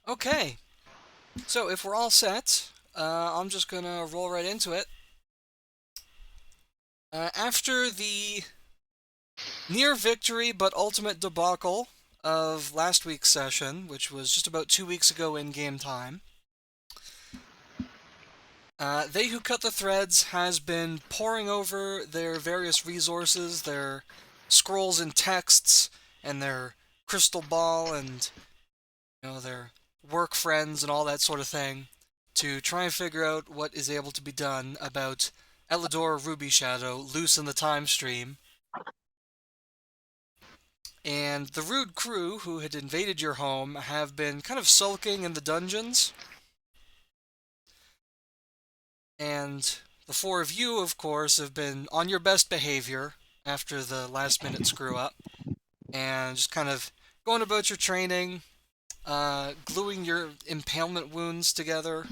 Okay, so if we're all set, I'm just gonna roll right into it. After the near victory but ultimate debacle of last week's session, which was just about 2 weeks ago in game time, They Who Cut the Threads has been poring over their various resources, their scrolls and texts, and their crystal ball, and their work friends and all that sort of thing, to try and figure out what is able to be done about Elidor Ruby Shadow loose in the time stream. And the rude crew who had invaded your home have been kind of sulking in the dungeons. And the four of you, of course, have been on your best behavior after the last minute screw up. And just kind of going about your training, gluing your impalement wounds together,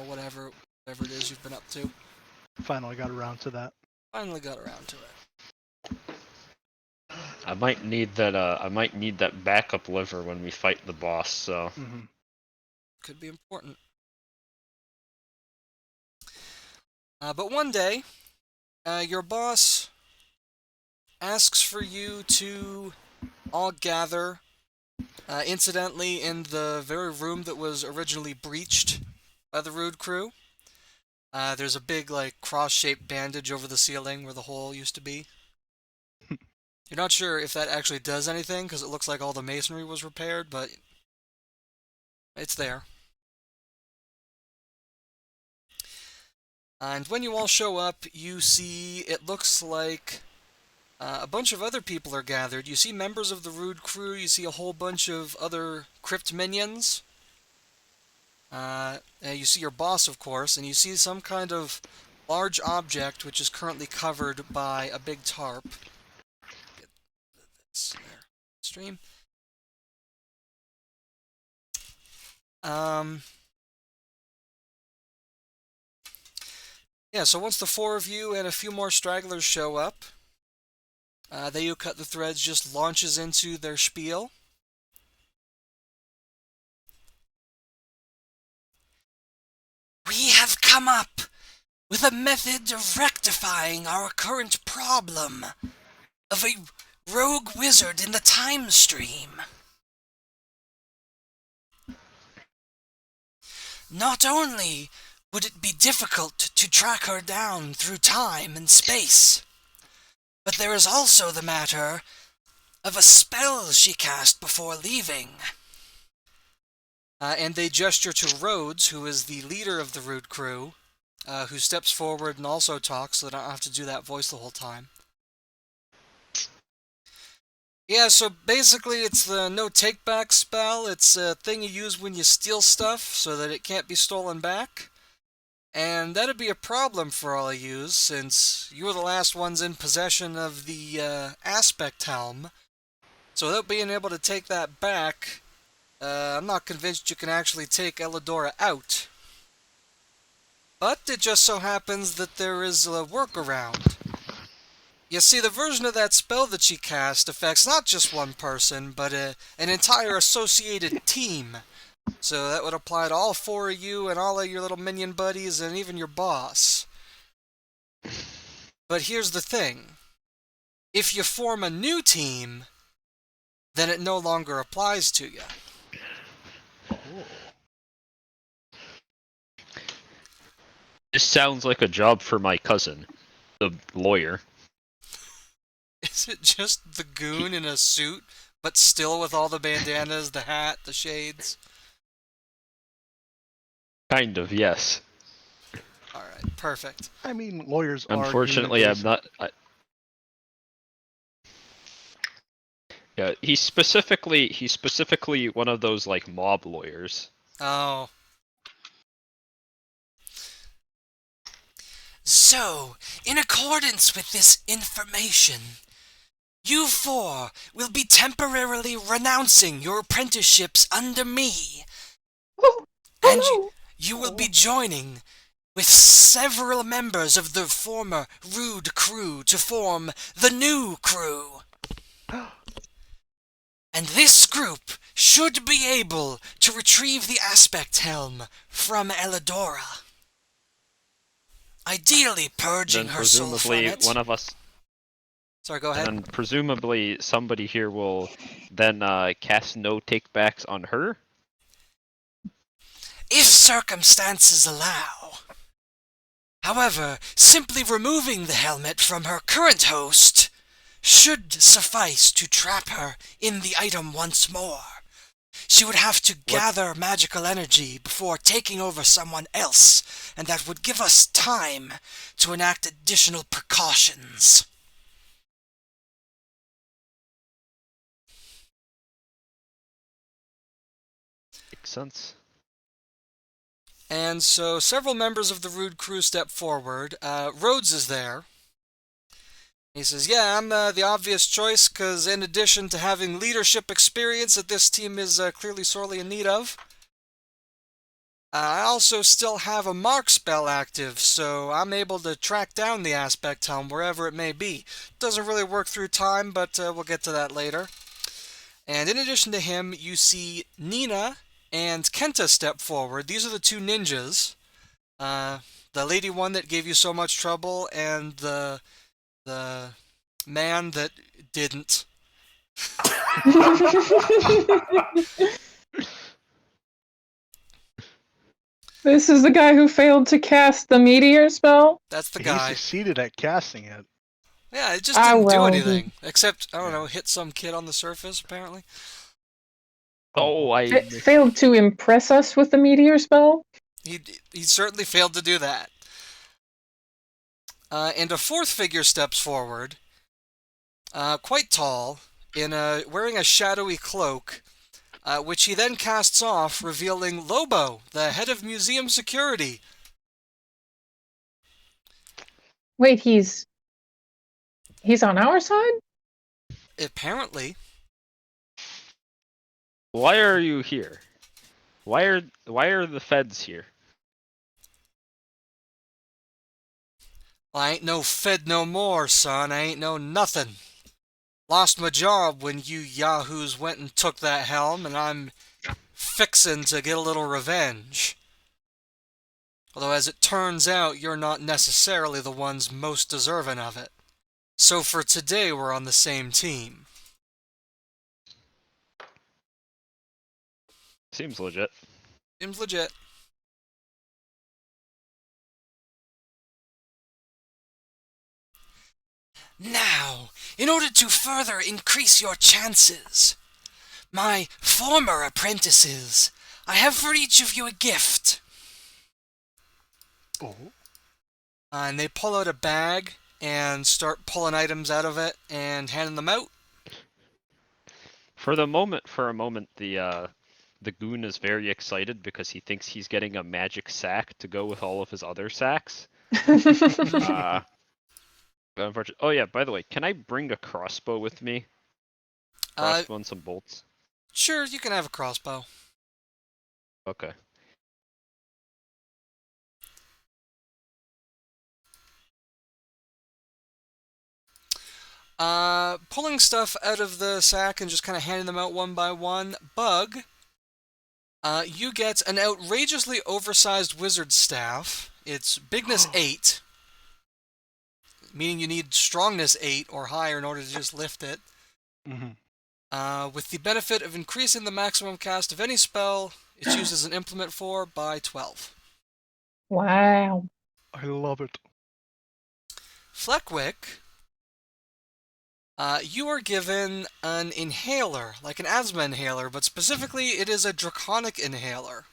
whatever it is you've been up to. Finally got around to that. Finally got around to it. I might need that. I might need that backup liver when we fight the boss. So Could be important. But one day, your boss asks for you to all gather, incidentally, in the very room that was originally breached by the Rude crew. There's a big, cross-shaped bandage over the ceiling where the hole used to be. You're not sure if that actually does anything, because it looks like all the masonry was repaired, but it's there. And when you all show up, you see it looks like a bunch of other people are gathered. You see members of the Rude crew, you see a whole bunch of other crypt minions. You see your boss, of course, and you see some kind of large object which is currently covered by a big tarp. Get this there. Stream. Yeah, so once the four of you and a few more stragglers show up, They Who Cut the Threads just launches into their spiel. We have come up with a method of rectifying our current problem of a rogue wizard in the time stream. Not only would it be difficult to track her down through time and space, but there is also the matter of a spell she cast before leaving. And they gesture to Rhodes, who is the leader of the Rude crew, who steps forward and also talks, so that I don't have to do that voice the whole time. Yeah, so basically it's the no take-back spell. It's a thing you use when you steal stuff, so that it can't be stolen back. And that'd be a problem for all of you, since you were the last ones in possession of the aspect helm. So without being able to take that back, I'm not convinced you can actually take Elidora out. But it just so happens that there is a workaround. You see, the version of that spell that she cast affects not just one person, but an entire associated team. So that would apply to all four of you and all of your little minion buddies and even your boss. But here's the thing. If you form a new team, then it no longer applies to you. this sounds like a job for my cousin, the lawyer. Is it just the goon in a suit, but still with all the bandanas, the hat, the shades? Kind of, yes. Alright, perfect. I mean, lawyers are. Unfortunately, I'm not. Yeah, he's specifically one of those mob lawyers. Oh. So, in accordance with this information, you four will be temporarily renouncing your apprenticeships under me. And you will be joining with several members of the former Rude crew to form the new crew. And this group should be able to retrieve the aspect helm from Elidora. Ideally purging Then her soul from presumably it. one of us, Sorry, go ahead. and then presumably somebody here will then cast no takebacks on her. If circumstances allow. However, simply removing the helmet from her current host should suffice to trap her in the item once more. She would have to gather magical energy before taking over someone else, and that would give us time to enact additional precautions. Makes sense. And so several members of the Rude crew step forward. Rhodes is there. He says, yeah, I'm the obvious choice, because in addition to having leadership experience that this team is clearly sorely in need of, I also still have a mark spell active, so I'm able to track down the aspect helm wherever it may be. Doesn't really work through time, but we'll get to that later. And in addition to him, you see Nina and Kenta step forward. These are the two ninjas. The lady one that gave you so much trouble, and the man that didn't. This is the guy who failed to cast the meteor spell? That's the He guy. succeeded at casting it. Yeah, it just didn't do well, anything. Except, I don't know, hit some kid on the surface, apparently. Oh, Failed to impress us with the meteor spell? He certainly failed to do that. And a fourth figure steps forward, quite tall, wearing a shadowy cloak, which he then casts off, revealing Lobo, the head of museum security. Wait, he's on our side? Apparently. why are you here? Why are the feds here? I ain't no fed no more, son. I ain't no nothing. Lost my job when you yahoos went and took that helm, and I'm fixin' to get a little revenge. Although, as it turns out, you're not necessarily the ones most deserving of it. So for today, we're on the same team. Seems legit. Seems legit. Now, in order to further increase your chances, my former apprentices, I have for each of you a gift. Oh. And they pull out a bag and start pulling items out of it and handing them out. For a moment, the goon is very excited because he thinks he's getting a magic sack to go with all of his other sacks. Oh yeah, by the way, can I bring a crossbow with me? Crossbow and some bolts. Sure, you can have a crossbow. Okay. Pulling stuff out of the sack and just kind of handing them out one by one. Bug, you get an outrageously oversized wizard staff. It's bigness 8, meaning you need strongness 8 or higher in order to just lift it. With the benefit of increasing the maximum cast of any spell it's used as an implement for by 12. Wow. I love it. Fleckwick, you are given an inhaler, like an asthma inhaler, but specifically it is a draconic inhaler.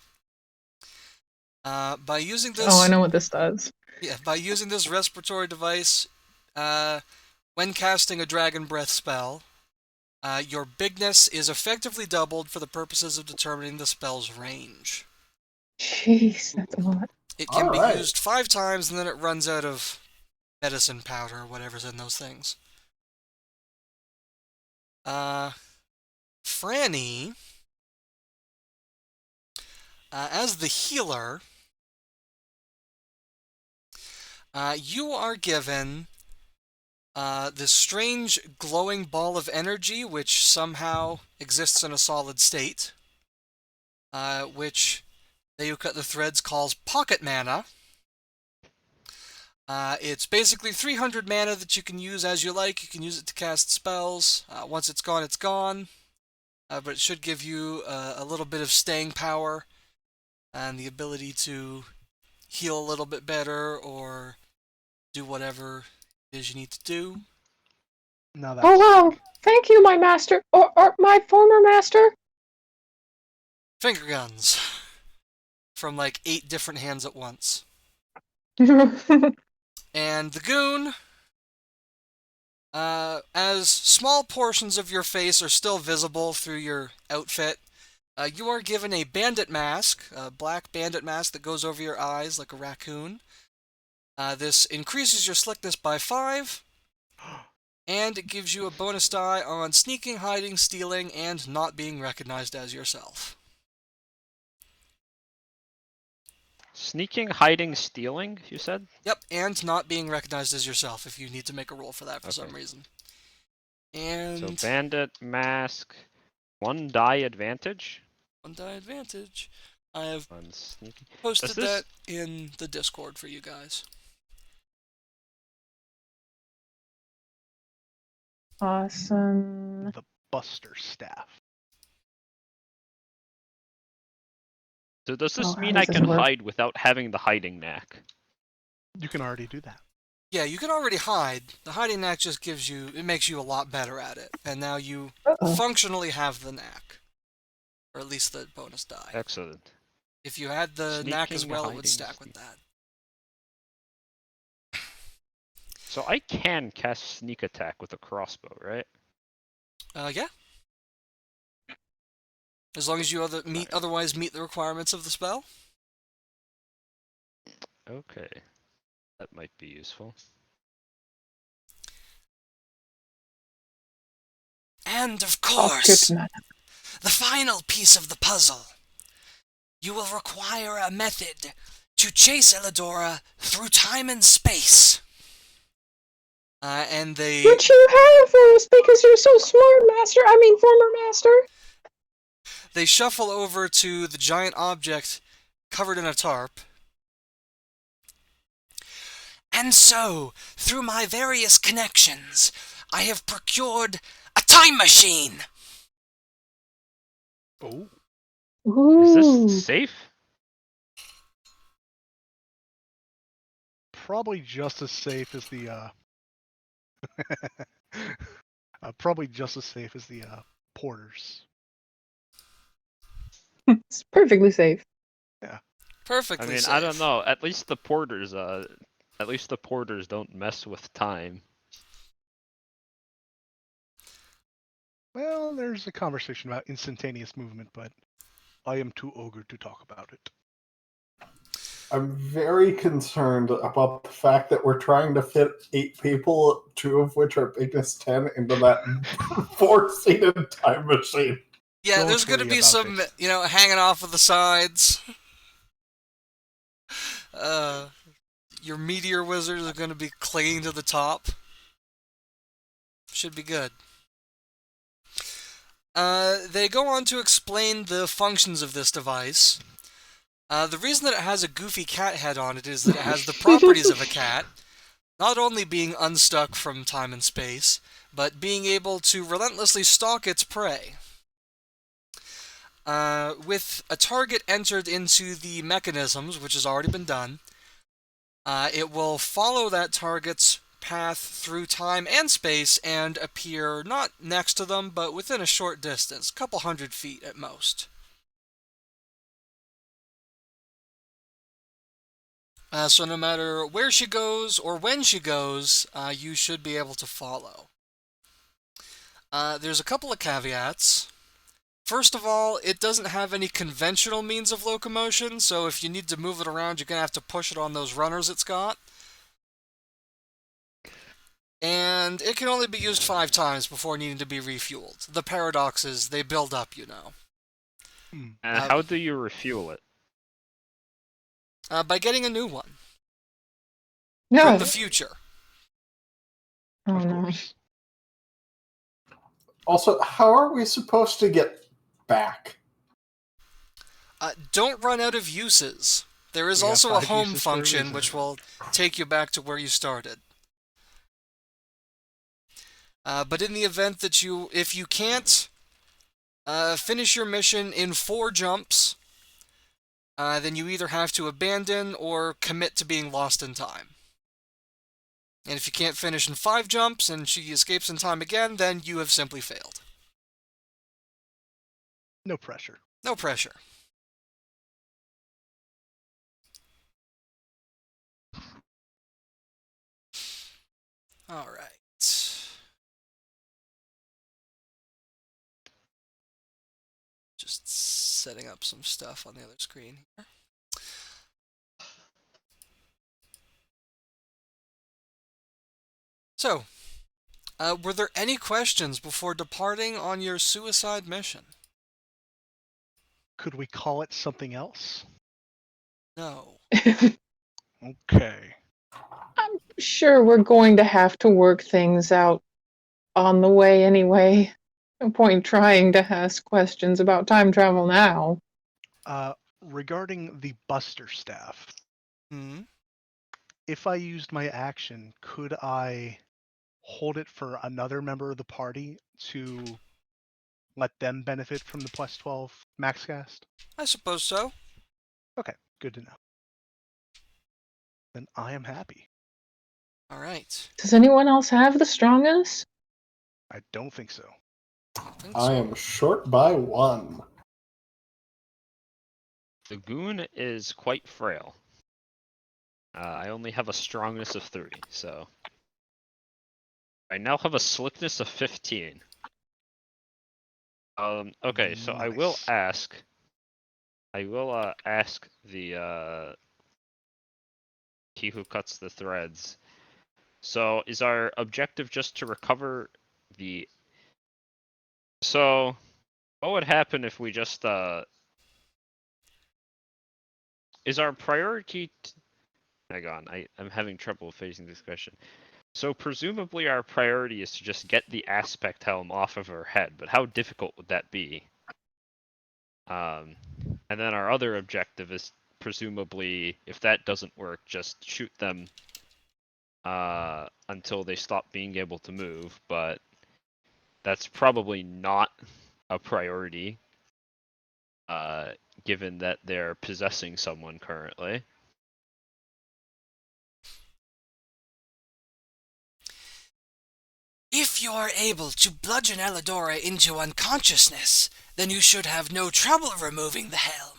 By using this... Oh, I know what this does. Yeah, by using this respiratory device, when casting a dragon breath spell, your bigness is effectively doubled for the purposes of determining the spell's range. Jeez, that's a lot. It can be used 5 times, and then it runs out of medicine powder or whatever's in those things. Frannie, as the healer, you are given this strange glowing ball of energy which somehow exists in a solid state, which They Who Cut the Threads calls pocket mana. It's basically 300 mana that you can use as you like. You can use it to cast spells. Once it's gone, it's gone. But it should give you a little bit of staying power and the ability to heal a little bit better or do whatever it is you need to do. Now that's Oh wow! sick. Thank you, my master, or my former master. Finger guns. From like 8 different hands at once. And the Goon, as small portions of your face are still visible through your outfit, you are given a bandit mask, a black bandit mask that goes over your eyes like a raccoon. This increases your slickness by 5, and it gives you a bonus die on sneaking, hiding, stealing, and not being recognized as yourself. Sneaking, hiding, stealing, you said? Yep, and not being recognized as yourself if you need to make a roll for that for some Okay. reason. So And bandit, mask, 1 die advantage 1 die advantage. I have on sneaking. posted Does this- that in the Discord for you guys. Awesome. The Buster Staff. So does this Oh, how mean does I this can work? hide without having the hiding knack? You can already do that. Yeah, you can already hide. The hiding knack just it makes you a lot better at it. And now you Uh-oh. functionally have the knack. Or at least the bonus die. Excellent. If you had the knack as Sneaking, well, it hiding, would stack with that. So I can cast sneak attack with a crossbow, right? Yeah. As long as you otherwise meet the requirements of the spell. Okay. That might be useful. And of Oh, course, good man. the final piece of the puzzle. You will require a method to chase Elidora through time and space. And they... Which you have us because you're so smart, master. I mean, former master. They shuffle over to the giant object covered in a tarp. And so, through my various connections, I have procured a time machine. Oh. Is Ooh. this safe? Probably just as safe as the probably just as safe as the porters. It's perfectly safe. Perfectly I mean, safe. I don't know. At least the porters don't mess with time. Well, there's a conversation about instantaneous movement, but I am too ogre to talk about it. I'm very concerned about the fact that we're trying to fit 8 people, 2 of which are bigness 10, into that 4-seated time machine. Yeah, Don't there's going to worry be about some, it. hanging off of the sides. Your meteor wizards are going to be clinging to the top. Should be good. They go on to explain the functions of this device. The reason that it has a goofy cat head on it is that it has the properties of a cat, not only being unstuck from time and space, but being able to relentlessly stalk its prey. With a target entered into the mechanisms, which has already been done, it will follow that target's path through time and space and appear not next to them, but within a short distance, a couple 100 feet at most. So no matter where she goes or when she goes, you should be able to follow. There's a couple of caveats. First of all, it doesn't have any conventional means of locomotion, so if you need to move it around, you're going to have to push it on those runners it's got. And it can only be used 5 times before needing to be refueled. The paradox is they build up, you know. And how do you refuel it? By getting a new one No. from the future. Oh Of no. course. Also, how are we supposed to get back? Don't run out of uses. There is We have also a 5 home uses for a function reason. which will take you back to where you started. But in the event that if you can't finish your mission in 4 jumps, then you either have to abandon or commit to being lost in time. And if you can't finish in 5 jumps and she escapes in time again, then you have simply failed. No pressure. No pressure. Alright. Just setting up some stuff on the other screen here. So, were there any questions before departing on your suicide mission? Could we call it something else? No. Okay. I'm sure we're going to have to work things out on the way anyway. No point trying to ask questions about time travel now. Regarding the Buster staff, Hmm? if I used my action, could I hold it for another member of the party to let them benefit from the plus 12 max cast? I suppose so. Okay, good to know. Then I am happy. Alright. Does anyone else have the strongest? I don't think so. I don't think I so. am short by 1. The Goon is quite frail. I only have a strongness of 3, so... I now have a slickness of 15. Okay, so I will Nice. ask... ask the, he who cuts the threads. So, is our objective just to recover the... So, what would happen if we just, is our priority... Hang on, I'm having trouble facing this question. So presumably our priority is to just get the aspect helm off of her head, but how difficult would that be? And then our other objective is presumably, if that doesn't work, just shoot them until they stop being able to move, but that's probably not a priority, given that they're possessing someone currently. If you're able to bludgeon Elidora into unconsciousness, then you should have no trouble removing the helm.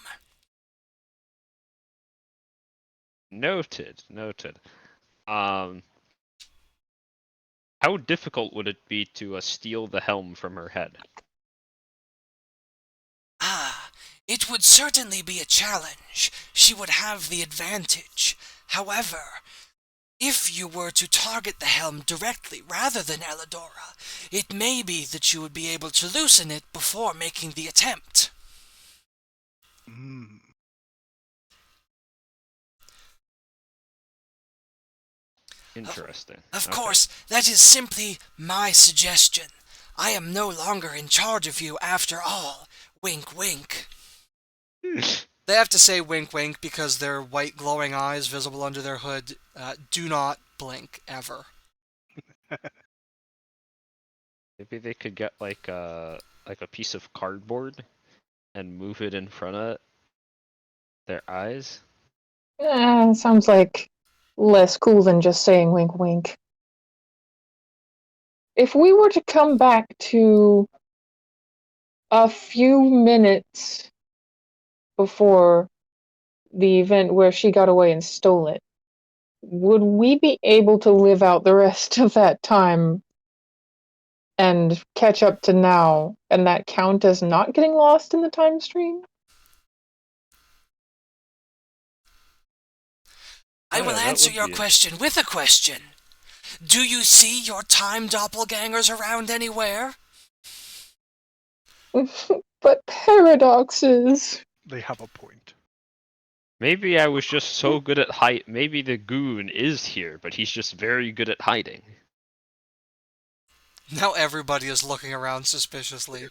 Noted, noted. How difficult would it be to steal the helm from her head? Ah, it would certainly be a challenge. She would have the advantage. However, if you were to target the helm directly rather than Elidora, it may be that you would be able to loosen it before making the attempt. Interesting. Of Okay. course, that is simply my suggestion. I am no longer in charge of you after all. Wink, wink. They have to say wink, wink because their white glowing eyes visible under their hood do not blink ever. Maybe they could get like a piece of cardboard and move it in front of their eyes. Sounds like less cool than just saying wink wink. If we were to come back to a few minutes before the event where she got away and stole it, would we be able to live out the rest of that time and catch up to now, and that count as not getting lost in the time stream? I will that answer would your be- question with a question. Do you see your time doppelgangers around anywhere? But paradoxes. They have a point. Maybe I was just so good at hide. Maybe the Goon is here, but he's just very good at hiding. Now everybody is looking around suspiciously.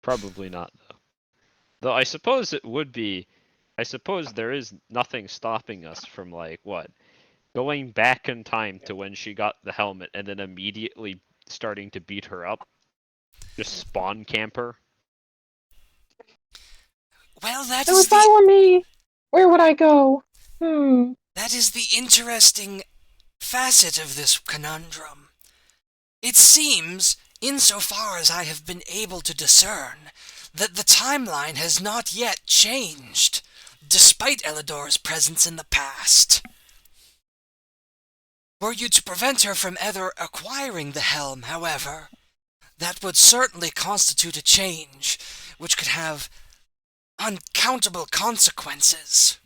Probably not, though. Though I suppose it would be. I suppose there is nothing stopping us from, like, what? Going back in time to when she got the helmet and then immediately starting to beat her up. Just spawn camper. Well, that So is if I the were me, where would I go? interesting facet of this conundrum. It seems, insofar as I have been able to discern, that the timeline has not yet changed, despite Elidor's presence in the past. Were you to prevent her from ever acquiring the helm, however, that would certainly constitute a change, which could have uncountable consequences.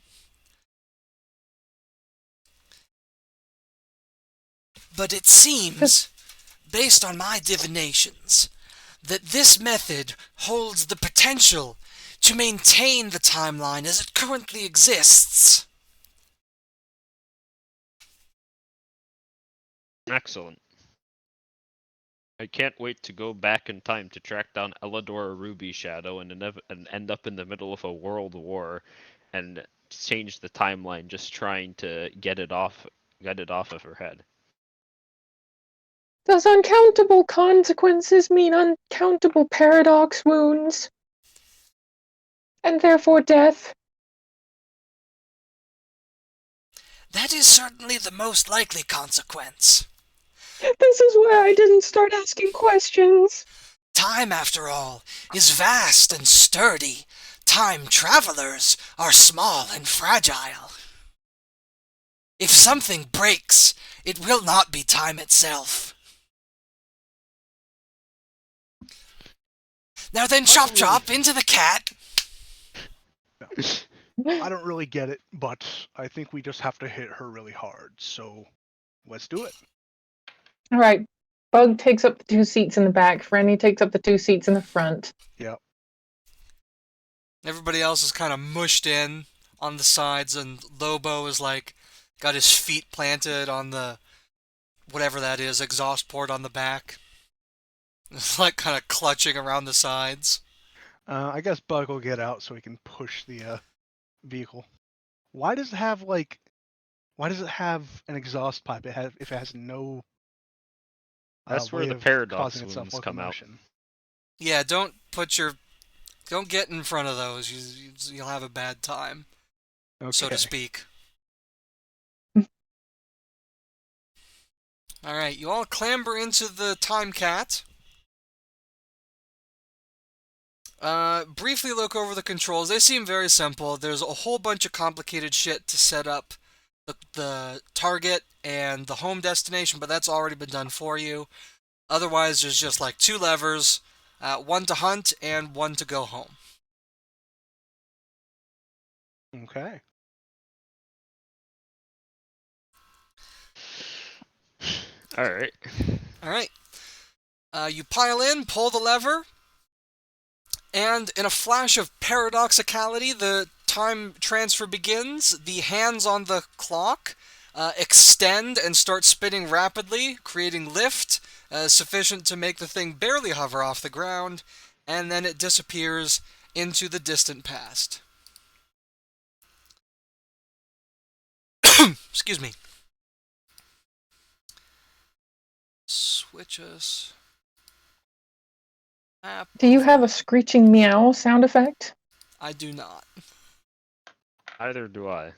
But it seems, based on my divinations, that this method holds the potential to maintain the timeline as it currently exists. Excellent. I can't wait to go back in time to track down Elidor Ruby Shadow and end up in the middle of a world war and change the timeline just trying to get it off of her head. Does uncountable consequences mean uncountable paradox wounds? And therefore death? That is certainly the most likely consequence. This is why I didn't start asking questions. Time, after all, is vast and sturdy. Time travelers are small and fragile. If something breaks, it will not be time itself. Now then, chop chop into the cat. I don't really get it, but I think we just have to hit her really hard. So let's do it. All right. Bug takes up the 2 seats in the back. Frannie takes up the 2 seats in the front. Yep. Everybody else is kind of mushed in on the sides, and Lobo is like got his feet planted on the whatever that is, exhaust port on the back. It's like kind of clutching around the sides. I guess Bug will get out so he can push the vehicle. Why does it have an exhaust pipe? If it has no. That's where way the of paradox causing itself wounds come out. locomotion. Yeah, don't get in front of those. You'll have a bad time, Okay. so to speak. All right, you all clamber into the time cat. Briefly look over the controls. They seem very simple. There's a whole bunch of complicated shit to set up the target and the home destination, but that's already been done for you. Otherwise, there's just like 2 levers, one to hunt and one to go home. Okay. All right. All right. You pile in, pull the lever, and in a flash of paradoxicality, the time transfer begins. The hands on the clock extend and start spinning rapidly, creating lift sufficient to make the thing barely hover off the ground, and then it disappears into the distant past. Excuse me. Switch us. Do you have a screeching meow sound effect? I do not. Either do I.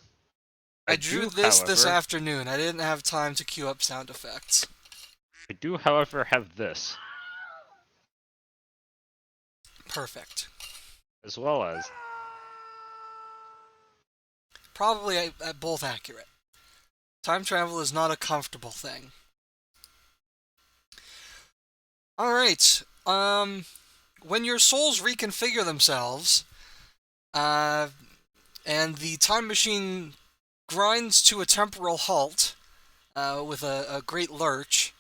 I drew this afternoon. I didn't have time to queue up sound effects. I do, however, have this. Perfect. As well as... Probably both accurate. Time travel is not a comfortable thing. Alright, when your souls reconfigure themselves, and the time machine grinds to a temporal halt, with a great lurch,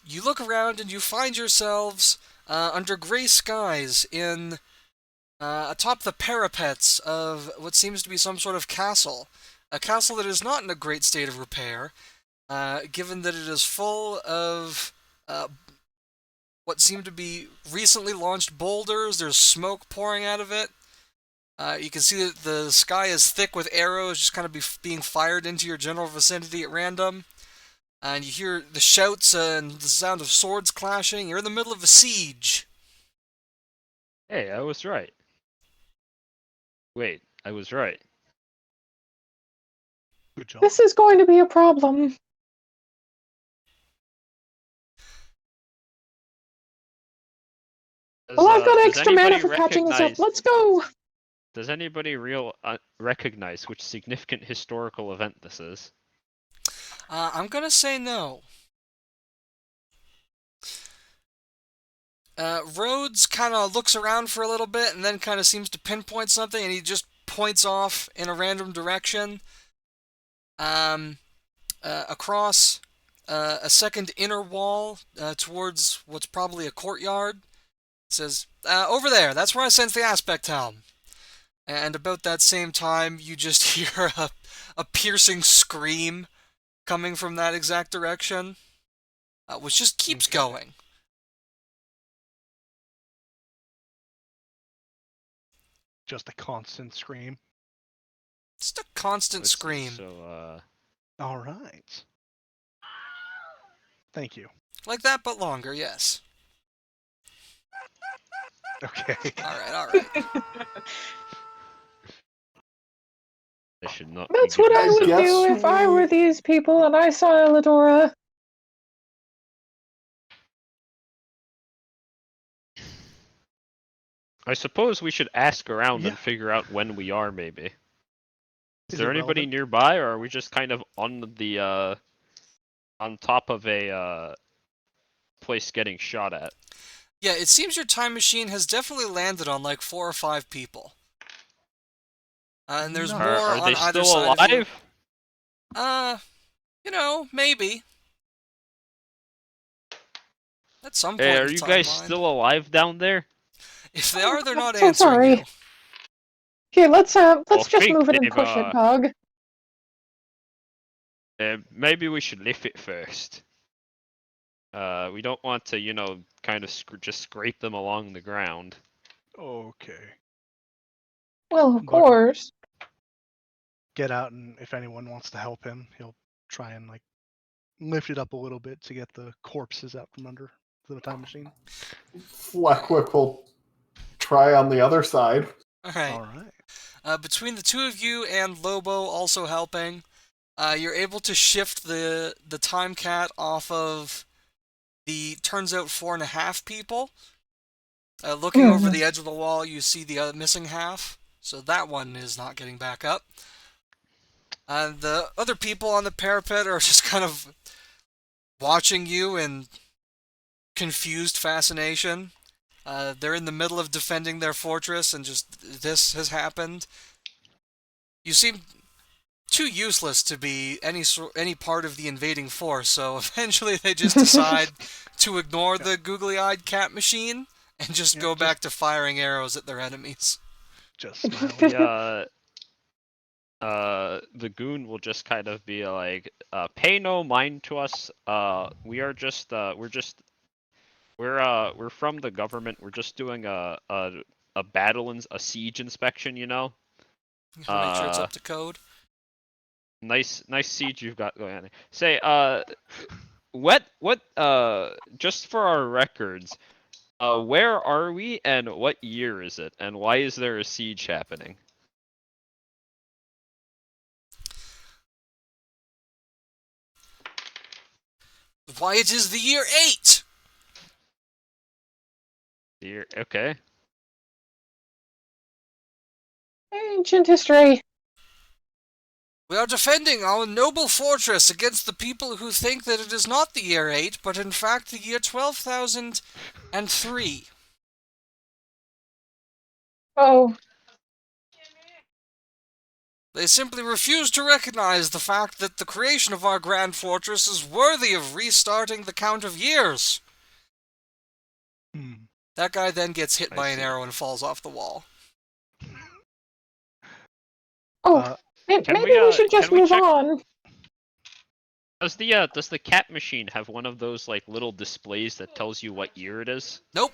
you look around and you find yourselves under gray skies in atop the parapets of what seems to be some sort of castle. A castle that is not in a great state of repair, given that it is full of what seem to be recently launched boulders. There's smoke pouring out of it. You can see that the sky is thick with arrows just kind of being fired into your general vicinity at random. And you hear the shouts and the sound of swords clashing. You're in the middle of a siege. Hey, I was right. Wait, I was right. Good job. This is going to be a problem. Well, I've got Does extra mana anybody for patching this up. recognize- Let's go! Does anybody recognize which significant historical event this is? I'm gonna say no. Rhodes kind of looks around for a little bit and then kind of seems to pinpoint something, and he just points off in a random direction. Across a second inner wall towards what's probably a courtyard. It says, over there, that's where I sense the aspect helm. And about that same time, you just hear a piercing scream coming from that exact direction, which just keeps Okay. going. Just a constant scream. Just a constant Let's see, scream. So, All right. Thank you. Like that, but longer, yes. Okay. Alright. I should not. That's be what I giving would guess do if I we- were these people and I saw Elidora. I suppose we should ask around Yeah. and figure out when we are, maybe. Is Is there it anybody relevant? nearby, or are we just kind of on the on top of a place getting shot at? Yeah, it seems your time machine has definitely landed on like 4 or 5 people. And there's No. more Are on they either still side of you. alive? Maybe. At some point Hey, in are the you guys timeline. still alive down there? If they are, they're not I'm so answering sorry. you. Here, let's Well, just think move it and they've, push it, Pug. Maybe we should lift it first. We don't want to, kind of just scrape them along the ground. Okay. Well, of But- course. Get out, and if anyone wants to help him, he'll try and like lift it up a little bit to get the corpses out from under the time machine. Fleckwick will try on the other side. Alright. All right. Between the two of you and Lobo also helping, you're able to shift the time cat off of the, turns out, 4.5 people. Looking over the edge of the wall, you see the other missing half, so that one is not getting back up. And the other people on the parapet are just kind of watching you in confused fascination. They're in the middle of defending their fortress, and just this has happened. You seem too useless to be any part of the invading force, so eventually they just decide to ignore the googly-eyed cat machine and just go back to firing arrows at their enemies. Just smile. The goon will just kind of be like, pay no mind to us. We're from the government. We're just doing a siege inspection, Make sure it's up to code. Nice siege you've got going on there. Say, just for our records, where are we and what year is it, and why is there a siege happening? Why, it is the year 8! Okay. Ancient history. We are defending our noble fortress against the people who think that it is not the year 8, but in fact the year 12,003. Oh, They simply refuse to recognize the fact that the creation of our grand fortress is worthy of restarting the count of years. Hmm. That guy then gets hit I by an see. arrow and falls off the wall. Oh, maybe Can we we, should just can we move check- on. Does the cat machine have one of those like little displays that tells you what year it is? Nope.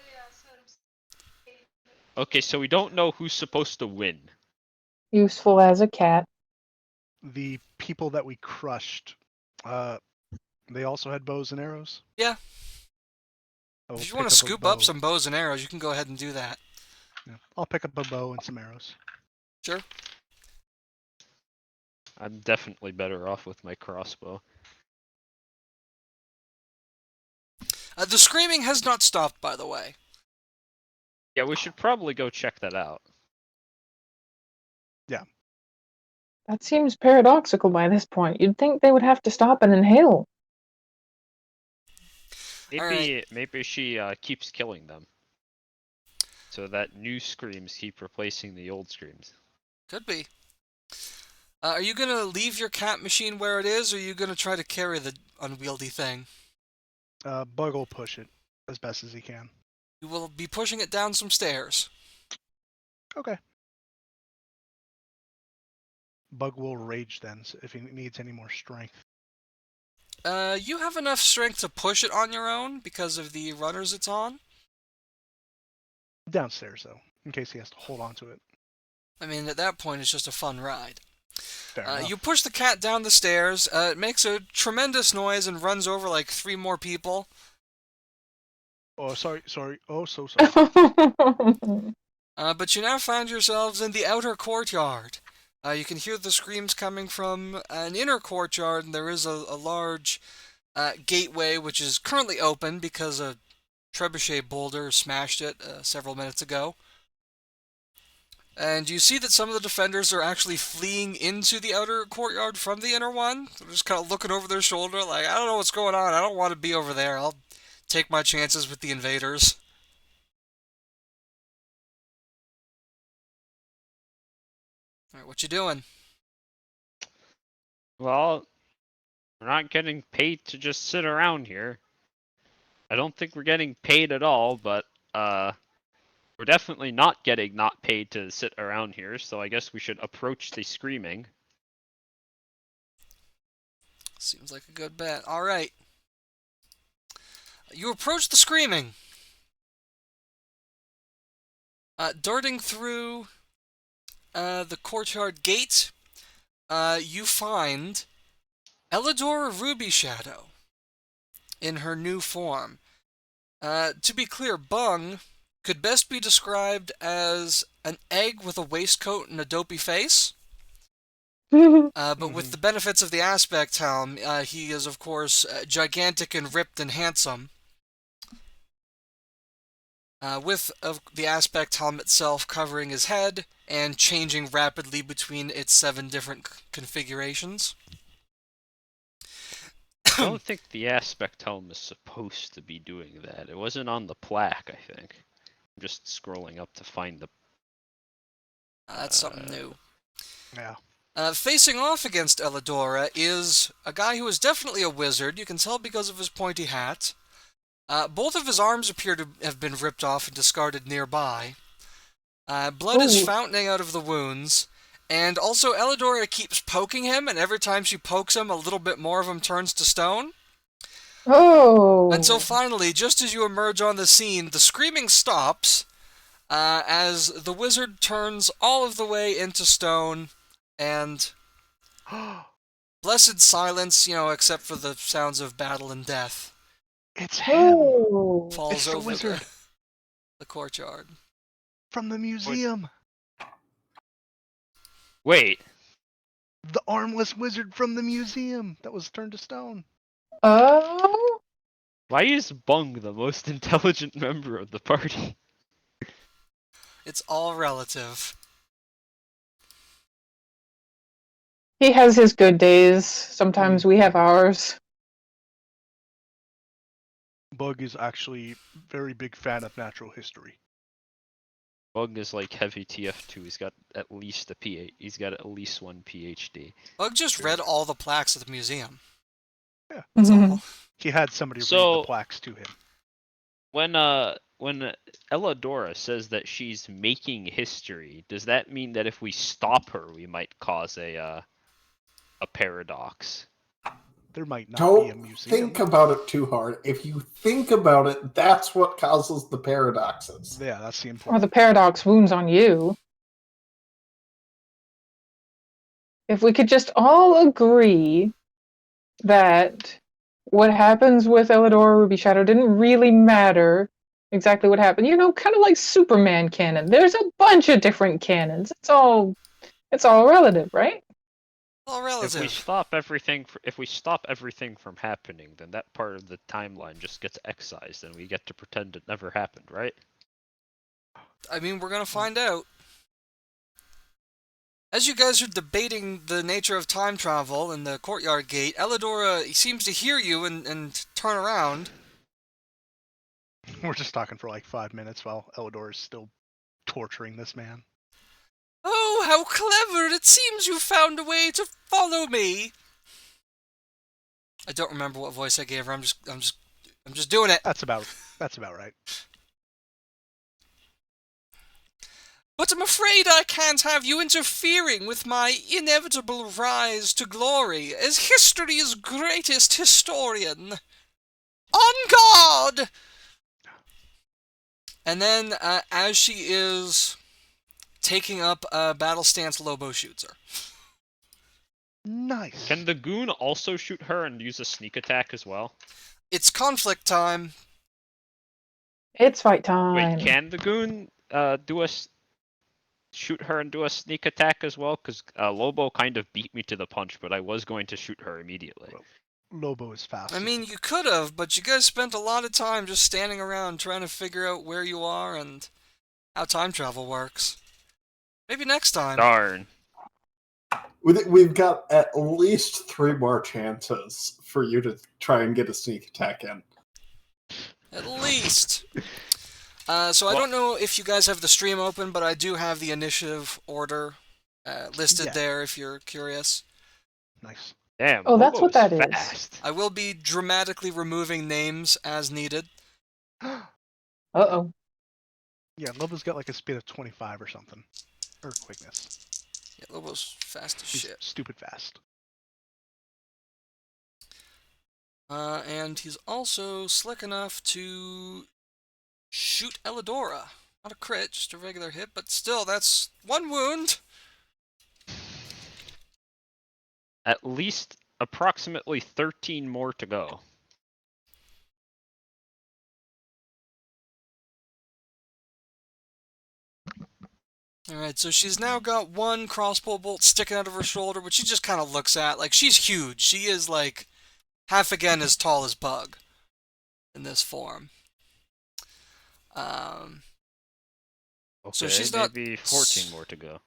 Okay, so we don't know who's supposed to win. Useful as a cat. The people that we crushed, they also had bows and arrows? Yeah. I will If you pick want to a scoop up bow. some bows and arrows, you can go ahead and do that. Yeah, I'll pick up a bow and some arrows. Sure. I'm definitely better off with my crossbow. The screaming has not stopped, by the way. Yeah, we should probably go check that out. That seems paradoxical by this point. You'd think they would have to stop and inhale. Maybe she keeps killing them. So that new screams keep replacing the old screams. Could be. Are you going to leave your cat machine where it is, or are you going to try to carry the unwieldy thing? Bug will push it as best as he can. You will be pushing it down some stairs. Okay. Bug will rage then, if he needs any more strength. You have enough strength to push it on your own because of the runners it's on. Downstairs, though, in case he has to hold on to it. I mean, at that point, it's just a fun ride. Fair enough. You push the cat down the stairs. It makes a tremendous noise and runs over like 3 more people. Oh, sorry. Oh, so sorry. But you now find yourselves in the outer courtyard. You can hear the screams coming from an inner courtyard, and there is a large gateway which is currently open because a trebuchet boulder smashed it several minutes ago. And you see that some of the defenders are actually fleeing into the outer courtyard from the inner one. They're just kind of looking over their shoulder like, I don't know what's going on. I don't want to be over there. I'll take my chances with the invaders. Alright, what you doing? Well, we're not getting paid to just sit around here. I don't think we're getting paid at all, but we're definitely not paid to sit around here, so I guess we should approach the screaming. Seems like a good bet. Alright. You approach the screaming. Darting through the courtyard gate, you find Elidora Ruby Shadow in her new form. To be clear, Bung could best be described as an egg with a waistcoat and a dopey face. But with the benefits of the aspect helm, he is, of course, gigantic and ripped and handsome. With the aspect helm itself covering his head and changing rapidly between its 7 different configurations. I don't think the aspect helm is supposed to be doing that. It wasn't on the plaque, I think. I'm just scrolling up to find the... That's something new. Yeah. Facing off against Elidora is a guy who is definitely a wizard. You can tell because of his pointy hat. Both of his arms appear to have been ripped off and discarded nearby. Blood is Ooh. fountaining out of the wounds. And also, Elidora keeps poking him, and every time she pokes him, a little bit more of him turns to stone. Oh. Until finally, just as you emerge on the scene, the screaming stops, as the wizard turns all of the way into stone, and blessed silence, except for the sounds of battle and death, It's him! Oh. falls It's the over wizard the courtyard. from the museum! Wait, The armless wizard from the museum that was turned to stone. Oh. why is Bung the most intelligent member of the party? It's all relative. He has his good days. Sometimes we have ours. Bug is actually a very big fan of natural history. Bung is like heavy TF2. He's got at least a PhD. He's got at least 1 PhD. Bug just read all the plaques at the museum. Yeah. That's all. He had somebody read So- the plaques to him. When when Elladora says that she's making history, does that mean that if we stop her, we might cause a paradox? There might not be a Don't museum. think about it too hard. If you think about it, that's what causes the paradoxes. Yeah, that's the Or important. the paradox wounds on you. If we could just all agree that what happens with Ellador Ruby Shadow didn't really matter exactly what happened. You know, kind of like Superman canon. There's a bunch of different canons. It's all relative, right? All If relative. we stop everything from happening, then that part of the timeline just gets excised, and we get to pretend it never happened, right? I mean, we're gonna find out. As you guys are debating the nature of time travel in the courtyard gate, Elladora seems to hear you and turn around. We're just talking for like 5 minutes while Ellador is still torturing this man. Oh, how clever! It seems you found a way to follow me. I don't remember what voice I gave her. I'm just doing it. That's about right. But I'm afraid I can't have you interfering with my inevitable rise to glory as history's greatest historian. On guard! And then, as she is taking up a battle stance, Lobo shoots her. Nice. Can the Goon also shoot her and use a sneak attack as well? It's conflict time. It's fight time. Wait, can the Goon shoot her and do a sneak attack as well? Because Lobo kind of beat me to the punch, but I was going to shoot her immediately. Lobo is fast. I mean, you could have, but you guys spent a lot of time just standing around trying to figure out where you are and how time travel works. Maybe next time. Darn. We've got at least 3 more chances for you to try and get a sneak attack in. At least. So I don't know if you guys have the stream open, but I do have the initiative order listed there if you're curious. Nice. Damn. Oh, that's Lobo what that is. fast. I will be dramatically removing names as needed. Uh-oh. Yeah, Lobo's got like a speed of 25 or something. Or quickness. Yeah, Lobo's fast as He's shit. stupid fast. And he's also slick enough to shoot Elladora. Not a crit, just a regular hit, but still, that's 1 wound. At least approximately 13 more to go. Alright, so she's now got 1 crossbow bolt sticking out of her shoulder, which she just kind of looks at. Like, she's huge. She is, like, half again as tall as Bug in this form. So she's not maybe 14 more to go.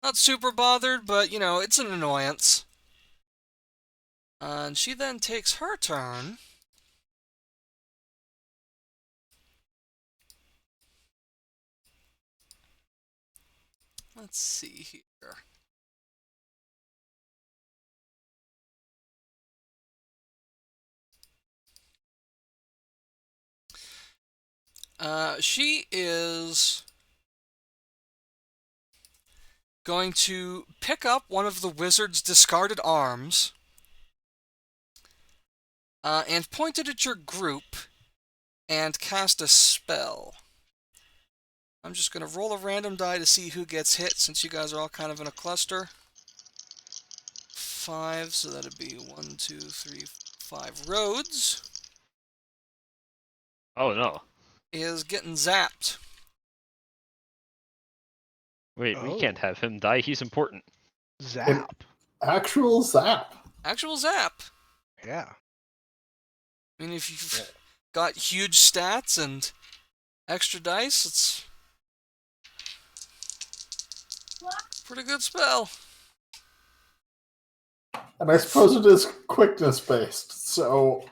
Not super bothered, but, you know, it's an annoyance. And she then takes her turn. Let's see here. She is going to pick up one of the wizard's discarded arms and point it at your group and cast a spell. I'm just going to roll a random die to see who gets hit, since you guys are all kind of in a cluster. 5, so that'd be 1, 2, 3, 5. Rhodes Oh no. is getting zapped. Wait, we can't have him die. He's important. Zap. Actual zap. Actual zap. Yeah. I mean, if you've got huge stats and extra dice, it's a pretty good spell. And I suppose it is quickness based, so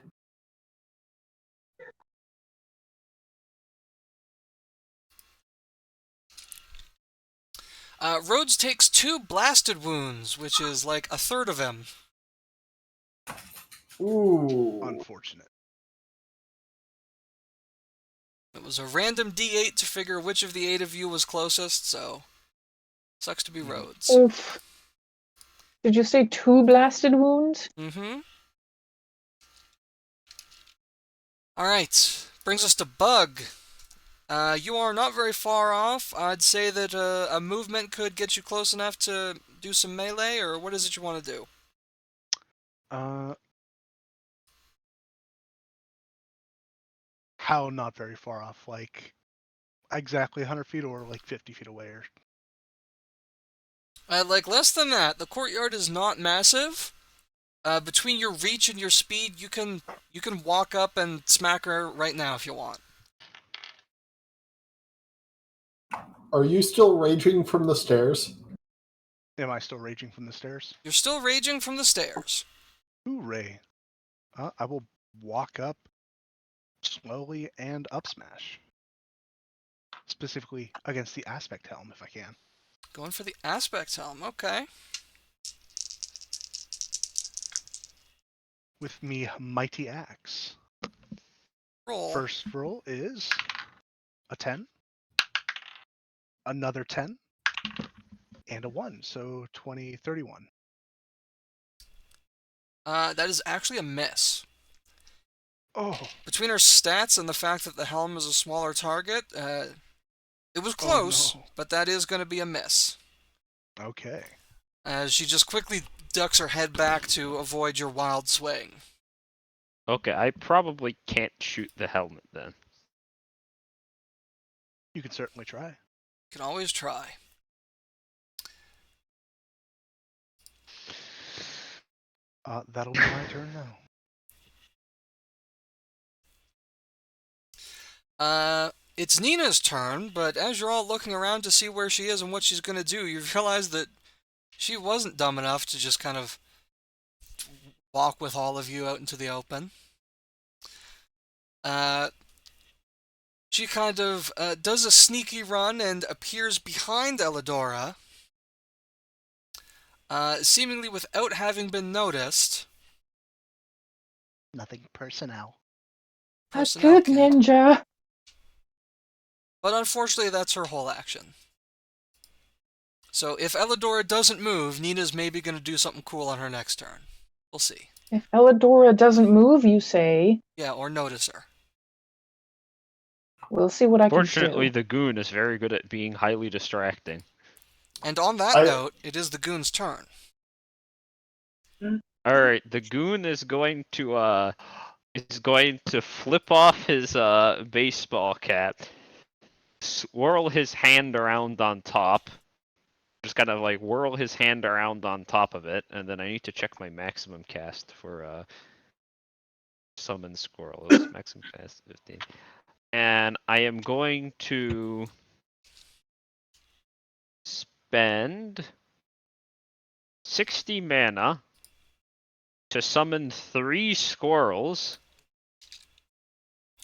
Rhodes takes 2 blasted wounds, which is like a third of him. ooh. Unfortunate. It was a random D8 to figure which of the 8 of you was closest, so sucks to be Rhodes. Oof. Did you say 2 blasted wounds? Mm-hmm. Alright, brings us to Bug. You are not very far off. I'd say that a movement could get you close enough to do some melee, or what is it you want to do? How not very far off? Like exactly 100 feet or like 50 feet away? Or Like less than that. The courtyard is not massive. Between your reach and your speed, you can walk up and smack her right now if you want. Are you still raging from the stairs? am I still raging from the stairs? You're still raging from the stairs. Hooray! I will walk up slowly and up smash. Specifically against the aspect helm, if I can. Going for the aspect helm, okay. With me mighty axe. Roll. First roll is a 10, another 10, and a 1, so 20, 31. That is actually a miss. Oh, Between her stats and the fact that the helm is a smaller target, it was close, no. but that is going to be a miss. Okay. As she just quickly ducks her head back to avoid your wild swing. Okay, I probably can't shoot the helmet then. You can certainly try. Can always try. That'll be my turn now. It's Nina's turn, but as you're all looking around to see where she is and what she's going to do, you realize that she wasn't dumb enough to just kind of walk with all of you out into the open. She kind of does a sneaky run and appears behind Elidora, seemingly without having been noticed. Nothing personnel. A Personnel good can. ninja. But unfortunately, that's her whole action. So if Elidora doesn't move, Nina's maybe going to do something cool on her next turn. We'll see. If Elidora doesn't move, you say, Yeah, or notice her. we'll see what I can Fortunately, do. the Goon is very good at being highly distracting. And on that note, it is the Goon's turn. Alright, the Goon is going to flip off his baseball cap, swirl his hand around on top, just kind of like whirl his hand around on top of it, and then I need to check my maximum cast for summon squirrel. It was maximum cast 15. And I am going to spend 60 mana to summon 3 squirrels.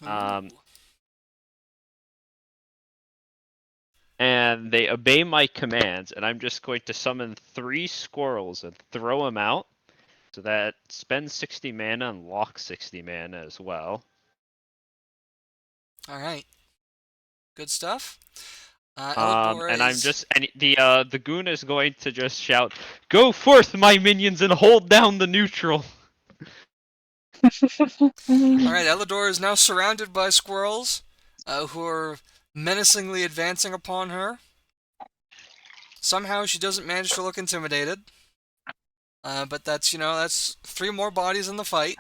Ooh. And they obey my commands, and I'm just going to summon 3 squirrels and throw them out. So that spends 60 mana and locks 60 mana as well. Alright. Good stuff. And Elidora I'm is... just the Goon is going to just shout, "Go forth, my minions, and hold down the neutral." Alright, Elidora is now surrounded by squirrels, who are menacingly advancing upon her. Somehow she doesn't manage to look intimidated. But that's 3 more bodies in the fight.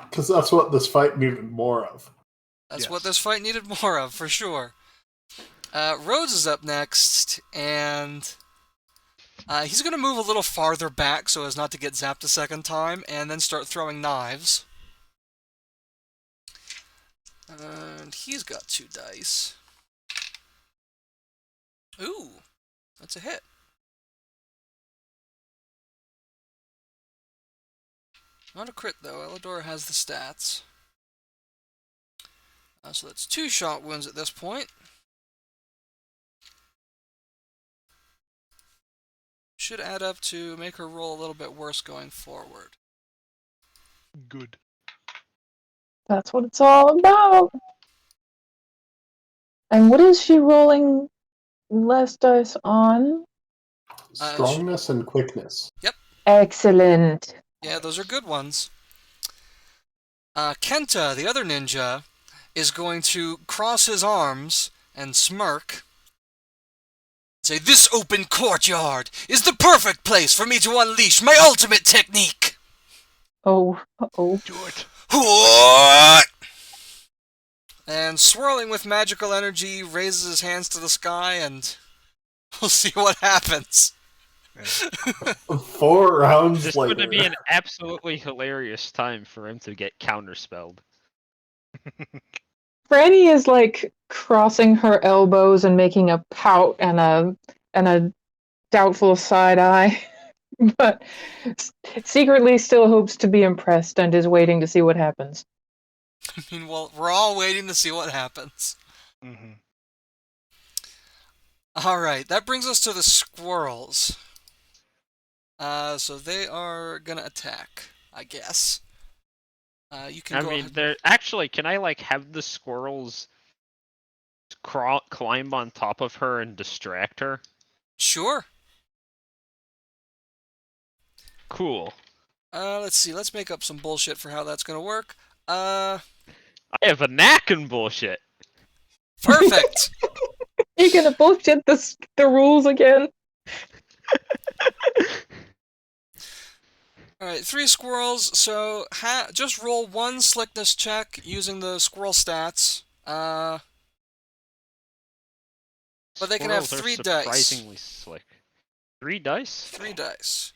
Because that's what this fight needed more of. That's Yes. what this fight needed more of, for sure. Rhodes is up next, and he's going to move a little farther back so as not to get zapped a second time, and then start throwing knives. And he's got 2 dice. Ooh, that's a hit. Not a crit, though. Elidora has the stats. So that's 2 shot wounds at this point. Should add up to make her roll a little bit worse going forward. Good. That's what it's all about. And what is she rolling less dice on? Strongness and quickness. Excellent. Yeah, those are good ones. Kenta, the other ninja, is going to cross his arms and smirk. Say, "This open courtyard is the perfect place for me to unleash my ultimate technique!" Oh. Do it. And swirling with magical energy, raises his hands to the sky, and we'll see what happens. 4 rounds This later. would be an absolutely hilarious time for him to get counterspelled. Frannie is like crossing her elbows and making a pout and a doubtful side eye, but secretly still hopes to be impressed and is waiting to see what happens. I mean, well, we're all waiting to see what happens. Mm-hmm. Alright, that brings us to the squirrels. So they are gonna attack, I guess. You can I go mean, ahead. they're actually. Can I like have the squirrels climb on top of her and distract her? Sure. Cool. Let's see. Let's make up some bullshit for how that's gonna work. I have a knack in bullshit. Perfect! You're gonna bullshit the rules again. Alright, 3 squirrels, so just roll 1 slickness check using the squirrel stats. But they can have Squirrels 3 are dice. surprisingly slick. 3 dice? 3 dice.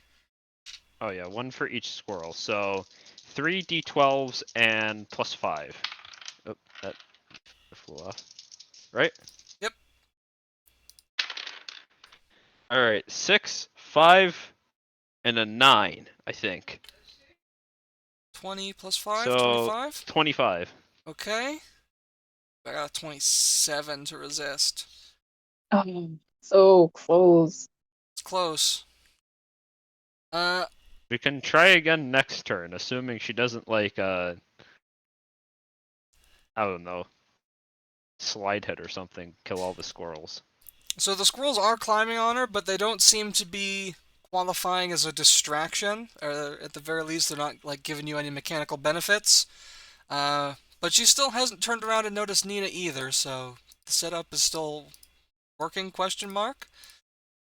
Oh yeah, 1 for each squirrel. So 3 d12s and plus 5. Oh, that flew off. Right? Yep. Alright, 6, 5, and a 9, I think. 20 plus 5, So 25? 25. Okay. I got a 27 to resist. Oh, so close. It's close. We can try again next turn, assuming she doesn't like I don't know, slide hit or something, kill all the squirrels. So the squirrels are climbing on her, but they don't seem to be qualifying as a distraction, or at the very least they're not like giving you any mechanical benefits. But she still hasn't turned around and noticed Nina either, so the setup is still working, question mark.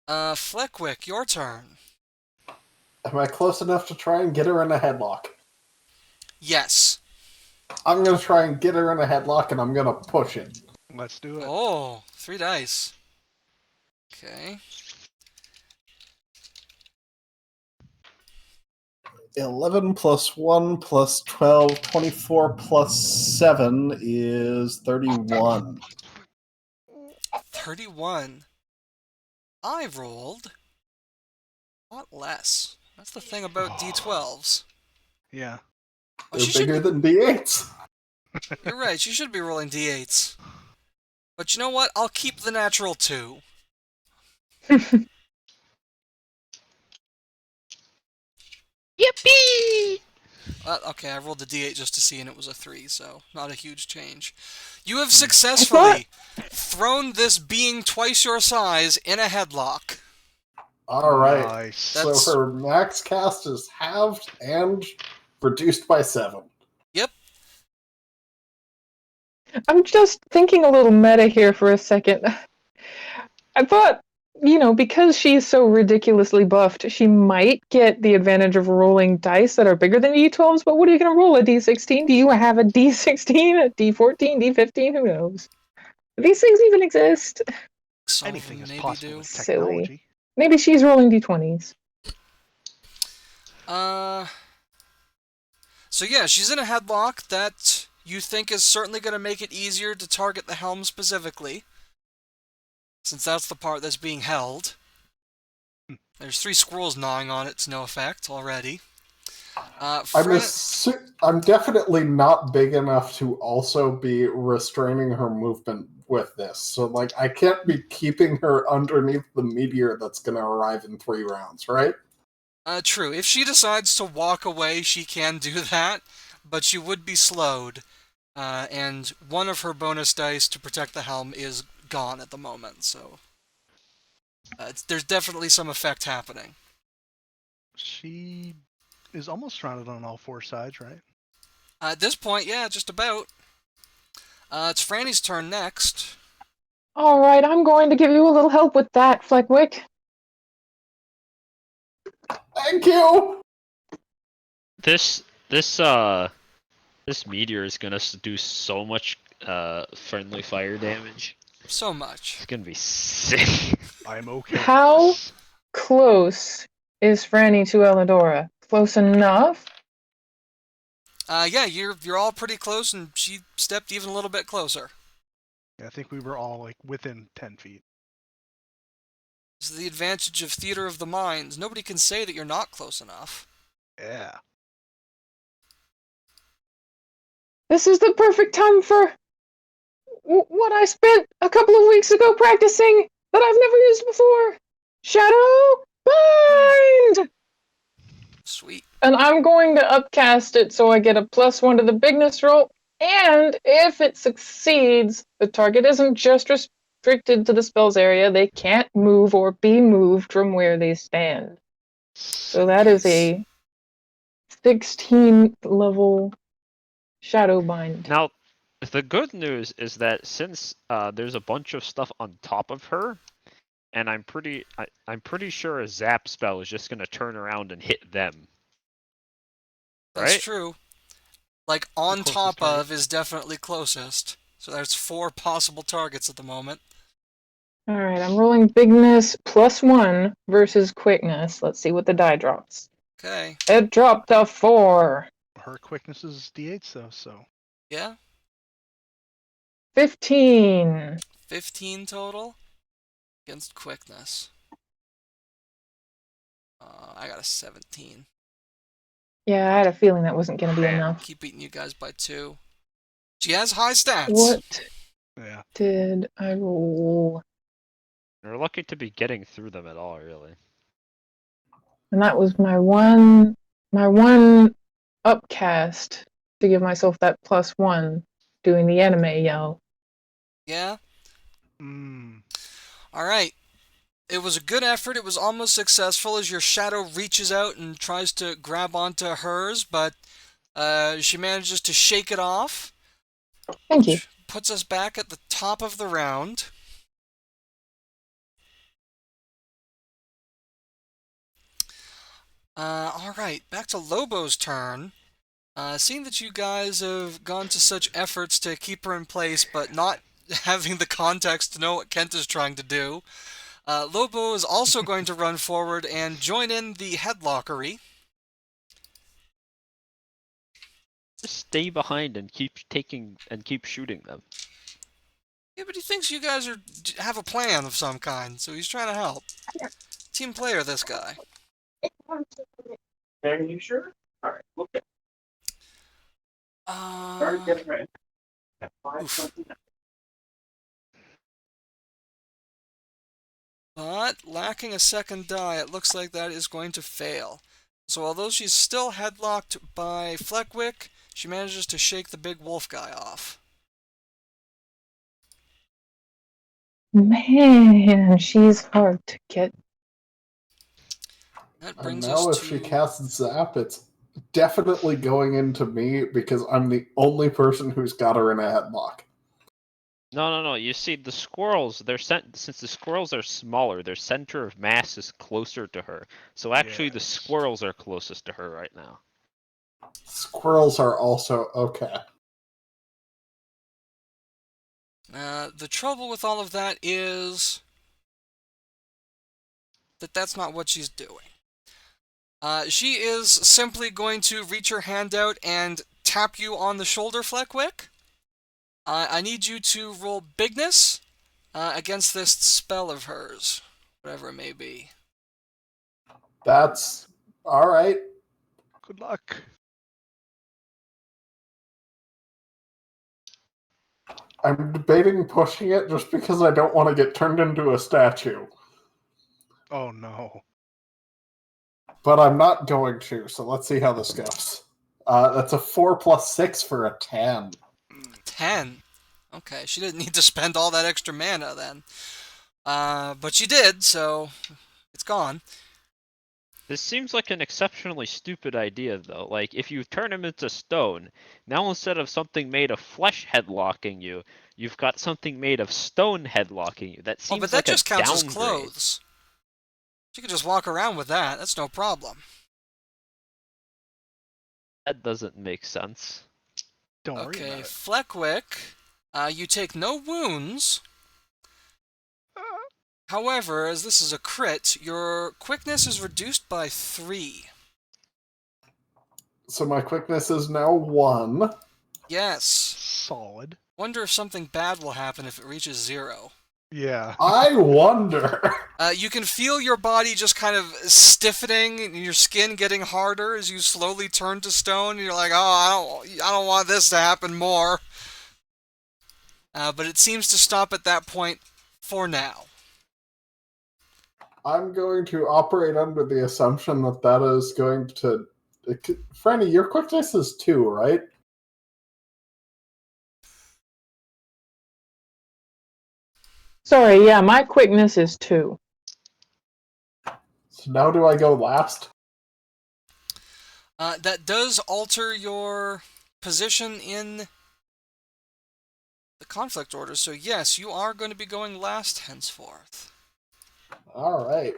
Fleckwick, your turn. Am I close enough to try and get her in a headlock? Yes. I'm going to try and get her in a headlock, and I'm going to push it. Let's do it. Oh, 3 dice. Okay. 11 plus 1 plus 12, 24 plus 7 is 31. 31. I rolled a lot less. That's the thing about D12s. Yeah. Oh, They're bigger than D8s. You're right, you should be rolling D8s. But you know what? I'll keep the natural 2. Yippee! Okay, I rolled the D8 just to see, and it was a 3, so not a huge change. You have successfully thrown this being twice your size in a headlock. Alright. Nice. So her max cast is halved and reduced by 7. Yep. I'm just thinking a little meta here for a second. I thought, because she's so ridiculously buffed, she might get the advantage of rolling dice that are bigger than D12s, but what are you going to roll? A D16? Do you have a D16, a D14, D15? Who knows? Do these things even exist? Some of Anything them is maybe possible do. with Silly. technology. Maybe she's rolling D20s. So yeah, she's in a headlock that you think is certainly going to make it easier to target the helm specifically, since that's the part that's being held. There's 3 squirrels gnawing on it to no effect already. I'm definitely not big enough to also be restraining her movement with this. So, I can't be keeping her underneath the meteor that's going to arrive in 3 rounds, right? True. If she decides to walk away, she can do that. but she would be slowed. And one of her bonus dice to protect the helm is gone at the moment, so there's definitely some effect happening. She is almost surrounded on all four sides, right? At this point, yeah, just about. It's Franny's turn next. Alright, I'm going to give you a little help with that, Fleckwick. Thank you. This meteor is gonna do so much friendly fire damage. So much. It's gonna be sick. I'm okay. How close is Frannie to Elidora? Close enough? Yeah, you're all pretty close, and she stepped even a little bit closer. Yeah, I think we were all like within 10 feet. This is the advantage of theater of the mind. Nobody can say that you're not close enough. Yeah. This is the perfect time for what I spent a couple of weeks ago practicing that I've never used before. Shadow Bind! Sweet. And I'm going to upcast it so I get a +1 to the bigness roll. And if it succeeds, the target isn't just restricted to the spell's area. They can't move or be moved from where they stand. So that is a 16th level Shadow Bind. Now, the good news is that since there's a bunch of stuff on top of her, and I'm pretty sure a zap spell is just gonna turn around and hit them. That's Right? true. Like, on closest top target. of is definitely closest. So there's 4 possible targets at the moment. Alright, I'm rolling bigness +1 versus quickness. Let's see what the die drops. Okay. It dropped a 4. Her quickness is D8 though, so Yeah? 15. 15 total against quickness. I got a 17. Yeah, I had a feeling that wasn't going to be Man. enough. Keep beating you guys by 2. She has high stats. What yeah. did I roll? We're lucky to be getting through them at all, really. And that was my one upcast to give myself that +1 doing the anime yell. Yeah? Mm. Alright. It was a good effort. It was almost successful as your shadow reaches out and tries to grab onto hers, but she manages to shake it off. Thank you. Which puts us back at the top of the round. Alright, back to Lobo's turn. Seeing that you guys have gone to such efforts to keep her in place, but not having the context to know what Kent is trying to do, Lobo is also going to run forward and join in the headlockery. Just stay behind and keep shooting them. Yeah, but he thinks you guys have a plan of some kind, so he's trying to help. Team player, this guy. Are you sure? All right, okay. Start getting ready. At 5:29. But lacking a second die, it looks like that is going to fail. So although she's still headlocked by Fleckwick, she manages to shake the big wolf guy off. Man, she's hard to get. That And brings now us if to... she casts Zap, it's definitely going into me because I'm the only person who's got her in a headlock. No. You see, the squirrels, since the squirrels are smaller, their center of mass is closer to her. So actually, the Yes. squirrels are closest to her right now. Squirrels are also okay. The trouble with all of that is that that's not what she's doing. She is simply going to reach her hand out and tap you on the shoulder, Fleckwick. I need you to roll bigness against this spell of hers, whatever it may be. That's alright. Good luck. I'm debating pushing it just because I don't want to get turned into a statue. Oh no. But I'm not going to, so let's see how this goes. That's a 4 plus 6 for a 10. 10. Okay, she didn't need to spend all that extra mana then. But she did, so it's gone. This seems like an exceptionally stupid idea, though. Like, if you turn him into stone, now instead of something made of flesh headlocking you, you've got something made of stone headlocking you. That Oh, seems but that like just a counts as downgrade. clothes. She could just walk around with that. That's no problem. That doesn't make sense. Don't worry Okay, about it. Fleckwick, you take no wounds. However, as this is a crit, your quickness is reduced by 3. So my quickness is now 1. Yes. Solid. Wonder if something bad will happen if it reaches 0. Yeah. I wonder. You can feel your body just kind of stiffening and your skin getting harder as you slowly turn to stone. And you're like, oh, I don't want this to happen more. But it seems to stop at that point for now. I'm going to operate under the assumption that that is going to... Frannie, your quickness is 2, right? Sorry, yeah, my quickness is 2. So now do I go last? That does alter your position in the conflict order. So yes, you are going to be going last henceforth. Alright.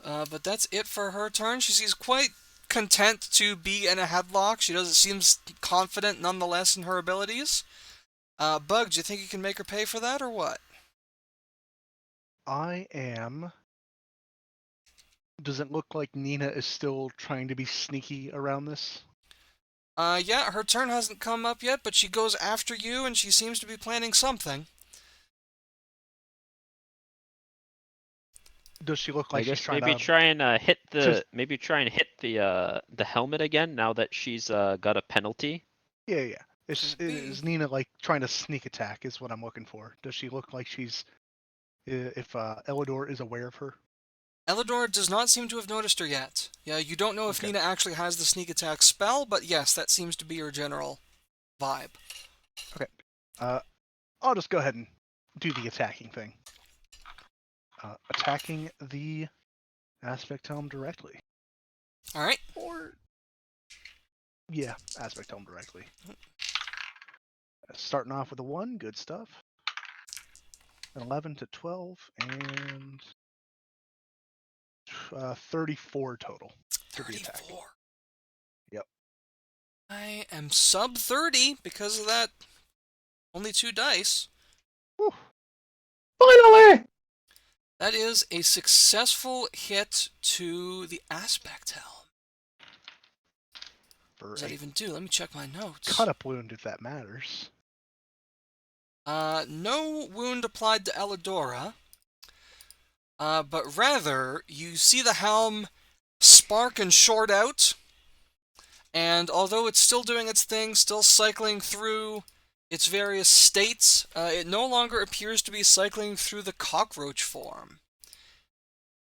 But that's it for her turn. She seems quite content to be in a headlock. She seems confident nonetheless in her abilities. Bug, do you think you can make her pay for that or what? I am. Does it look like Nina is still trying to be sneaky around this? Yeah, her turn hasn't come up yet, but she goes after you and she seems to be planning something. Does she look like I she's guess trying maybe to... try and hit Just- the helmet again now that she's got a penalty. Yeah. Is Nina like trying to sneak attack is what I'm looking for. Does she look like she's... If Elidor is aware of her? Elidor does not seem to have noticed her yet. Yeah, you don't know if Okay. Nina actually has the sneak attack spell, but yes, that seems to be her general vibe. Okay. I'll just go ahead and do the attacking thing. Attacking the aspect helm directly. Alright. Or... Yeah, aspect helm directly. Starting off with a 1, good stuff. An 11 to 12, and 34 total for the attack. 34. Yep. I am sub 30 because of that. Only 2 dice. Whew. Finally! That is a successful hit to the aspect helm. For What does that a even do? Let me check my notes. cut-up wound, if that matters. No wound applied to Elidora. But rather, you see the helm spark and short out. And although it's still doing its thing, still cycling through its various states, it no longer appears to be cycling through the cockroach form.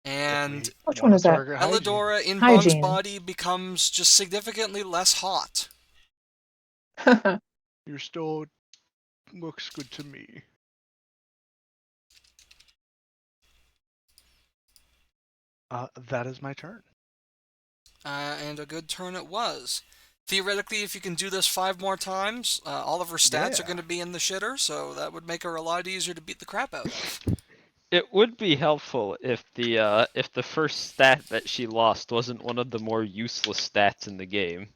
And Which one is that? Target hygiene. Elidora in Bung's Hygiene. body becomes just significantly less hot. You're still... looks good to me. That is my turn. And a good turn it was. Theoretically, if you can do this 5 more times, all of her stats are Yeah. going to be in the shitter, so that would make her a lot easier to beat the crap out of. It would be helpful if the first stat that she lost wasn't one of the more useless stats in the game.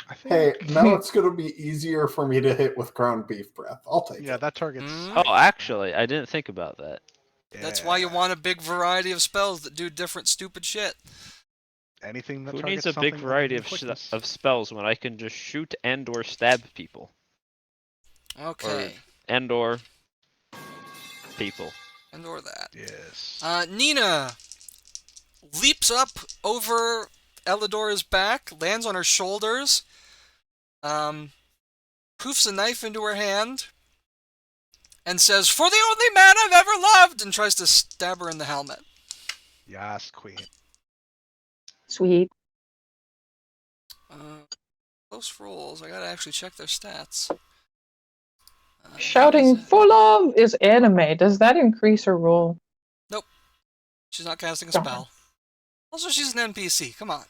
I think... Hey, now it's going to be easier for me to hit with ground beef breath. I'll take Yeah, it. that target's... Oh, actually, I didn't think about that. That's why you Yeah. want a big variety of spells that do different stupid shit. Anything that Who targets needs a big something other variety than of quickness. spells when I can just shoot and/or stab people Okay, and/or people? and/or that. Yes. Nina leaps up over Elidora's back, lands on her shoulders, poofs a knife into her hand, and says, "For the only man I've ever loved," and tries to stab her in the helmet. Yes, queen. Sweet. Close rolls. I gotta actually check their stats. Shouting What is it? "for love" is anime. Does that increase her roll? Nope. She's not casting a Darn. spell. Also, she's an NPC. Come on.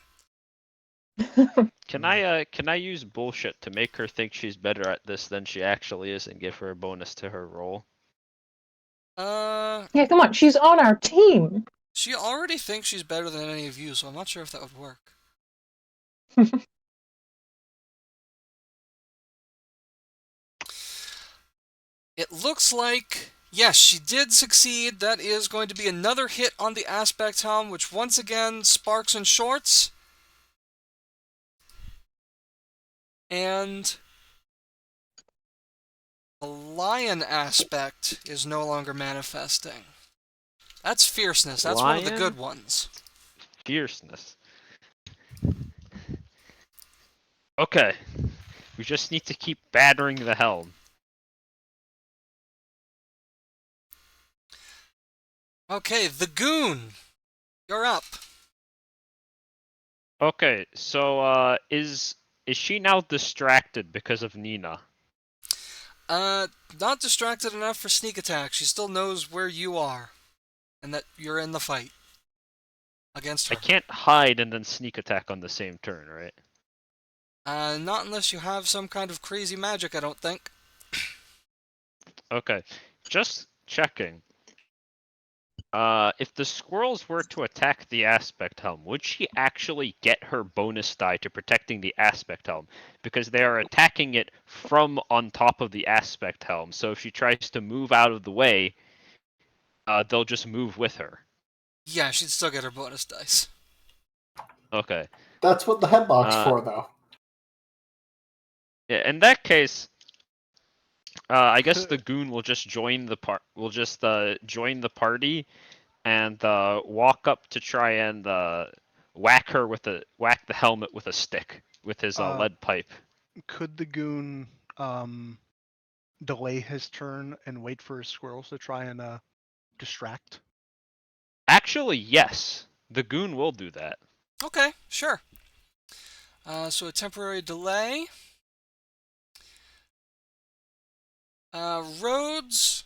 Can I use bullshit to make her think she's better at this than she actually is and give her a bonus to her roll? Yeah, come on. She's on our team. She already thinks she's better than any of you, so I'm not sure if that would work. It looks like, yes, she did succeed. That is going to be another hit on the aspect helm, which once again sparks and shorts. And the lion aspect is no longer manifesting. That's fierceness. That's one of the good ones. Fierceness. Okay. We just need to keep battering the helm. Okay, the Goon. You're up. Okay, so is she now distracted because of Nina? Not distracted enough for sneak attack. She still knows where you are. And that you're in the fight. Against her. I can't hide and then sneak attack on the same turn, right? Not unless you have some kind of crazy magic, I don't think. Okay, just checking. If the squirrels were to attack the aspect helm, would she actually get her bonus die to protecting the aspect helm? Because they are attacking it from on top of the aspect helm, so if she tries to move out of the way, they'll just move with her. Yeah, she'd still get her bonus dice. Okay. That's what the headlock's for, though. Yeah, in that case, I guess the goon will just join the join the party and walk up to try and whack the helmet with a stick with his lead pipe. Could the goon delay his turn and wait for his squirrels to try and distract? Actually, yes. The goon will do that. Okay, sure. So a temporary delay. Rhodes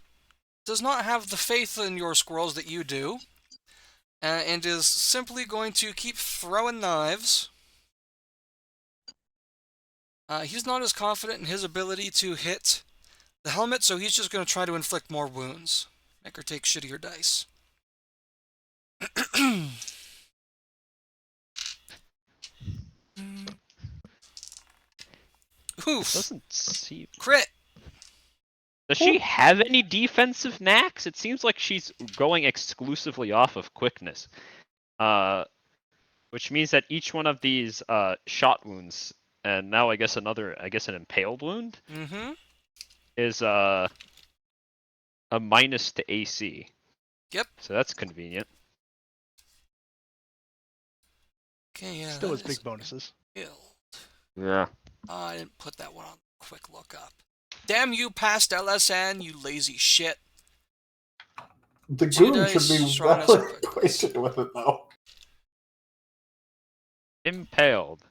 does not have the faith in your squirrels that you do, and is simply going to keep throwing knives. He's not as confident in his ability to hit the helmet, so he's just going to try to inflict more wounds. Make her take shittier dice. Oof. Doesn't seem. Crit. Does she have any defensive knacks? It seems like she's going exclusively off of quickness. Which means that each one of these shot wounds, and now I guess an impaled wound, is a minus to AC. Yep. So that's convenient. Okay, yeah. Still has big bonuses. Yeah. I didn't put that one on quick look up. Damn you, past LSN, you lazy shit. The Two goon should dice, be strongest well quickness. acquainted with it, though. Impaled.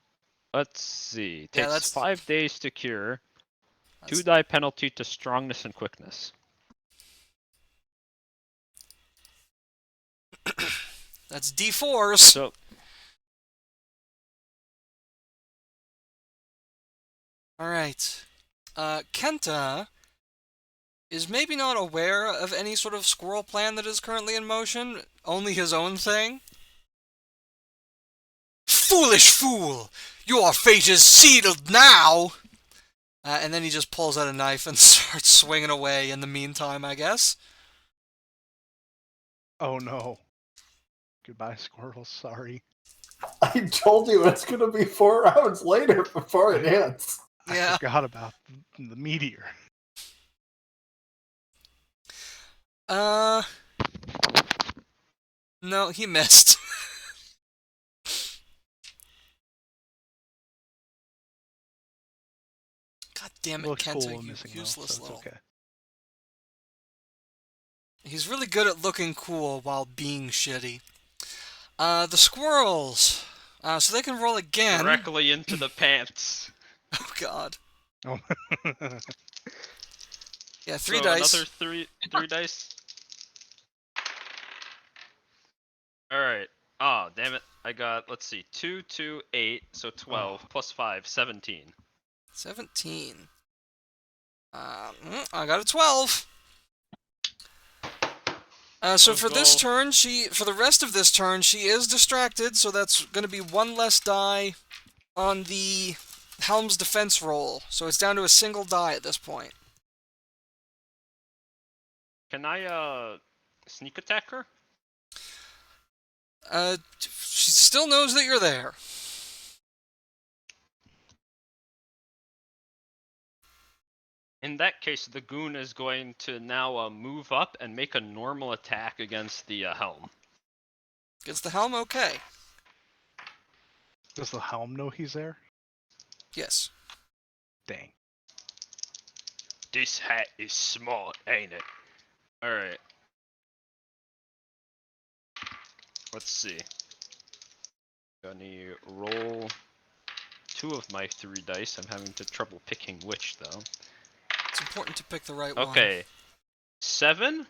Let's see. Yeah, Takes that's 5 days to cure. 2 die penalty to strongness and quickness. That's D4s. So Alright. Kenta is maybe not aware of any sort of squirrel plan that is currently in motion, only his own thing. Foolish fool! Your fate is sealed now! And then he just pulls out a knife and starts swinging away in the meantime, I guess. Oh no. Goodbye, squirrels. Sorry. I told you it's going to be 4 rounds later before it hits. Yeah. I forgot about the meteor. No, he missed. God damn it, Looks Kenta, cool you missing useless though, so little... it's okay. He's really good at looking cool while being shitty. The squirrels. So they can roll again. Directly into the pants. Oh god. Oh. Yeah, 3 So dice. another three dice. Alright. Oh, damn it. I got, let's see, 2, 2, 8, so 12, plus 5, 17. 17. I got a 12. So for this turn, for the rest of this turn, she is distracted, so that's going to be 1 less die on the Helm's defense roll. So it's down to a single die at this point. Can I, sneak attack her? She still knows that you're there. In that case, the Goon is going to now move up and make a normal attack against the helm. Against the Helm, okay. Does the helm know he's there? Yes. Dang. This hat is smart, ain't it? Alright. Let's see. Gonna roll 2 of my 3 dice. I'm having trouble picking which, though. It's important to pick the right one. Okay. 7,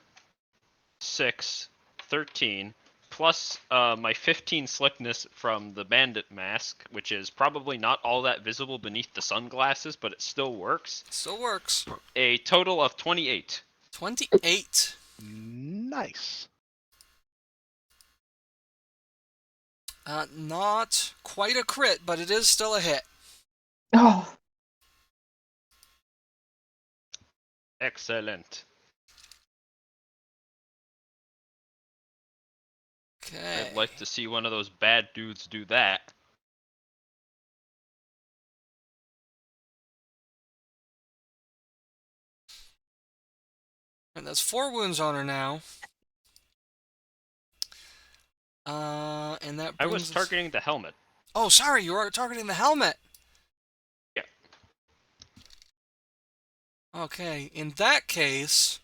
6, 13, plus my 15 slickness from the bandit mask, which is probably not all that visible beneath the sunglasses, but it still works. Still works. A total of 28. 28. Nice. Not quite a crit, but it is still a hit. Oh, Excellent. Okay. I'd like to see one of those bad dudes do that. And that's 4 wounds on her now. And that I brings was us... targeting the helmet. Oh, sorry, you are targeting the helmet. Yeah. Okay, in that case...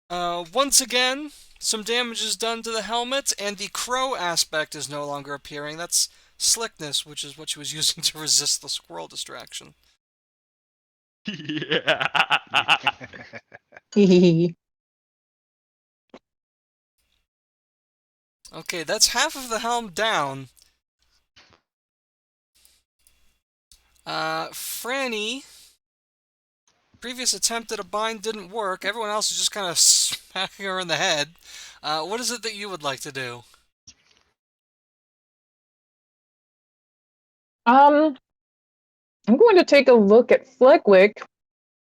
once again, some damage is done to the helmet, and the crow aspect is no longer appearing. That's slickness, which is what she was using to resist the squirrel distraction. Yeah. hee. Okay, that's half of the helm down. Frannie, previous attempt at a bind didn't work. Everyone else is just kind of smacking her in the head. What is it that you would like to do? I'm going to take a look at Fleckwick,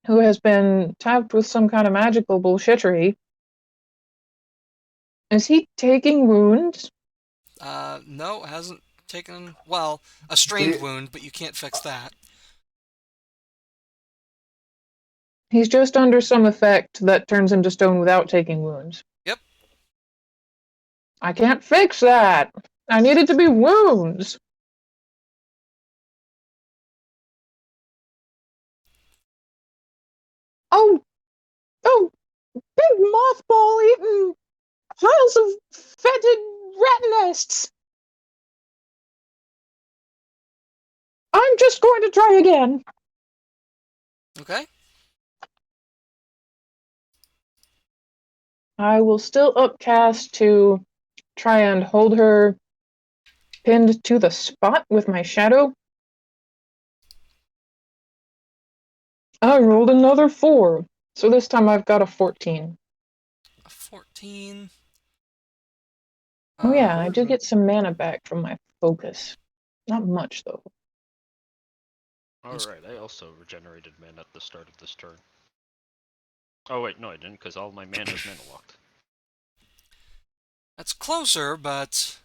who has been tapped with some kind of magical bullshittery. Is he taking wounds? No, hasn't taken... Well, a strained The- wound, but you can't fix that. He's just under some effect that turns him to stone without taking wounds. Yep. I can't fix that. I need it to be wounds. Oh, big mothball eating piles of fetid rat nests. I'm just going to try again. Okay. I will still upcast to try and hold her pinned to the spot with my shadow. I rolled another 4, so this time I've got a 14. A 14. Oh yeah, I do get some mana back from my focus. Not much, though. Alright, I also regenerated mana at the start of this turn. Oh wait, no I didn't, because all my mana is mana locked. That's closer, but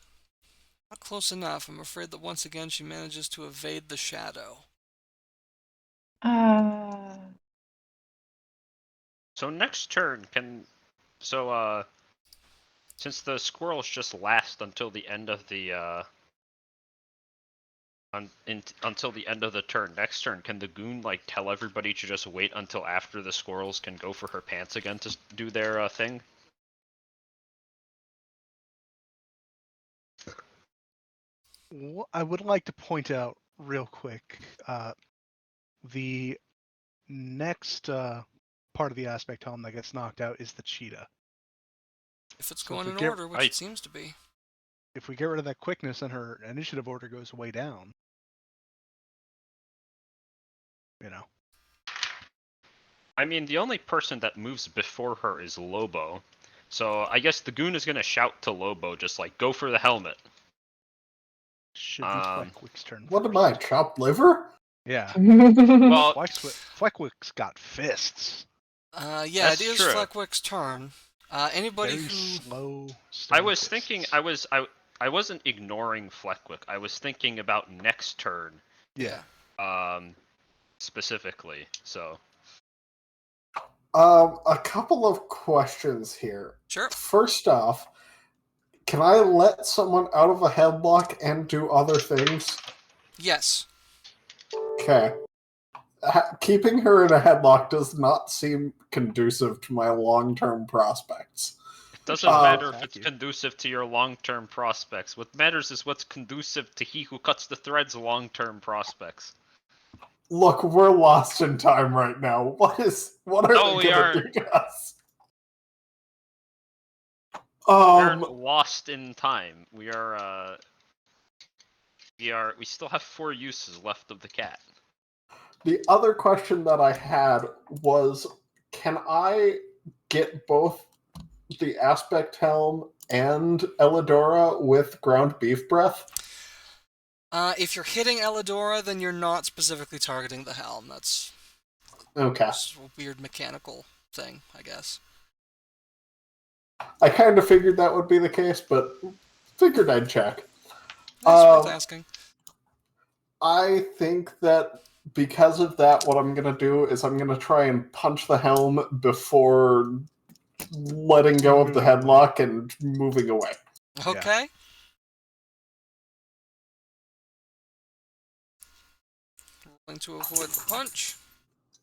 not close enough. I'm afraid that once again she manages to evade the shadow. So next turn, since the squirrels just last until the end of the until the end of the turn. Next turn, can the goon like tell everybody to just wait until after the squirrels can go for her pants again to do their thing? I would like to point out real quick, the next part of the aspect helm that gets knocked out is the cheetah. If it's So if going we in get- order, which it seems to be. If we get rid of that quickness, then her initiative order goes way down. You know. I mean, the only person that moves before her is Lobo. So I guess the goon is going to shout to Lobo, just like, go for the helmet. Should be Fleckwick's turn. What am first. I, chopped liver? Yeah. Well, Fleckwick's got fists. Yeah, That's it is true. Fleckwick's turn. Anybody Very who... slow. I was fists. thinking, I wasn't ignoring Fleckwick. I was thinking about next turn, Yeah. specifically. So A couple of questions here. Sure. First off, can I let someone out of a headlock and do other things? Yes. Okay. Keeping her in a headlock does not seem conducive to my long-term prospects. it doesn't matter if Thank it's you. conducive to your long-term prospects. What matters is what's conducive to he who cuts the thread's long-term prospects. Look, we're lost in time right now. What are No, they we gonna aren't. do to us? We aren't lost in time. We still have 4 uses left of the cat. The other question that I had was, can I get both the aspect helm and Elidora with ground beef breath? If you're hitting Elidora, then you're not specifically targeting the helm. That's Okay. just a weird mechanical thing, I guess. I kind of figured that would be the case, but figured I'd check. That's worth asking. I think that because of that, what I'm going to do is I'm going to try and punch the helm before letting go of the Moving away. headlock and moving away. Okay. Rolling to avoid the punch.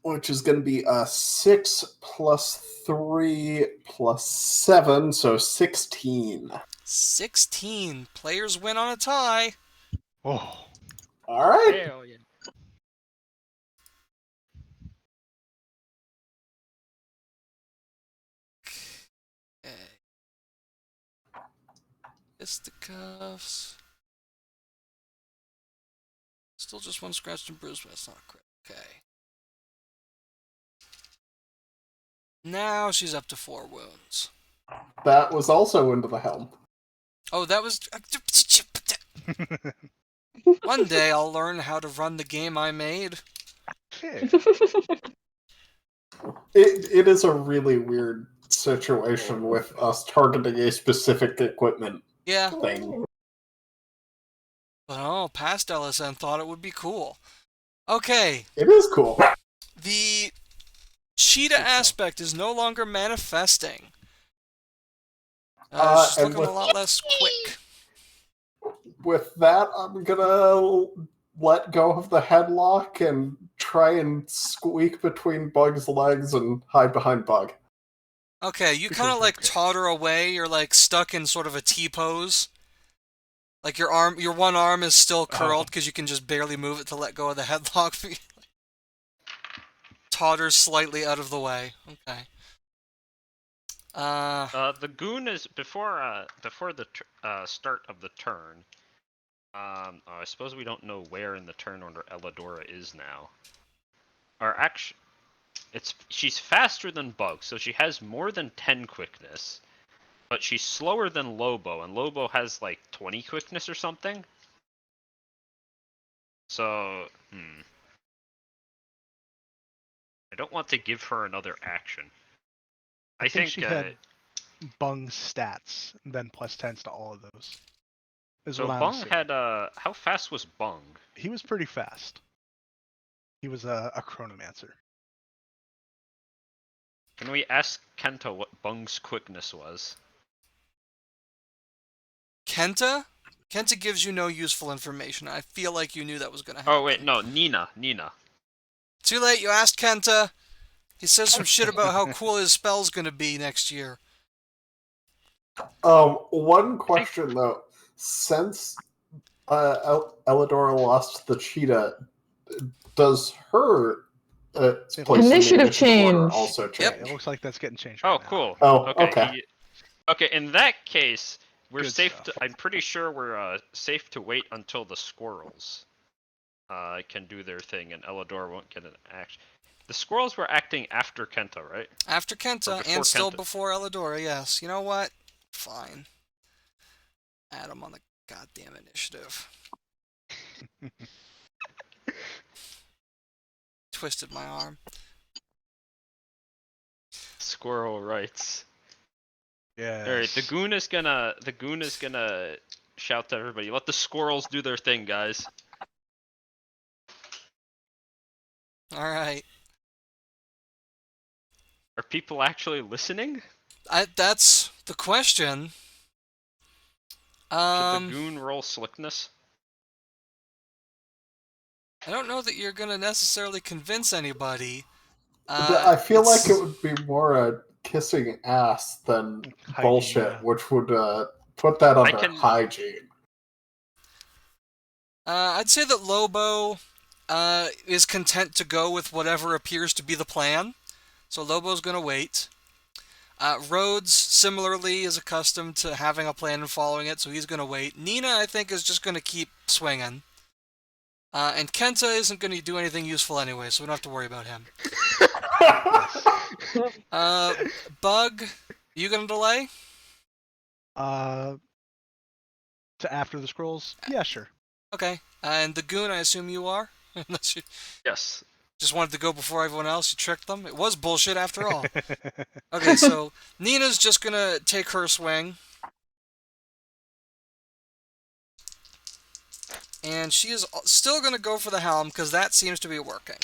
Which is going to be a 6 plus 3 plus 7, so 16. 16. Players win on a tie. Oh. All right. Hell yeah. Okay. Fisticuffs. Still just one scratched and bruised, but it's not a crit. Okay. Now she's up to 4 wounds. That was also into the helm. Oh, that was... One day I'll learn how to run the game I made. Okay. It is a really weird situation with us targeting a specific equipment Yeah. thing. But oh, past LSN thought it would be cool. Okay. It is cool. The cheetah aspect is no longer manifesting. She's and looking a lot less quick. With that, I'm gonna let go of the headlock and try and squeak between Bug's legs and hide behind Bug. Okay, you kind of like totter away. You're like stuck in sort of a T pose. Like your one arm is still curled because you can just barely move it to let go of the headlock. Totters slightly out of the way. Okay. The goon is before the start of the turn. I suppose we don't know where in the turn order Elidora is now. Or actually, she's faster than Bug, so she has more than 10 quickness. But she's slower than Lobo, and Lobo has like 20 quickness or something. So, I don't want to give her another action. I think she had Bung's stats, and then plus 10s to all of those. So Bung had how fast was Bung? He was pretty fast. He was a chronomancer. Can we ask Kenta what Bung's quickness was? Kenta? Kenta gives you no useful information. I feel like you knew that was going to happen. Oh wait, no, Nina. Too late, you asked Kenta. He says some shit about how cool his spell's going to be next year. One question though. Since Elidora lost the cheetah, does her place in the Initiative initiative order change. also change? It looks like that's getting changed Oh, right now. cool. Oh, Okay. okay. Okay, in that case, we're Good safe. stuff. I'm pretty sure we're safe to wait until the squirrels can do their thing, and Elidor won't get an action. The squirrels were acting after Kenta, right? After Kenta, before and still Kenta. before Elidora, yes. You know what? Fine. Add him on the goddamn initiative. Twisted my arm. Squirrel rights. Yeah. All right, the goon is gonna shout to everybody. Let the squirrels do their thing, guys. All right. Are people actually listening? That's the question. Should the goon roll slickness? I don't know that you're gonna necessarily convince anybody. I feel like it's- it would be more kissing ass than Hygiene, bullshit, yeah. which would put that under can- hygiene. I'd say that Lobo is content to go with whatever appears to be the plan. So Lobo's gonna wait. Rhodes, similarly, is accustomed to having a plan and following it, so he's going to wait. Nina, I think, is just going to keep swinging. And Kenta isn't going to do anything useful anyway, so we don't have to worry about him. Bug, you going to delay? To after the scrolls? Yeah, sure. Okay. And the Goon, I assume you are? Unless you Yes. just wanted to go before everyone else, you tricked them. It was bullshit after all. Okay, so Nina's just going to take her swing. And she is still going to go for the helm, because that seems to be working.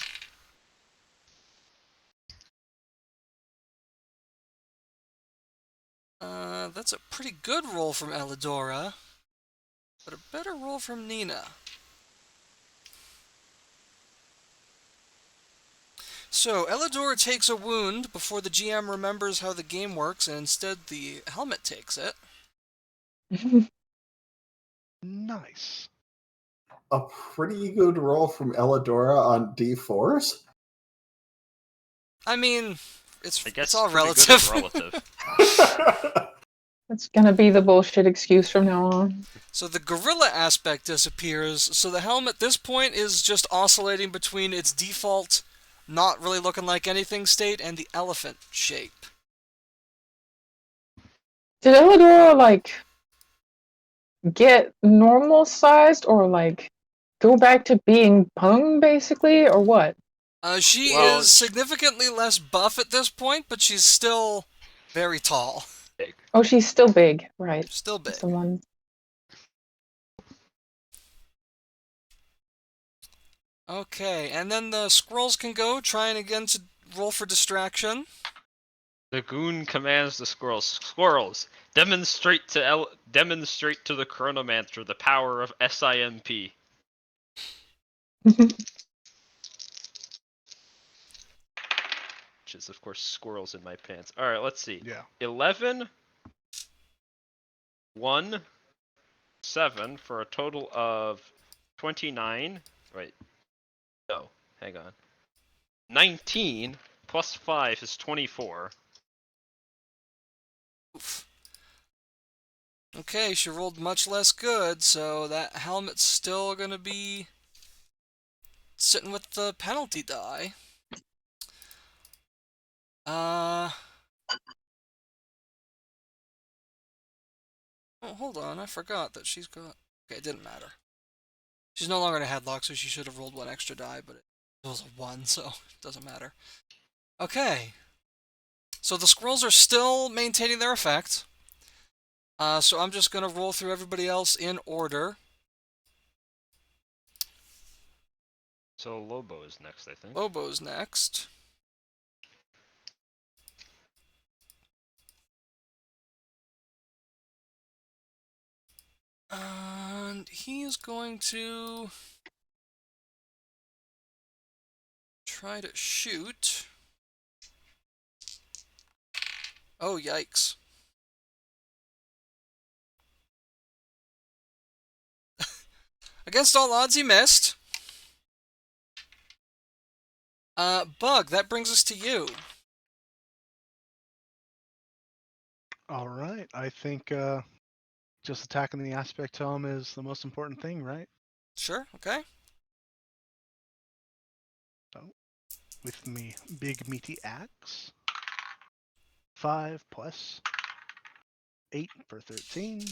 That's a pretty good roll from Elidora, but a better roll from Nina. So, Elidora takes a wound before the GM remembers how the game works, and instead the helmet takes it. Nice. A pretty good roll from Elidora on D4s. I mean, I guess it's all pretty good relative. is relative. That's gonna be the bullshit excuse from now on. So the gorilla aspect disappears, so the helm at this point is just oscillating between its default not really looking like anything state and the elephant shape. Did Elidora, like, get normal sized or, like, go back to being Pung, basically, or what? She Well, is significantly less buff at this point, but she's still very tall. Oh, she's still big, right. Still big. Someone. Okay, and then the squirrels can go, trying again to roll for distraction. The goon commands the squirrels. Squirrels, demonstrate to the chronomancer the power of SIMP. Which is, of course, squirrels in my pants. All right, let's see. Yeah. 11, 1, 7 for a total of 29. Wait. No, hang on. 19 plus 5 is 24. Oof. Okay, she rolled much less good, so that helmet's still gonna be sitting with the penalty die. Oh, hold on, I forgot that she's got... Okay, it didn't matter. She's no longer in a headlock, so she should have rolled one extra die, but it was a 1, so it doesn't matter. Okay. So the squirrels are still maintaining their effect. So I'm just going to roll through everybody else in order. So Lobo is next, I think. Lobo's next. And he's going to try to shoot. Oh, yikes. Against all odds, he missed. Bug, that brings us to you. All right. I think just attacking the aspect helm is the most important thing, right? Sure, okay. With me big meaty axe. 5 plus 8 for 13.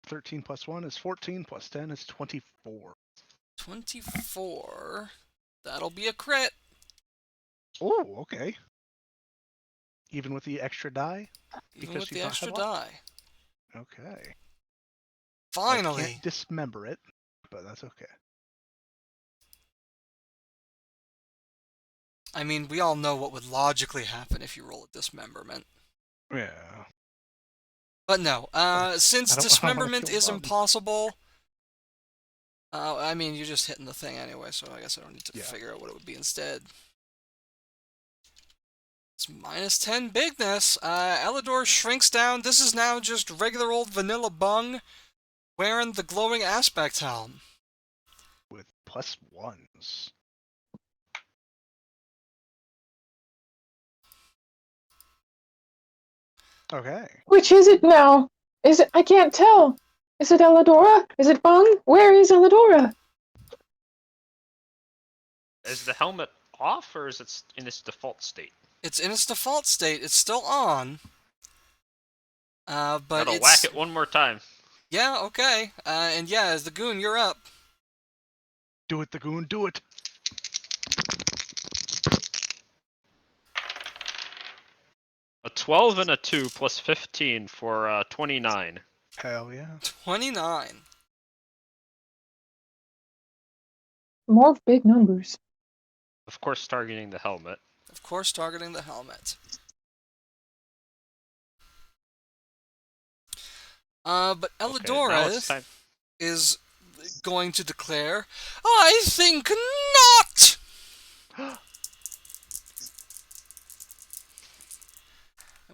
13 plus 1 is 14, plus 10 is 24. 24. That'll be a crit. Oh, okay. Even with the extra die? Even Because with she's the not extra headlocked? die. Okay. I Finally! can't dismember it, but that's okay. I mean, we all know what would logically happen if you roll a dismemberment. Yeah. But no, since I don't wanna dismemberment kill is Bug. impossible, I mean, you're just hitting the thing anyway, so I guess I don't need to Yeah. figure out what it would be instead. It's minus 10 bigness. Elidor shrinks down. This is now just regular old vanilla Bung wearing the glowing aspect helm. With plus 1s. Okay. Which is it now? Is it? I can't tell. Is it Elidora? Is it Bung? Where is Elidora? Is the helmet off, or is it in its default state? It's in its default state. It's still on. But Gotta it's... whack it one more time. Yeah, okay. And yeah, as the Goon, you're up. Do it, the Goon, do it! A 12 and a 2 plus 15 for 29. Hell yeah. 29. More big numbers. Of course, targeting the helmet. Of course, targeting the helmet. But Okay, now it's Elidora time. is going to declare, I think not!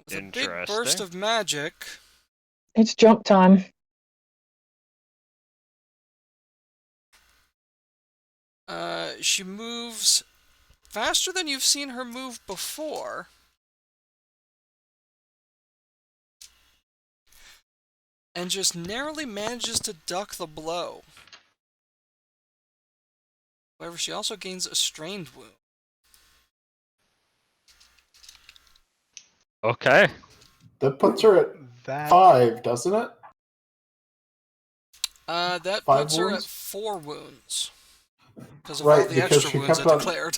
With a big burst Interesting. of magic, It's jump time. she moves faster than you've seen her move before. And just narrowly manages to duck the blow. However, she also gains a strained wound. Okay. That puts her at That 5, doesn't it? That 5 puts her at wounds? 4 wounds. Because of Right, all the because extra she wounds I kept on- declared.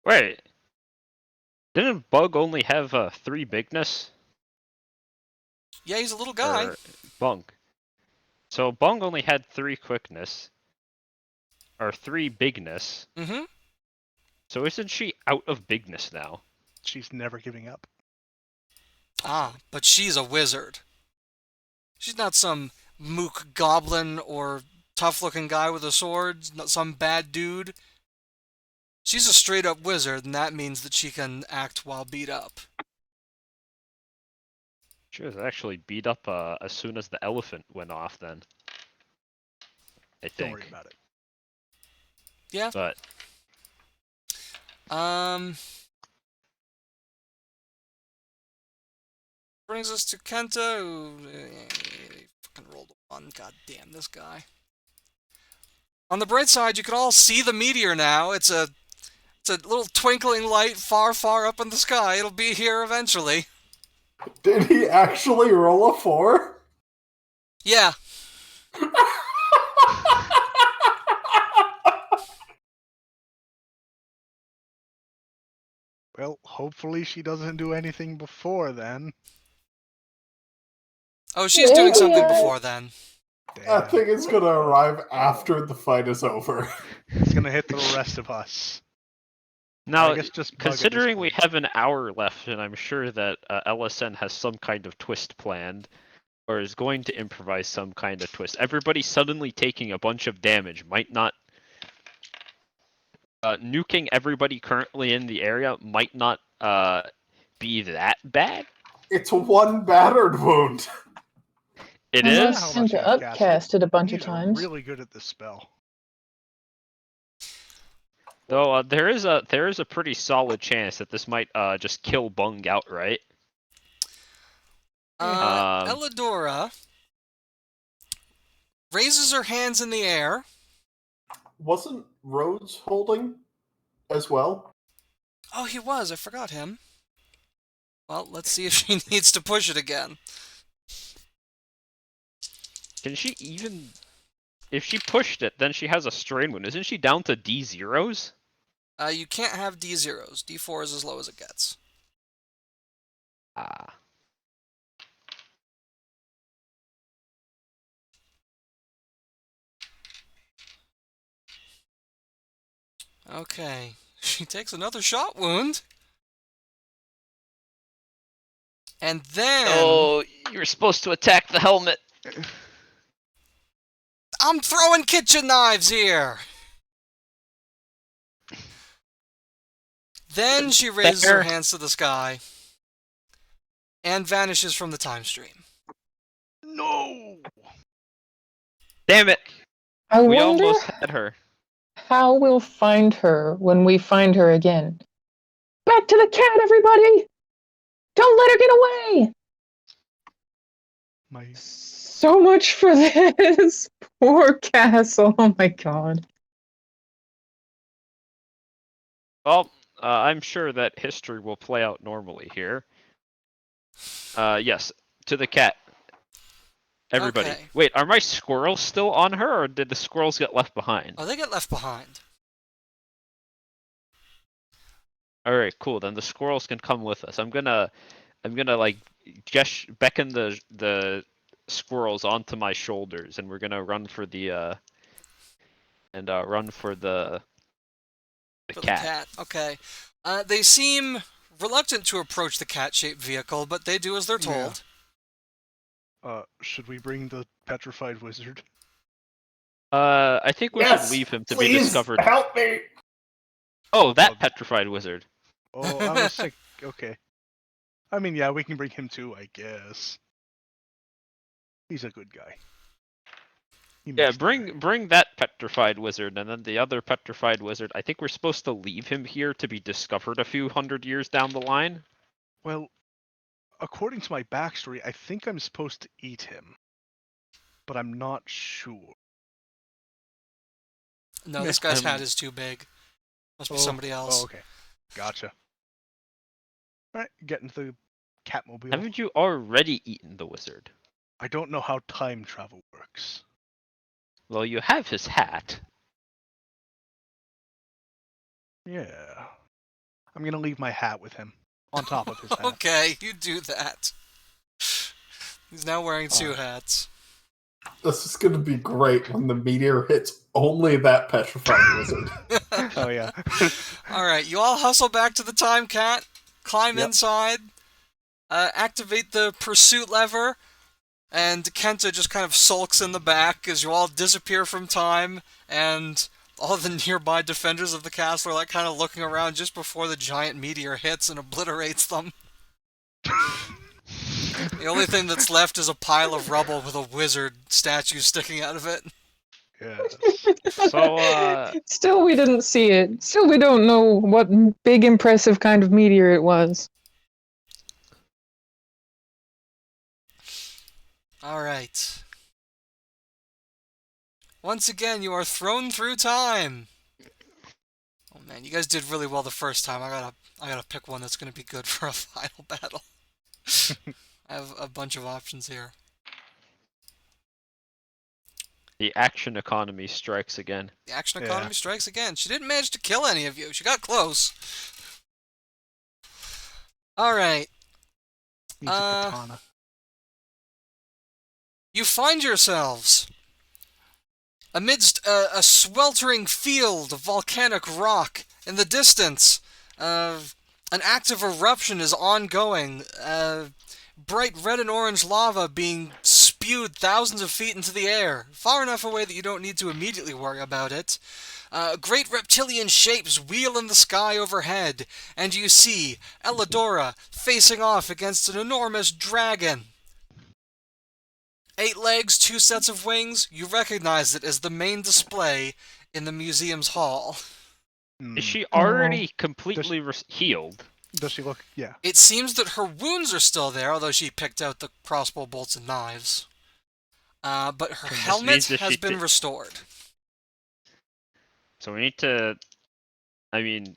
Wait. Didn't Bug only have 3 bigness? Yeah, he's a little guy. Or Bung. So Bung only had 3 quickness. Or 3 bigness. Mm-hmm. So isn't she out of bigness now? she's never giving up. Ah, but she's a wizard. She's not some mook goblin or tough-looking guy with a sword, not some bad dude. She's a straight-up wizard, and that means that she can act while beat up. She was actually beat up as soon as the elephant went off then. I Don't worry think. about it. Yeah. But brings us to Kenta, who fucking rolled a 1. God damn this guy. On the bright side, you can all see the meteor now. It's a little twinkling light far, far up in the sky. It'll be here eventually. Did he actually roll a 4? Yeah. Well, hopefully she doesn't do anything before then. Oh, she's doing something Yeah. before then. I Damn. think it's gonna arrive after the fight is over. It's gonna hit the rest of us. Now, I guess just bug at this considering we point. have an hour left, and I'm sure that LSN has some kind of twist planned, or is going to improvise some kind of twist, everybody suddenly taking a bunch of damage might not. Nuking everybody currently in the area might not be that bad. It's one battered wound. It Unless is. How much Santa you've cast it. upcast it a bunch of He's times. really good at this spell. Though there is a pretty solid chance that this might just kill Bung outright. Elidora raises her hands in the air. Wasn't Rhodes holding as well? Oh, he was. I forgot him. Well, let's see if she needs to push it again. Can she even? If she pushed it, then she has a strain wound. Isn't she down to D0s? You can't have D0s. D4 is as low as it gets. Ah. Okay. She takes another shot wound. And then... Oh, you were supposed to attack the helmet. I'm throwing kitchen knives here! Then she raises her hands to the sky and vanishes from the time stream. No! Damn it! I We wonder almost had her. how we'll find her when we find her again. Back to the cat, everybody! Don't let her get away! My So much for this poor castle. Oh my god. Well, I'm sure that history will play out normally here. Yes, to the cat. Everybody. Okay. Wait, are my squirrels still on her, or did the squirrels get left behind? Oh, they get left behind. Alright, cool. Then the squirrels can come with us. I'm gonna like beckon the squirrels onto my shoulders, and we're gonna run for the For cat. the cat. Okay. They seem reluctant to approach the cat-shaped vehicle, but they do as they're told. should we bring the petrified wizard? I think we Yes, should leave him to please, be discovered. help me! Oh, that Oh. petrified wizard. Oh, I was thinking, okay. I mean, yeah, we can bring him too, I guess. He's a good guy. He Yeah, makes the day. bring that petrified wizard, and then the other petrified wizard. I think we're supposed to leave him here to be discovered a few hundred years down the line. Well, according to my backstory, I think I'm supposed to eat him. But I'm not sure. No, this guy's hat is too big. Must be somebody else. Oh, okay. Gotcha. Alright, get into the Catmobile. Haven't you already eaten the wizard? I don't know how time travel works. Well, you have his hat. Yeah. I'm gonna leave my hat with him. On top of his hat. Okay, you do that. He's now wearing two Alright. hats. This is going to be great when the meteor hits only that petrified wizard. Oh yeah. Alright, you all hustle back to the time cat, climb Yep. inside, activate the pursuit lever, and Kenta just kind of sulks in the back as you all disappear from time, and all the nearby defenders of the castle are like kind of looking around just before the giant meteor hits and obliterates them. The only thing that's left is a pile of rubble with a wizard statue sticking out of it. Yes. So, Still, we didn't see it. Still, we don't know what big, impressive kind of meteor it was. Alright. Once again, you are thrown through time. Oh man, you guys did really well the first time. I gotta pick one that's gonna be good for a final battle. I have a bunch of options here. the action economy strikes again. The action Yeah. economy strikes again. She didn't manage to kill any of you. She got close. Alright. Needs a katana. You find yourselves amidst a sweltering field of volcanic rock. In the distance, An active eruption is ongoing. Bright red and orange lava being spewed thousands of feet into the air, far enough away that you don't need to immediately worry about it. Great reptilian shapes wheel in the sky overhead, and you see Elidora facing off against an enormous dragon. 8 legs, 2 sets of wings, you recognize it as the main display in the museum's hall. Is she already completely healed? Does she look? Yeah. It seems that her wounds are still there, although she picked out the crossbow bolts and knives. But her helmet has been restored. So we need to... I mean,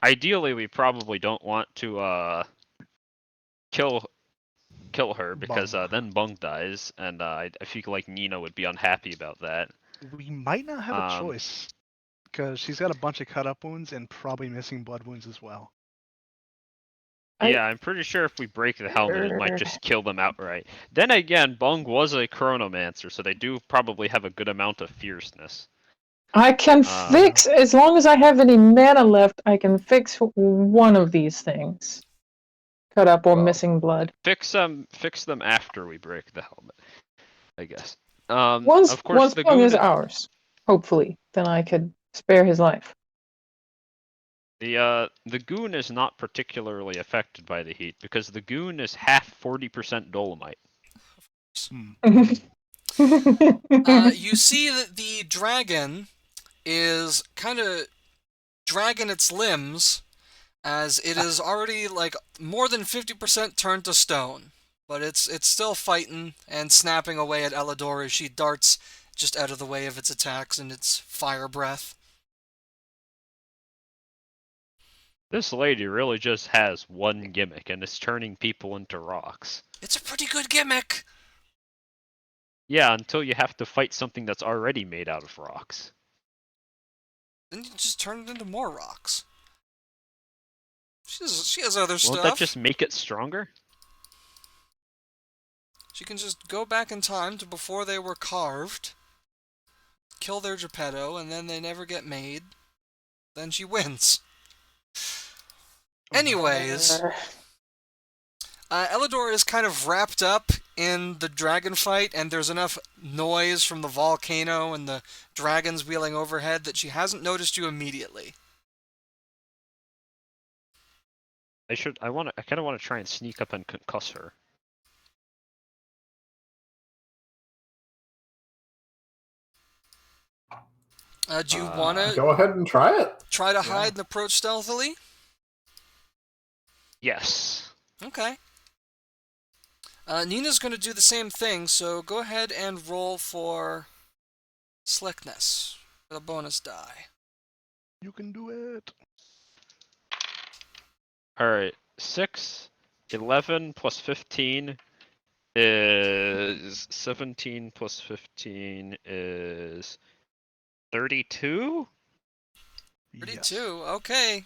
ideally we probably don't want to kill her, because then Bung dies, and I feel like Nina would be unhappy about that. We might not have a choice, because she's got a bunch of cut-up wounds and probably missing blood wounds as well. Yeah, I'm pretty sure if we break the helmet, it might just kill them outright. Then again, Bung was a chronomancer, so they do probably have a good amount of fierceness. I can fix, as long as I have any mana left, I can fix one of these things. Cut up or missing blood. Fix them after we break the helmet, I guess. Once of course, the Bung Goon is ours, hopefully, then I could spare his life. The Goon is not particularly affected by the heat, because the Goon is half 40% dolomite. You see that the dragon is kind of dragging its limbs, as it is already like more than 50% turned to stone. But it's still fighting and snapping away at Elidora as she darts just out of the way of its attacks and its fire breath. This lady really just has one gimmick, and it's turning people into rocks. It's a pretty good gimmick! Yeah, until you have to fight something that's already made out of rocks. Then you just turn it into more rocks. She has other stuff. Won't that just make it stronger? She can just go back in time to before they were carved, kill their Geppetto, and then they never get made. Then she wins. Anyways, Elidora is kind of wrapped up in the dragon fight, and there's enough noise from the volcano and the dragons wheeling overhead that she hasn't noticed you immediately. I kind of want to try and sneak up and concuss her. Do you want to go ahead and try it? Try to hide and approach stealthily? Yes. Okay. Nina's going to do the same thing, so go ahead and roll for slickness with a bonus die. You can do it. Alright, 6, 11 plus 15 is 17 plus 15 is 32? 32, yes. Okay.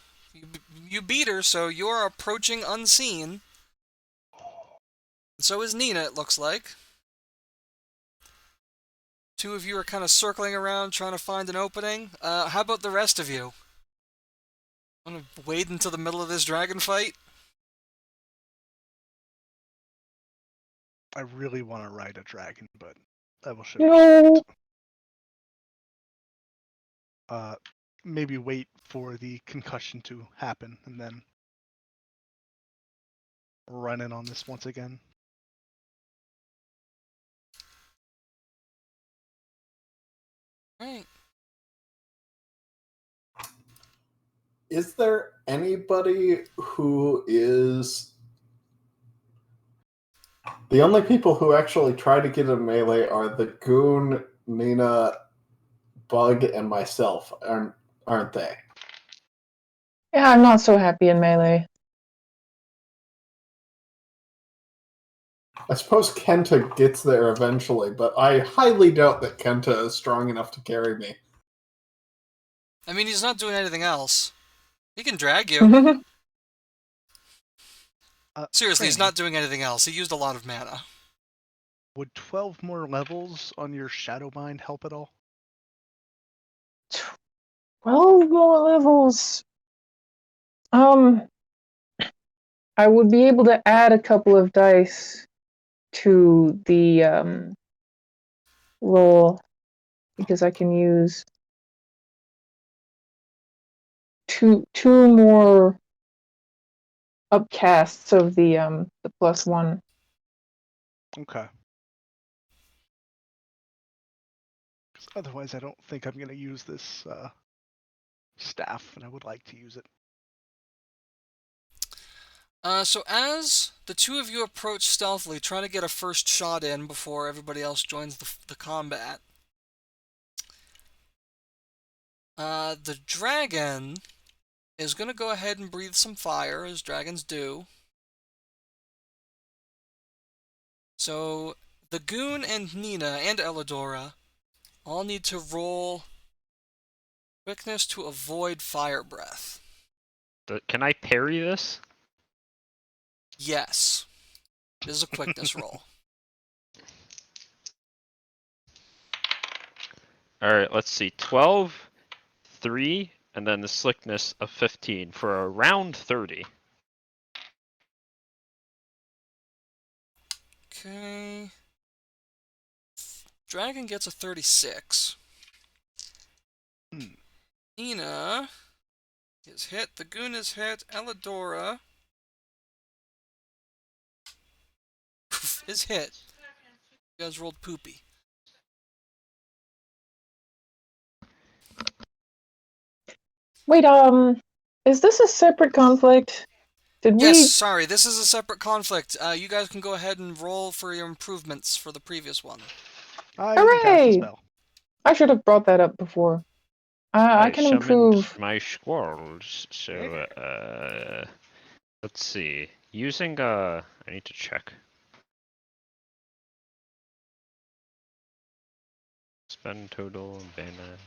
You beat her, so you're approaching unseen. So is Nina, it looks like. Two of you are kind of circling around, trying to find an opening. How about the rest of you? Want to wade into the middle of this dragon fight? I really want to ride a dragon, but I will show you. Maybe wait for the concussion to happen and then run in on this once again. Right. Is there anybody who is... The only people who actually try to get a melee are the Goon, Nina, Bug, and myself, aren't they? Yeah, I'm not so happy in melee. I suppose Kenta gets there eventually, but I highly doubt that Kenta is strong enough to carry me. I mean, he's not doing anything else. He can drag you. Seriously, he's not doing anything else. He used a lot of mana. Would 12 more levels on your Shadow Mind help at all? 12 more levels. I would be able to add a couple of dice to the roll because I can use two more upcasts of the +1. Okay. 'Cause otherwise, I don't think I'm going to use this staff, and I would like to use it. So as the two of you approach stealthily, trying to get a first shot in before everybody else joins the combat, the dragon is going to go ahead and breathe some fire, as dragons do. So the Goon and Nina and Elidora all need to roll quickness to avoid fire breath. Can I parry this? Yes. This is a quickness roll. Alright, let's see. 12, 3, and then the slickness of 15 for a round 30. Okay. Dragon gets a 36. Nina is hit. The Goon is hit. Elidora is hit. You guys rolled poopy. Wait, is this a separate conflict? Did Yes, we? sorry, this is a separate conflict. You guys can go ahead and roll for your improvements for the previous one. I even cast a Hooray! spell. I should have brought that up before. I can summoned improve. my squirrels, so let's see. Using I need to check. Spend total mana.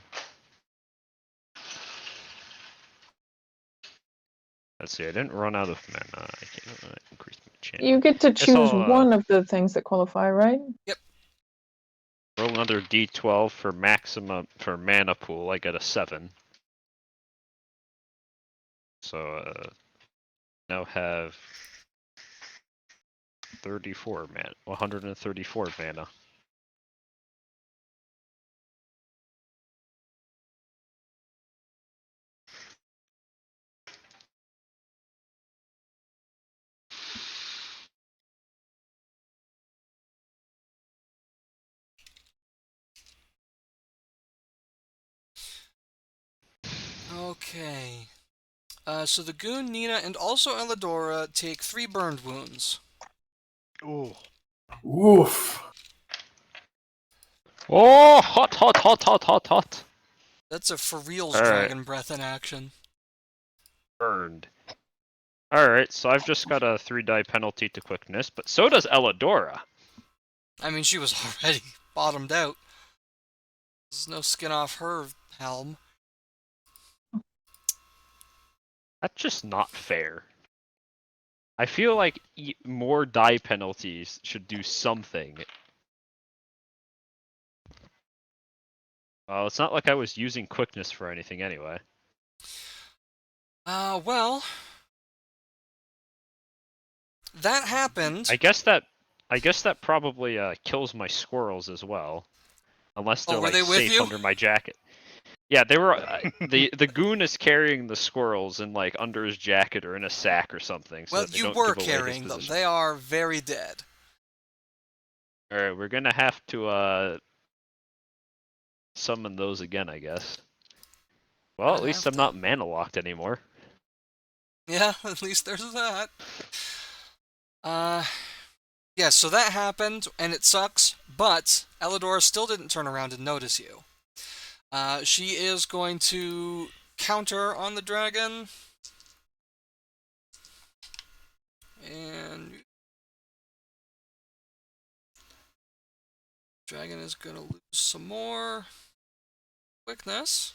Let's see, I didn't run out of mana. I can't increase my chance. You get to Guess choose I'll, one of the things that qualify, right? roll another d12 for maximum for mana pool. I get a 7. So now have 34 mana, 134 mana. Okay. So the Goon, Nina, and also Elidora take 3 burned wounds. Ooh. Oof. Oh, hot, hot, hot, hot, hot, hot. That's a for reals All right. dragon breath in action. Burned. Alright, so I've just got a 3-die penalty to quickness, but so does Elidora. I mean, she was already bottomed out. There's no skin off her helm. That's just not fair. I feel like more die penalties should do something. Well, it's not like I was using quickness for anything anyway. Well, that happened. I guess that probably kills my squirrels as well, unless they're Oh, were like they with safe you? under my jacket. Yeah, they were. The Goon is carrying the squirrels in like under his jacket or in a sack or something. So Well, that they you don't were give away his carrying them. position. They are very dead. All right, we're gonna have to summon those again, I guess. Well, at Gonna least have I'm to. not mana locked anymore. Yeah, at least there's that. Yeah, so that happened, and it sucks, but Elidora still didn't turn around and notice you. She is going to counter on the dragon. And dragon is going to lose some more quickness.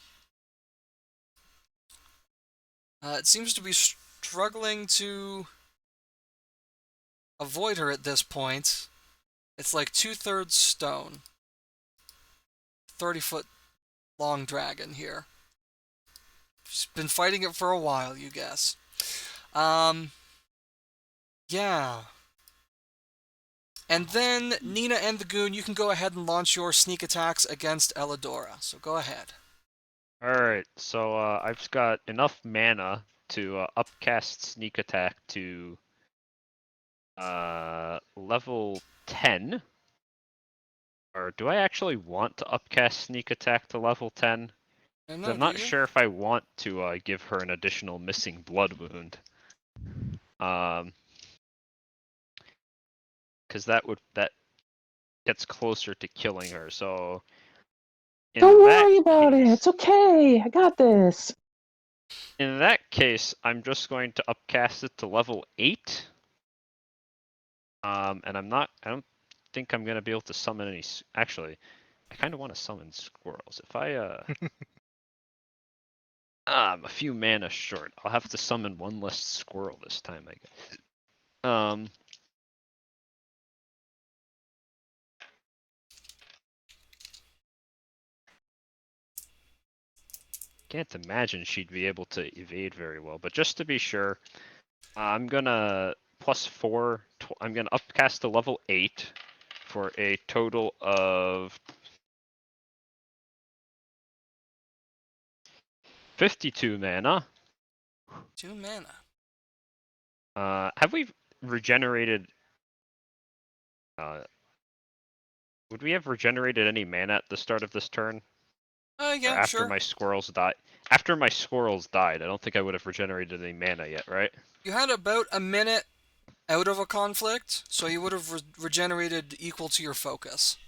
It seems to be struggling to avoid her at this point. It's like 2/3 stone. 30-foot long dragon here. She's been fighting it for a while, you guess. Yeah. And then, Nina and the Goon, you can go ahead and launch your sneak attacks against Elidora. So go ahead. Alright, so I've got enough mana to upcast sneak attack to level 10. Or do I actually want to upcast sneak attack to level 10? And I'm not sure if I want to give her an additional missing blood wound. Because that gets closer to killing her. So Don't worry about it. It's okay. I got this. In that case, I'm just going to upcast it to level 8. And I don't think I'm gonna be able to summon any. Actually, I kind of want to summon squirrels. If I'm a few mana short. I'll have to summon one less squirrel this time, I guess. Can't imagine she'd be able to evade very well, but just to be sure, I'm gonna +4. I'm gonna upcast to level 8 for a total of 52 mana. 2 mana. Have we regenerated? Would we have regenerated any mana at the start of this turn? Or Yeah, after sure. my squirrels died? After my squirrels died, I don't think I would have regenerated any mana yet, right? You had about a minute out of a conflict, so you would have regenerated equal to your focus.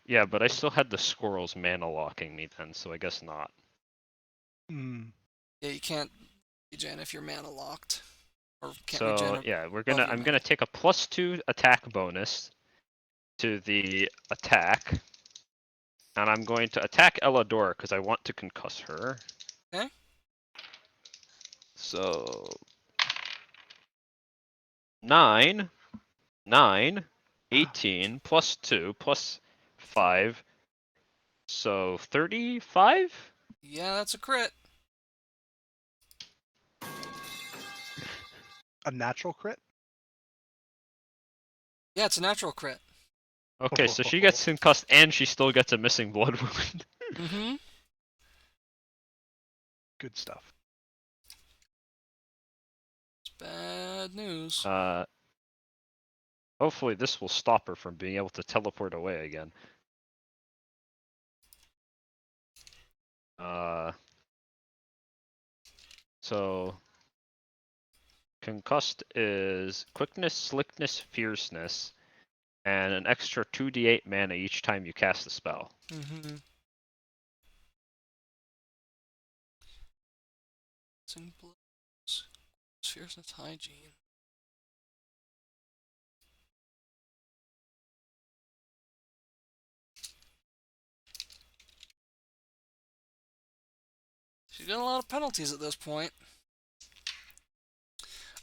Yeah, but I still had the squirrels mana locking me then, so I guess not. Hmm. Yeah, you can't regen if you're mana locked. Or can't So regen yeah, above your I'm mana. gonna take a +2 attack bonus to the attack, and I'm going to attack Elidora because I want to concuss her. Okay. So 9, 18 +2 +5, so 35. Yeah, that's a crit. A natural crit? Yeah, it's a natural crit. Okay, so she gets concussed and she still gets a missing blood wound. Mm-hmm. Good stuff. It's bad news. Hopefully this will stop her from being able to teleport away again. So concussed is quickness, slickness, fierceness, and an extra 2d8 mana each time you cast a spell. Mm-hmm. Fierceness, hygiene. She's got a lot of penalties at this point.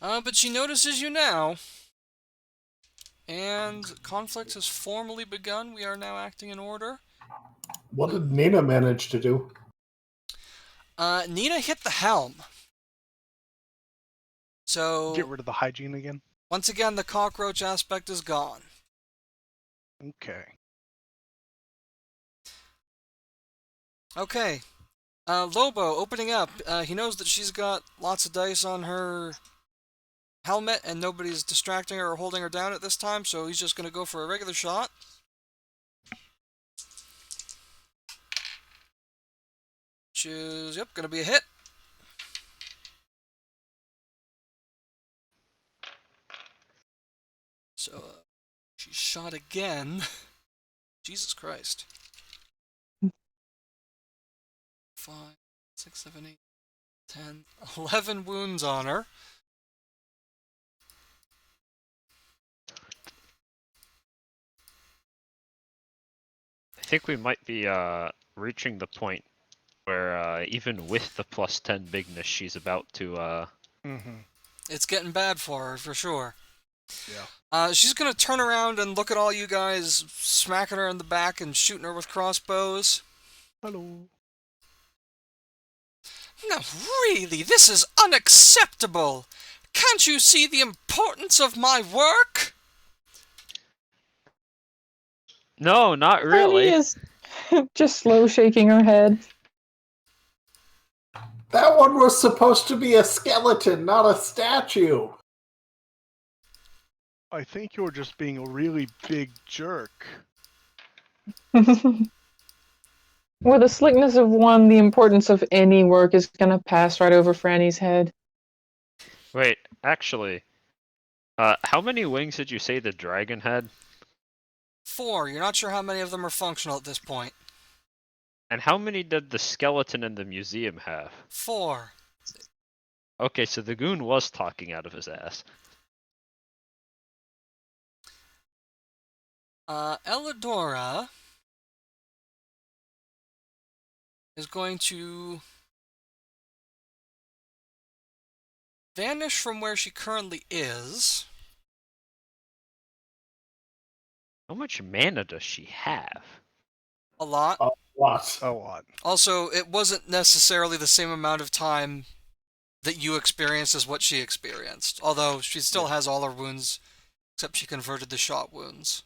But she notices you now. And conflict has formally begun. We are now acting in order. What did Nina manage to do? Nina hit the helm. So Get rid of the hygiene again? once again, the cockroach aspect is gone. Okay. Okay. Lobo, opening up. He knows that she's got lots of dice on her helmet and nobody's distracting her or holding her down at this time, so he's just going to go for a regular shot. Which is, yep, going to be a hit. So, she's shot again. Jesus Christ. 5, 6, 7, 8, 10, 11 wounds on her. I think we might be reaching the point where even with the +10 bigness, she's about to. It's getting bad for her, for sure. Yeah. She's gonna turn around and look at all you guys smacking her in the back and shooting her with crossbows. Hello. No, really, this is unacceptable! Can't you see the importance of my work? No, not really. Frannie is just slow shaking her head. That one was supposed to be a skeleton, not a statue. I think you're just being a really big jerk. With the slickness of one, the importance of any work is gonna pass right over Franny's head. Wait, actually, how many wings did you say the dragon had? 4. You're not sure how many of them are functional at this point. And how many did the skeleton in the museum have? 4. Okay, so the goon was talking out of his ass. Elidora is going to vanish from where she currently is. How much mana does she have? A lot. What? A lot. Also, it wasn't necessarily the same amount of time that you experienced as what she experienced. Although she still has all her wounds, except she converted the shot wounds.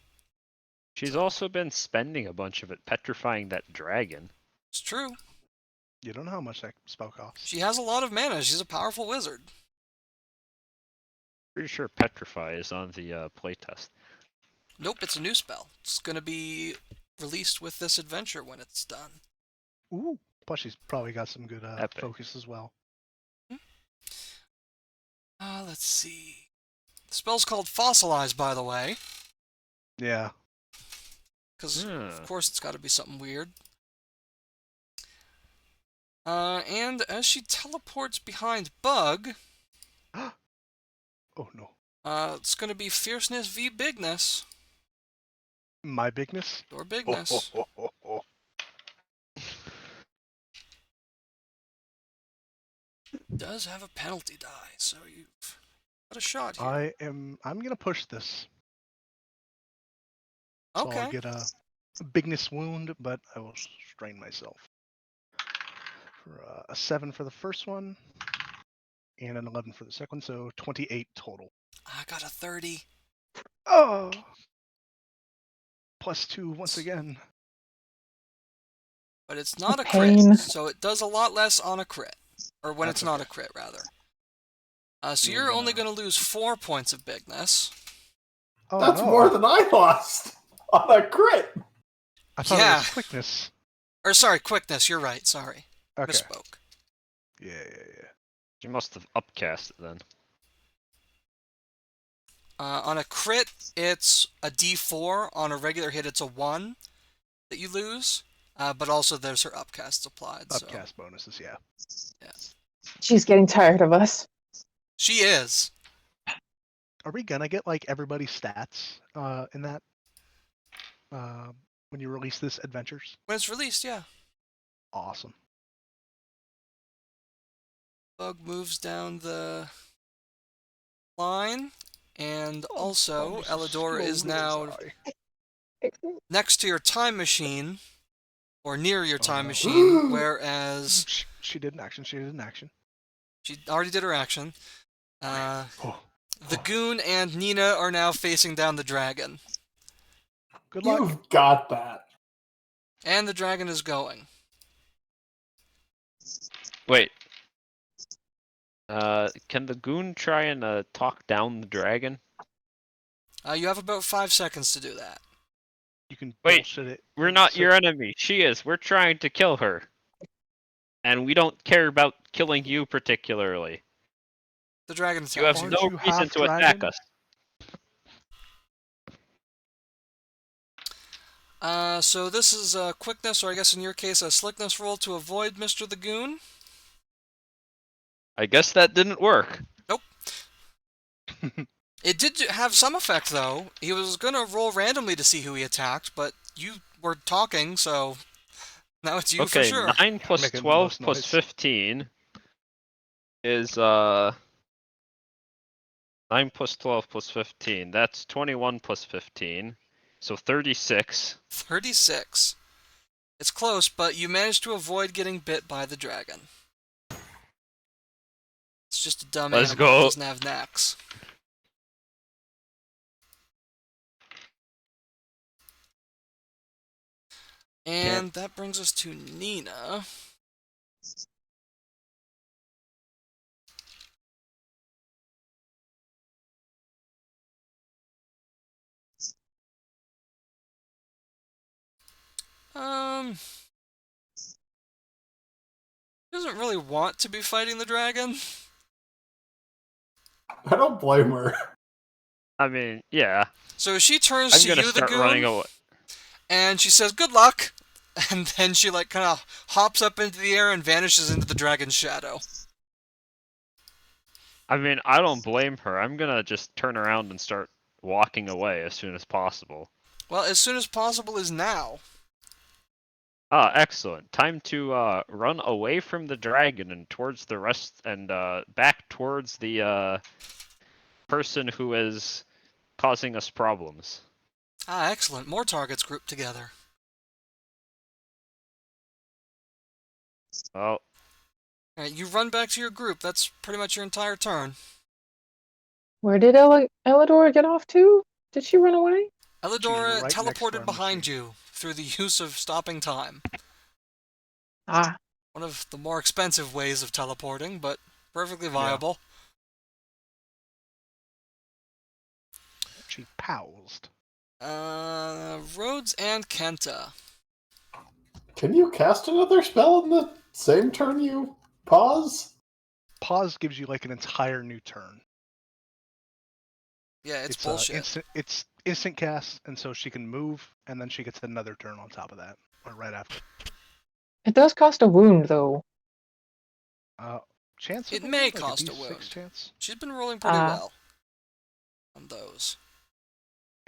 She's also been spending a bunch of it petrifying that dragon. It's true. You don't know how much that spell costs. She has a lot of mana. She's a powerful wizard. Pretty sure petrify is on the playtest. Nope, it's a new spell. It's going to be released with this adventure when it's done. Ooh. Plus, she's probably got some good Epic. focus as well. Let's see. The spell's called Fossilize, by the way. Yeah. Because, of course, it's got to be something weird. And as she teleports behind Bug, Oh no. it's going to be Fierceness v Bigness. My bigness? Or Bigness. Does have a penalty die, so you've got a shot here. I'm gonna push this. So Okay. I'll get a bigness wound, but I will strain myself. For a 7 for the first one, and an 11 for the second, so 28 total. I got a 30. Oh! Plus 2 once again. But it's not a Pain. crit, so it does a lot less on a crit. Or when That's it's not okay. a crit, rather. So you're only going to lose 4 points of bigness. Oh, That's no. more than I lost on a crit. I thought it Yeah. was quickness. Or sorry, quickness, you're right, sorry. Okay. Misspoke. Yeah. She must have upcast it then. On a crit, it's a d4. On a regular hit, it's a 1 that you lose. But also there's her upcast applied. Upcast bonuses, yeah. She's getting tired of us. She is. Are we gonna get like everybody's stats in that when you release this adventures? When it's released, yeah. Awesome. Bug moves down the line. And also, Elidora is now next to your time machine. Or near your time machine, whereas... She did an action, she already did her action. The Goon and Nina are now facing down the dragon. Good luck. You've got that. And the dragon is going. Wait. Can the goon try and talk down the dragon? You have about 5 seconds to do that. You can Wait, bullshit it. We're not your enemy. She is. We're trying to kill her. And we don't care about killing you particularly. The dragon attacks You have Aren't no you reason to attack half-dragon? us. So this is a quickness, or I guess in your case a slickness roll to avoid Mr. the Goon. I guess that didn't work. Nope. It did have some effect, though. He was going to roll randomly to see who he attacked, but you were talking, so now it's you for sure. 9 plus Making the 12 most plus noise. 15 is 9 plus 12 plus 15. That's 21 plus 15. So 36. 36. It's close, but you managed to avoid getting bit by the dragon. just a dumb Let's animal. It go. doesn't have necks. And that brings us to Nina. Doesn't really want to be fighting the dragon. I don't blame her. I mean, yeah. So she turns I'm to gonna you, the start running Goon, away. and she says, "Good luck." And then she like kind of hops up into the air and vanishes into the dragon's shadow. I mean, I don't blame her. I'm gonna just turn around and start walking away as soon as possible. Well, as soon as possible is now. Ah, excellent. Time to run away from the dragon and towards the rest, and back towards the person who is causing us problems. Ah, excellent. More targets grouped together. Well, Alright, you run back to your group. That's pretty much your entire turn. Where did Elidora get off to? Did she run away? Elidora right next to our teleported behind machine. you through the use of stopping time. Ah, One of the more expensive ways of teleporting, but perfectly viable. She paused. Rhodes and Kenta. Can you cast another spell in the same turn you pause? Pause gives you like an entire new turn. Yeah, it's bullshit. It's instant cast, and so she can move, and then she gets another turn on top of that, or right after. it does cost a wound, though. Chance. It of may wound, like cost a D6 wound. chance. She's been rolling pretty Ah. well on those.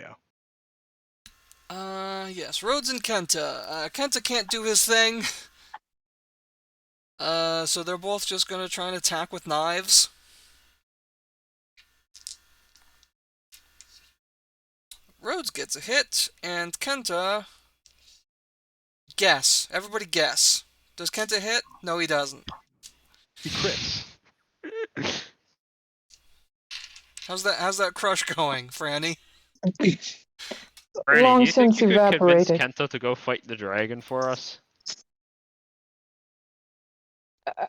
Yeah. Yes, Rhodes and Kenta. Kenta can't do his thing. So they're both just gonna try and attack with knives. Rhodes gets a hit, and Kenta... Guess. Everybody guess. Does Kenta hit? No, he doesn't. He crits. How's that crush going, Frannie? Franny, Long do you think since you could convince evaporated. Kenta to go fight the dragon for us?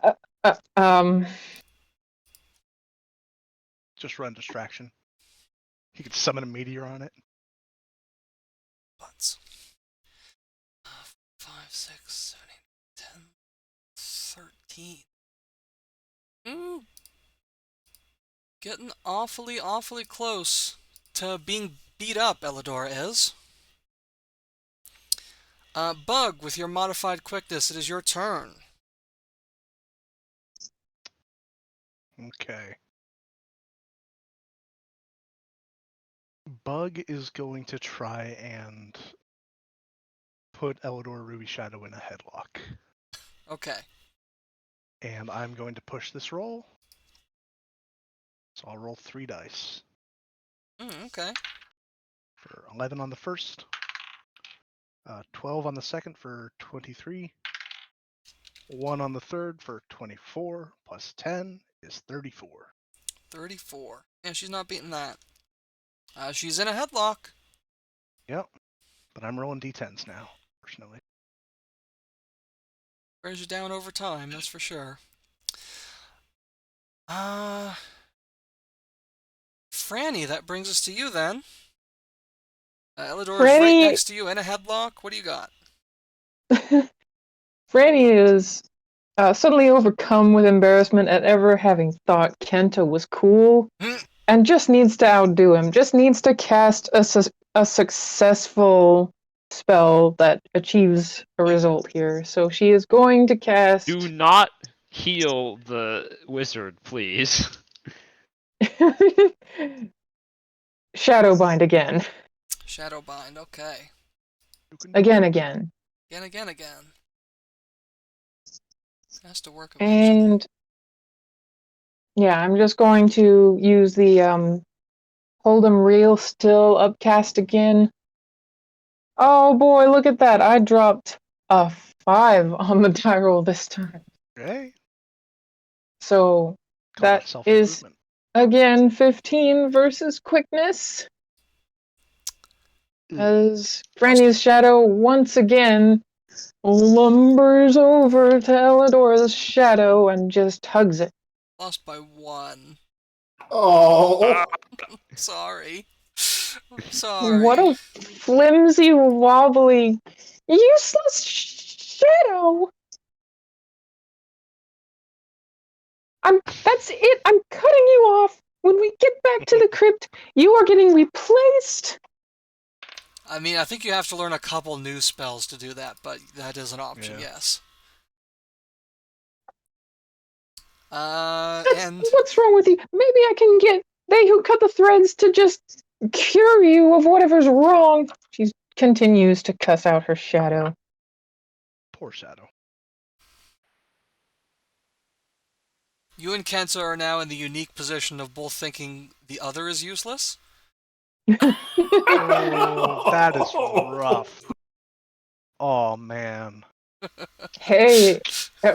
Uh, uh, um, Just run distraction. He could summon a meteor on it. Let's... 5, 6, 7, 8, 10, 13. Getting awfully, awfully close to being beat up, Elidora is. Bug, with your modified quickness, it is your turn. Okay. Bug is going to try and put Elidor Ruby Shadow in a headlock. Okay. And I'm going to push this roll. So I'll roll 3 dice. Okay. For 11 on the first. 12 on the second for 23. 1 on the third for 24. Plus 10 is 34. 34. Yeah, she's not beating that. She's in a headlock. Yep. But I'm rolling d10s now, fortunately. Wears you down over time, that's for sure. Frannie, that brings us to you then. Elidora's right Frannie- next to you in a headlock. What do you got? Frannie is suddenly overcome with embarrassment at ever having thought Kenta was cool, and just needs to outdo him. Just needs to cast a successful spell that achieves a result here. So she is going to cast... Do not heal the wizard, please. Shadowbind again. Shadowbind, okay. Again. Again. Has to work eventually. And yeah, I'm just going to use the hold 'em real still upcast again. Oh boy, look at that. I dropped a 5 on the die roll this time. Okay. So Call That that is self-improvement. again 15 versus quickness. As Frannie's shadow once again lumbers over to Eladora's shadow and just hugs it. Lost by 1. Oh, Sorry. I'm sorry. What a flimsy, wobbly, useless shadow! That's it. I'm cutting you off. When we get back to the crypt, you are getting replaced. I mean, I think you have to learn a couple new spells to do that, but that is an option, Yeah. yes. That's And what's wrong with you. Maybe I can get they who cut the threads to just cure you of whatever's wrong. She continues to cuss out her shadow. Poor shadow. you and Kenta are now in the unique position of both thinking the other is useless. Oh, that is rough. Oh man. Hey,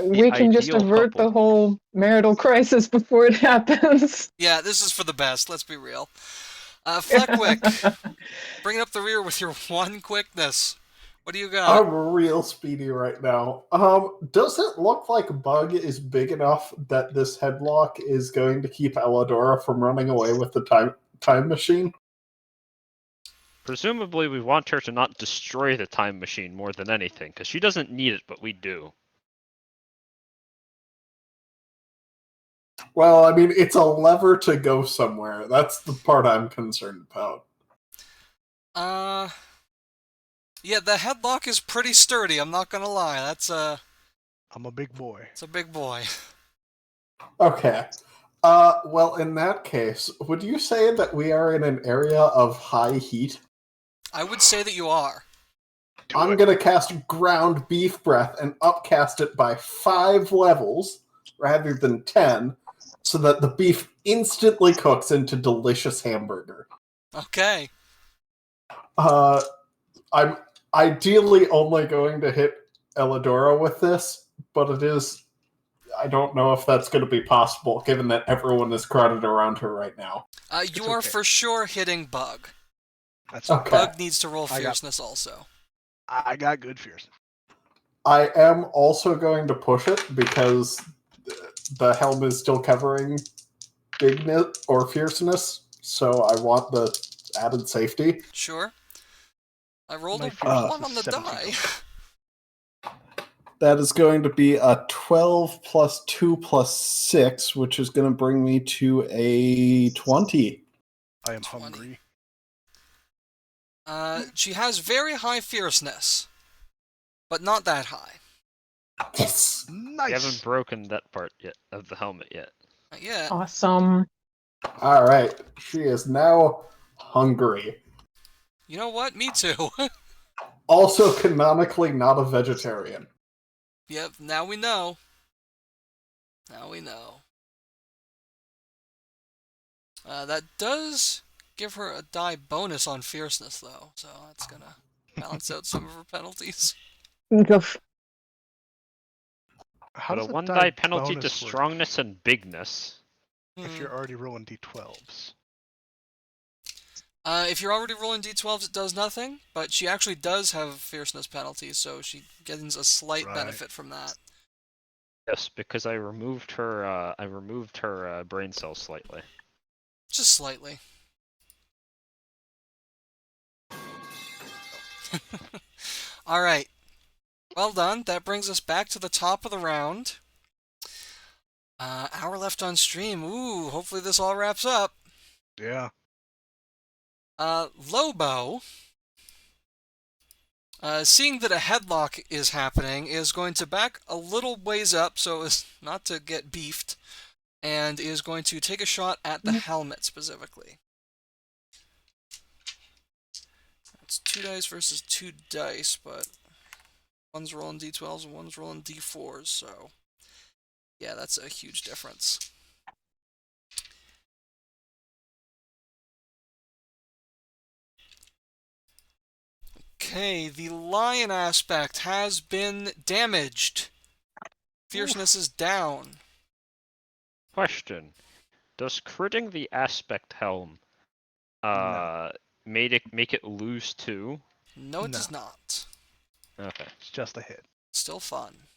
we can just ideal avert couple. the whole marital crisis before it happens. Yeah, this is for the best, let's be real. Fleckwick, bring up the rear with your 1 quickness. What do you got? I'm real speedy right now. Does it look like Bug is big enough that this headlock is going to keep Eladora from running away with the time machine? Presumably, we want her to not destroy the time machine more than anything, because she doesn't need it, but we do. Well, I mean, it's a lever to go somewhere. That's the part I'm concerned about. Yeah, the headlock is pretty sturdy, I'm not gonna lie. That's I'm a big boy. it's a big boy. Okay. Well, in that case, would you say that we are in an area of high heat? I would say that you are. I'm going to cast Ground Beef Breath and upcast it by 5 levels rather than 10, so that the beef instantly cooks into delicious hamburger. Okay. I'm ideally only going to hit Eladora with this, but it is... I don't know if that's going to be possible, given that everyone is crowded around her right now. You are okay. for sure hitting Bug. That's Okay. Bug needs to roll I got- fierceness also. I got good fears. I am also going to push it because the helm is still covering bigness or fierceness, so I want the added safety. Sure. I rolled My a fierceness 1 on is the 17. die. That is going to be a 12 plus 2 plus 6, which is going to bring me to a 20. I am 20. hungry. She has very high fierceness, but not that high. Yes! Nice. You haven't broken that part yet of the helmet yet. Not yet. Awesome. Alright, she is now hungry. You know what? Me too. Also canonically not a vegetarian. Yep, now we know. Now we know. That does give her a die bonus on fierceness, though, so that's gonna balance out some of her penalties. How But a does 1 die die penalty to bonus work strongness and bigness. if you're already rolling d12s? If you're already rolling d12s, it does nothing, but she actually does have fierceness penalties, so she gains a slight Right. benefit from that. Yes, because I removed her. Brain cells slightly. Just slightly. Alright. Well done. That brings us back to the top of the round. Hour left on stream. Ooh, hopefully this all wraps up. Yeah. Lobo, seeing that a headlock is happening, is going to back a little ways up so as not to get beefed, and is going to take a shot at the helmet specifically. It's 2 dice versus 2 dice, but one's rolling d12s and one's rolling d4s, so yeah, that's a huge difference. Okay, the lion aspect has been damaged. Fierceness is down. Question: does critting the aspect helm No. make it lose too? No, it No. does not. Okay. It's just a hit. Still fun.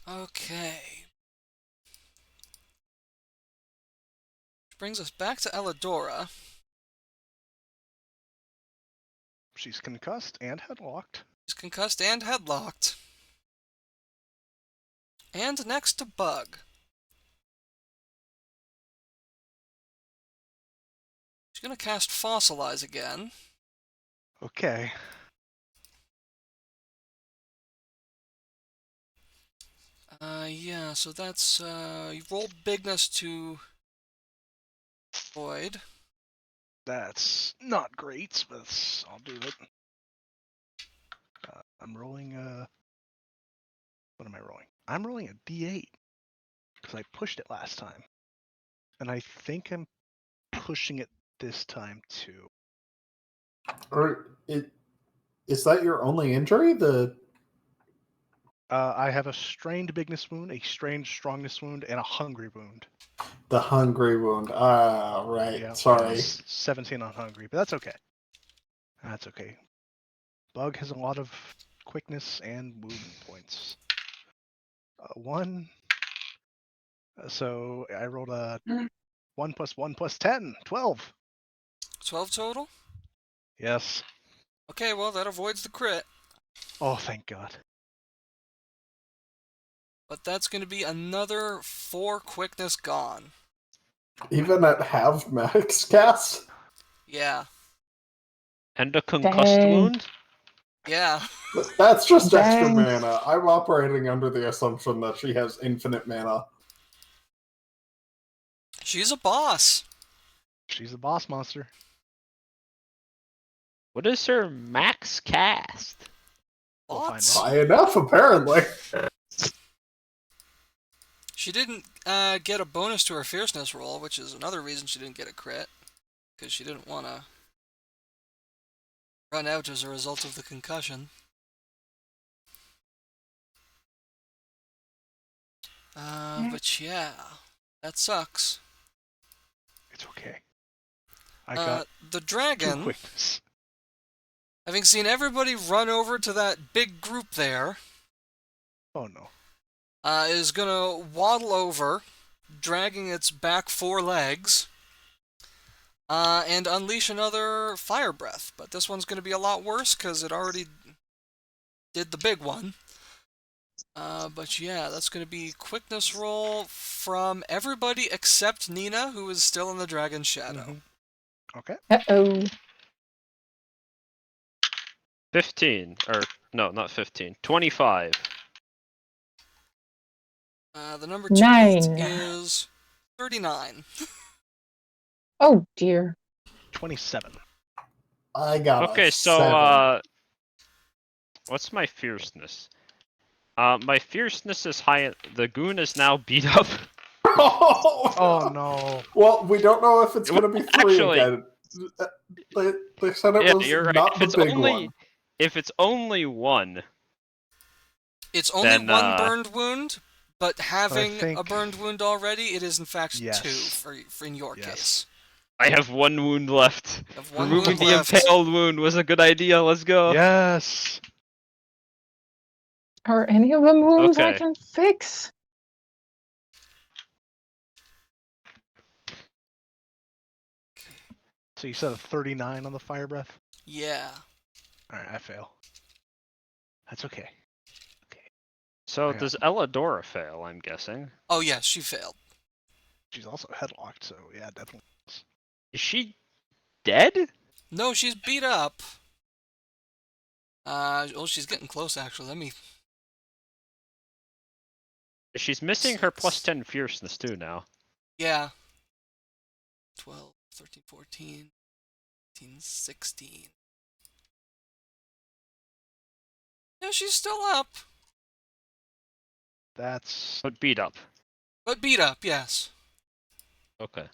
Okay. Which brings us back to Elidora. She's concussed and headlocked. She's concussed and headlocked. And next to Bug. She's gonna cast Fossilize again. Okay. Yeah, so that's, you roll bigness to Void. That's not great, but I'll do it. I'm rolling what am I rolling? I'm rolling a D8 because I pushed it last time, and I think I'm pushing it this time too. Is that your only injury? I have a strained bigness wound, a strained strongness wound, and a hungry wound. The hungry wound. Ah, right. Yeah, Sorry. 17 on hungry, but that's okay. That's okay. Bug has a lot of quickness and movement points. 1. So I rolled a 1 + 1 + 10, 12. 12 total? Yes. Okay, well, that avoids the crit. Oh, thank God. But that's gonna be another 4 quickness gone. Even at half max cast? Yeah. And a concussed Dang. wound? Yeah. That's just extra Dang. mana. I'm operating under the assumption that she has infinite mana. She's a boss. She's a boss monster. What is her max cast? We'll find Lots. out. High enough, apparently. She didn't get a bonus to her fierceness roll, which is another reason she didn't get a crit. Because she didn't want to run out as a result of the concussion. But yeah, that sucks. It's okay. I got The 2 dragon, quickness. having seen everybody run over to that big group there, Oh no. is gonna waddle over, dragging its back 4 legs, and unleash another fire breath. But this one's gonna be a lot worse because it already did the big one. But yeah, that's gonna be quickness roll from everybody except Nina, who is still in the dragon's shadow. Mm-hmm. Okay. Uh-oh. 15. Or, no, not 15. 25. The number to beat 9. is 39. Oh dear. 27. I got Okay, a so, 7. what's my fierceness? My fierceness is high. The goon is now beat up. Oh no. Well, we don't know if it's going to be 3 Actually- again. They said it Yeah, was you're right. not If the it's big only, one. if it's only 1, It's only Then, 1 burned wound, but having think- a burned wound already, it is in fact Yes. 2 for in your Yes. case. I have 1 wound left. You have 1 Removing wound the left. impaled wound was a good idea. Let's go. Yes. Are any of them wounds I Okay. can fix? So you said a 39 on the fire breath? Yeah. Alright, I fail. That's okay. So Yeah. does Elidora fail? I'm guessing. Oh yeah, she failed. She's also headlocked, so yeah, definitely. Is she dead? No, she's beat up. Oh, she's getting close actually. Let me. She's missing her 6. +10 fierceness too now. Yeah. 12, 13, 14, 15, 16. Yeah, she's still up. That's But beat up. But beat up, yes. Okay.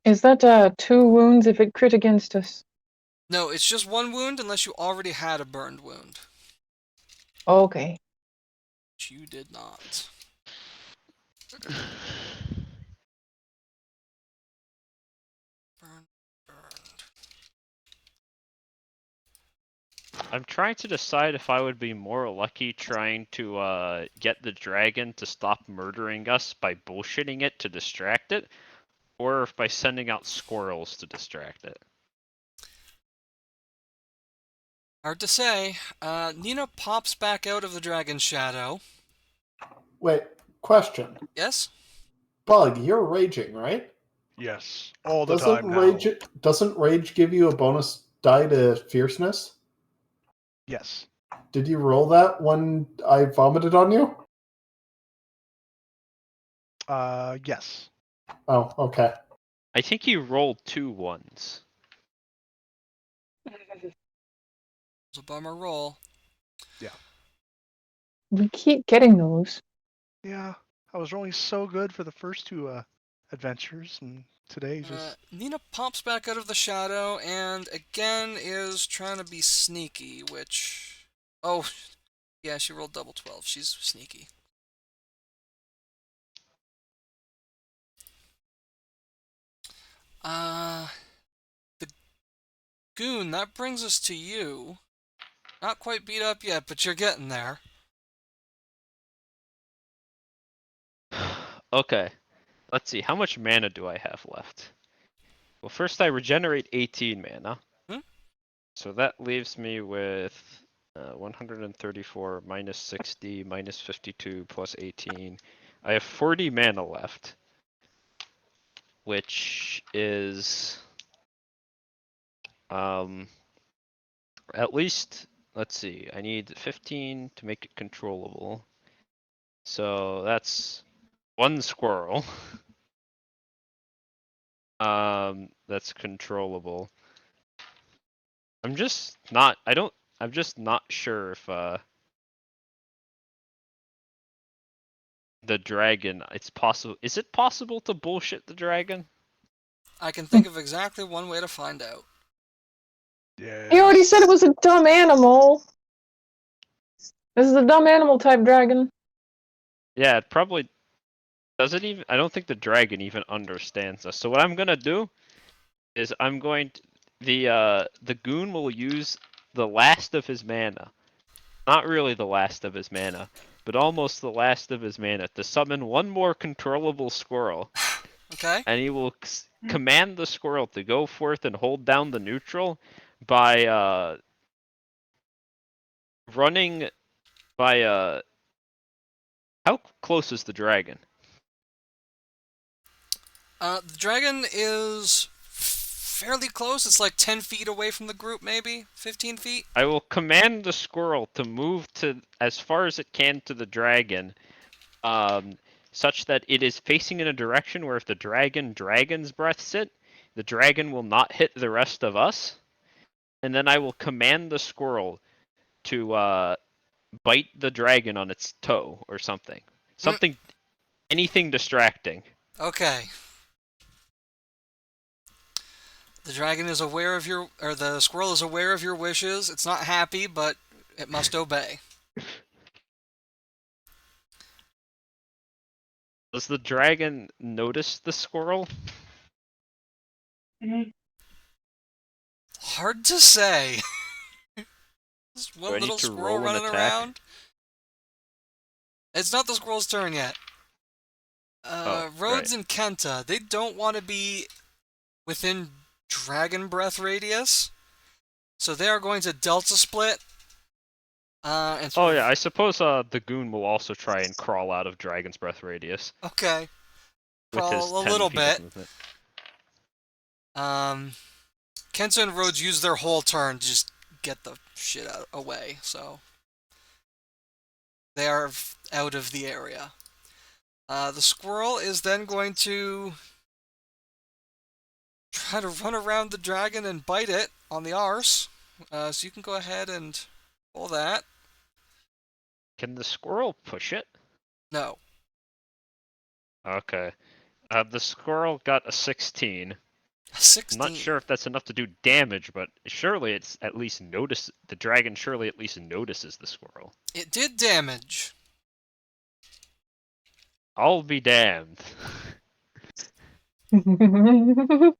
Is that 2 wounds if it crit against us? No, it's just one wound unless you already had a burned wound. Okay. Which you did not. Burned. I'm trying to decide if I would be more lucky trying to get the dragon to stop murdering us by bullshitting it to distract it, or if by sending out squirrels to distract it. Hard to say. Nina pops back out of the dragon's shadow. Wait, question. Yes? Bug, you're raging, right? Yes, all the time now. Doesn't rage give you a bonus die to fierceness? Yes. Did you roll that when I vomited on you? Yes. Oh, okay. I think he rolled 2 ones. It's a bummer roll. We keep getting those. Yeah, I was rolling so good for the first two adventures, and today just Nina pops back out of the shadow and again is trying to be sneaky, which... Oh, yeah, she rolled double 12. She's sneaky. The Goon, that brings us to you. Not quite beat up yet, but you're getting there. Okay, let's see. How much mana do I have left? Well, first I regenerate 18 mana. Hmm? So that leaves me with 134 minus 60 minus 52 plus 18. I have 40 mana left, which is at least, let's see, I need 15 to make it controllable. So that's 1 squirrel. That's controllable. I'm just not sure if the dragon, it's possible. Is it possible to bullshit the dragon? I can think of exactly one way to find out. yeah. He already said it was a dumb animal. This is a dumb animal type dragon. Yeah, it probably doesn't even. I don't think the dragon even understands us. So what I'm gonna do is I'm going to the goon will use the last of his mana. Not really the last of his mana, but almost the last of his mana to summon one more controllable squirrel. Okay? And he will command the squirrel to go forth and hold down the neutral by running by how close is the dragon? The dragon is fairly close. It's like 10 feet away from the group, maybe? 15 feet? I will command the squirrel to move to as far as it can to the dragon, such that it is facing in a direction where if the dragon's breaths it, the dragon will not hit the rest of us. And then I will command the squirrel to bite the dragon on its toe or something. Anything distracting. Okay. The dragon is aware of the squirrel is aware of your wishes. It's not happy, but it must obey. Does the dragon notice the squirrel? Hard to say. Just Do one I need little to squirrel roll an running attack? around. It's not the squirrel's turn yet. Rhodes and Kenta, they don't want to be within dragon breath radius, so they are going to delta split. And Oh yeah, I suppose the goon will also try and crawl out of dragon's breath radius. Okay. With his Crawl a 10 little feet of bit. movement. Kenta and Rhodes use their whole turn to just get the shit away, so they are out of the area. The squirrel is then going to try to run around the dragon and bite it on the arse. So you can go ahead and pull that. Can the squirrel push it? No. Okay. The squirrel got a 16. I'm 16. not sure if that's enough to do damage, but surely it's at least notice the dragon. Surely at least notices the squirrel. It did damage. I'll be damned. You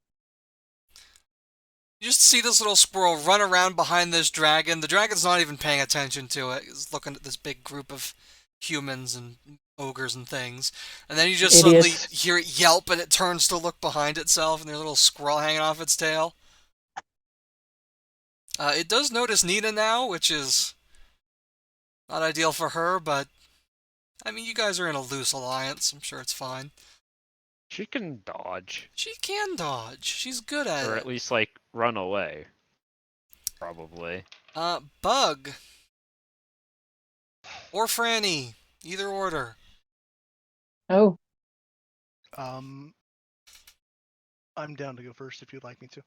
just see this little squirrel run around behind this dragon. The dragon's not even paying attention to it. It's looking at this big group of humans and ogres and things. And then you just suddenly Idiots. hear it yelp and it turns to look behind itself and there's a little squirrel hanging off its tail. It does notice Nina now, which is not ideal for her, but I mean, you guys are in a loose alliance. I'm sure it's fine. She can dodge, She can dodge. She's good at or it. at least like run away. Probably. Bug. Or Frannie. Either order. Oh, I'm down to go first if you'd like me to.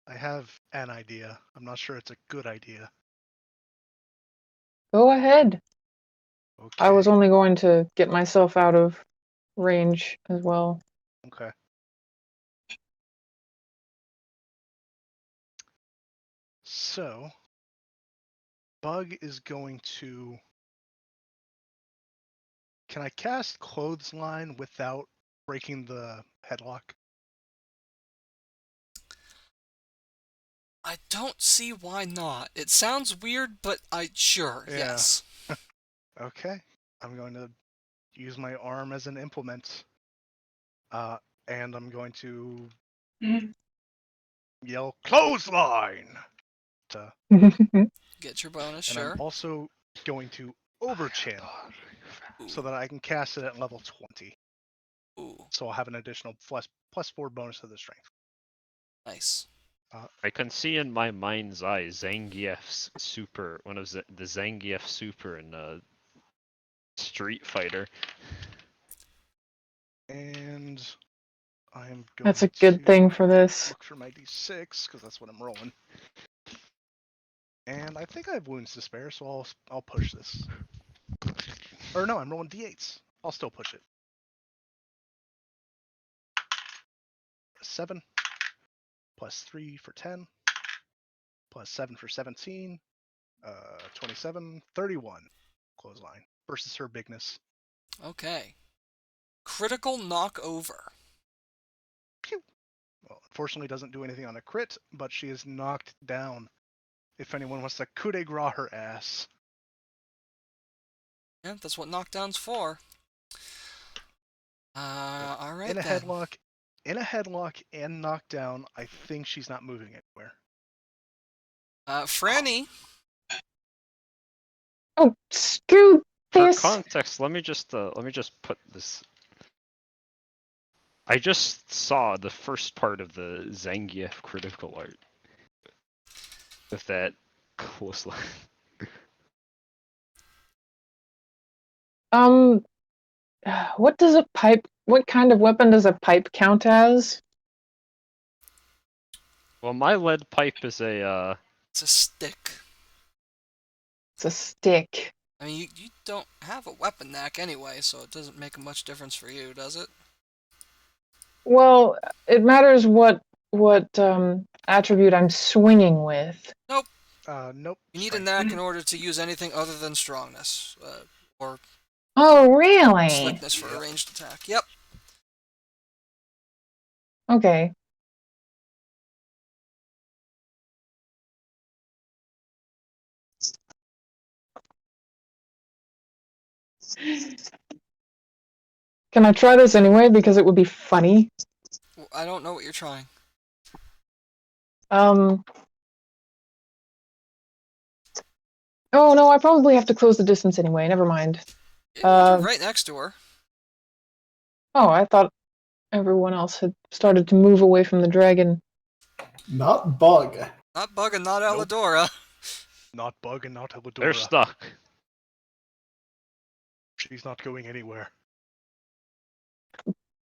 I have an idea. I'm not sure it's a good idea. go ahead. Okay. I was only going to get myself out of range as well. Okay. So, Bug is going to... Can I cast Clothesline without breaking the headlock? I don't see why not. It sounds weird, but sure, Yeah. yes. Okay. I'm going to use my arm as an implement. And I'm going to yell, Clothesline! To, Get your bonus, and sure. I'm also going to overchannel so that I can cast it at level 20. Ooh, So I'll have an additional +4 bonus to the strength. nice. I can see in my mind's eye Zangief's super, one of the Zangief super in Street Fighter. And I'm going That's a good to thing for this. look for my d6 because that's what I'm rolling. And I think I have wounds to spare, so I'll push this. Or no, I'm rolling d8s. I'll still push it. 7 +3 for 10 +7 for 17. 27, 31. Clothesline versus her bigness. Okay. Critical knock over. Pew. Well, unfortunately, doesn't do anything on a crit, but she is knocked down. If anyone wants to coup de grace her ass. Yeah, that's what knockdown's for. Alright In a then. headlock and knockdown, I think she's not moving anywhere. Frannie. Oh, screw For this. context, let me just put this. I just saw the first part of the Zangief critical art with that close line. What does a pipe? What kind of weapon does a pipe count as? Well, my lead pipe is a It's a stick. It's a stick. I mean, you don't have a weapon knack anyway, so it doesn't make much difference for you, does it? Well, it matters what attribute I'm swinging with. Nope. Nope. You need a strength. knack in order to use anything other than strongness. Or Oh, really? slickness for a ranged attack. Yep. Okay. Can I try this anyway? Because it would be funny. Well, I don't know what you're trying. Oh no, I probably have to close the distance anyway. Never mind. You're right next to her. Oh, I thought everyone else had started to move away from the dragon. Not Bug. Not Bug and not Nope. Alidora. Not Bug and not Elidora. they're stuck. She's not going anywhere.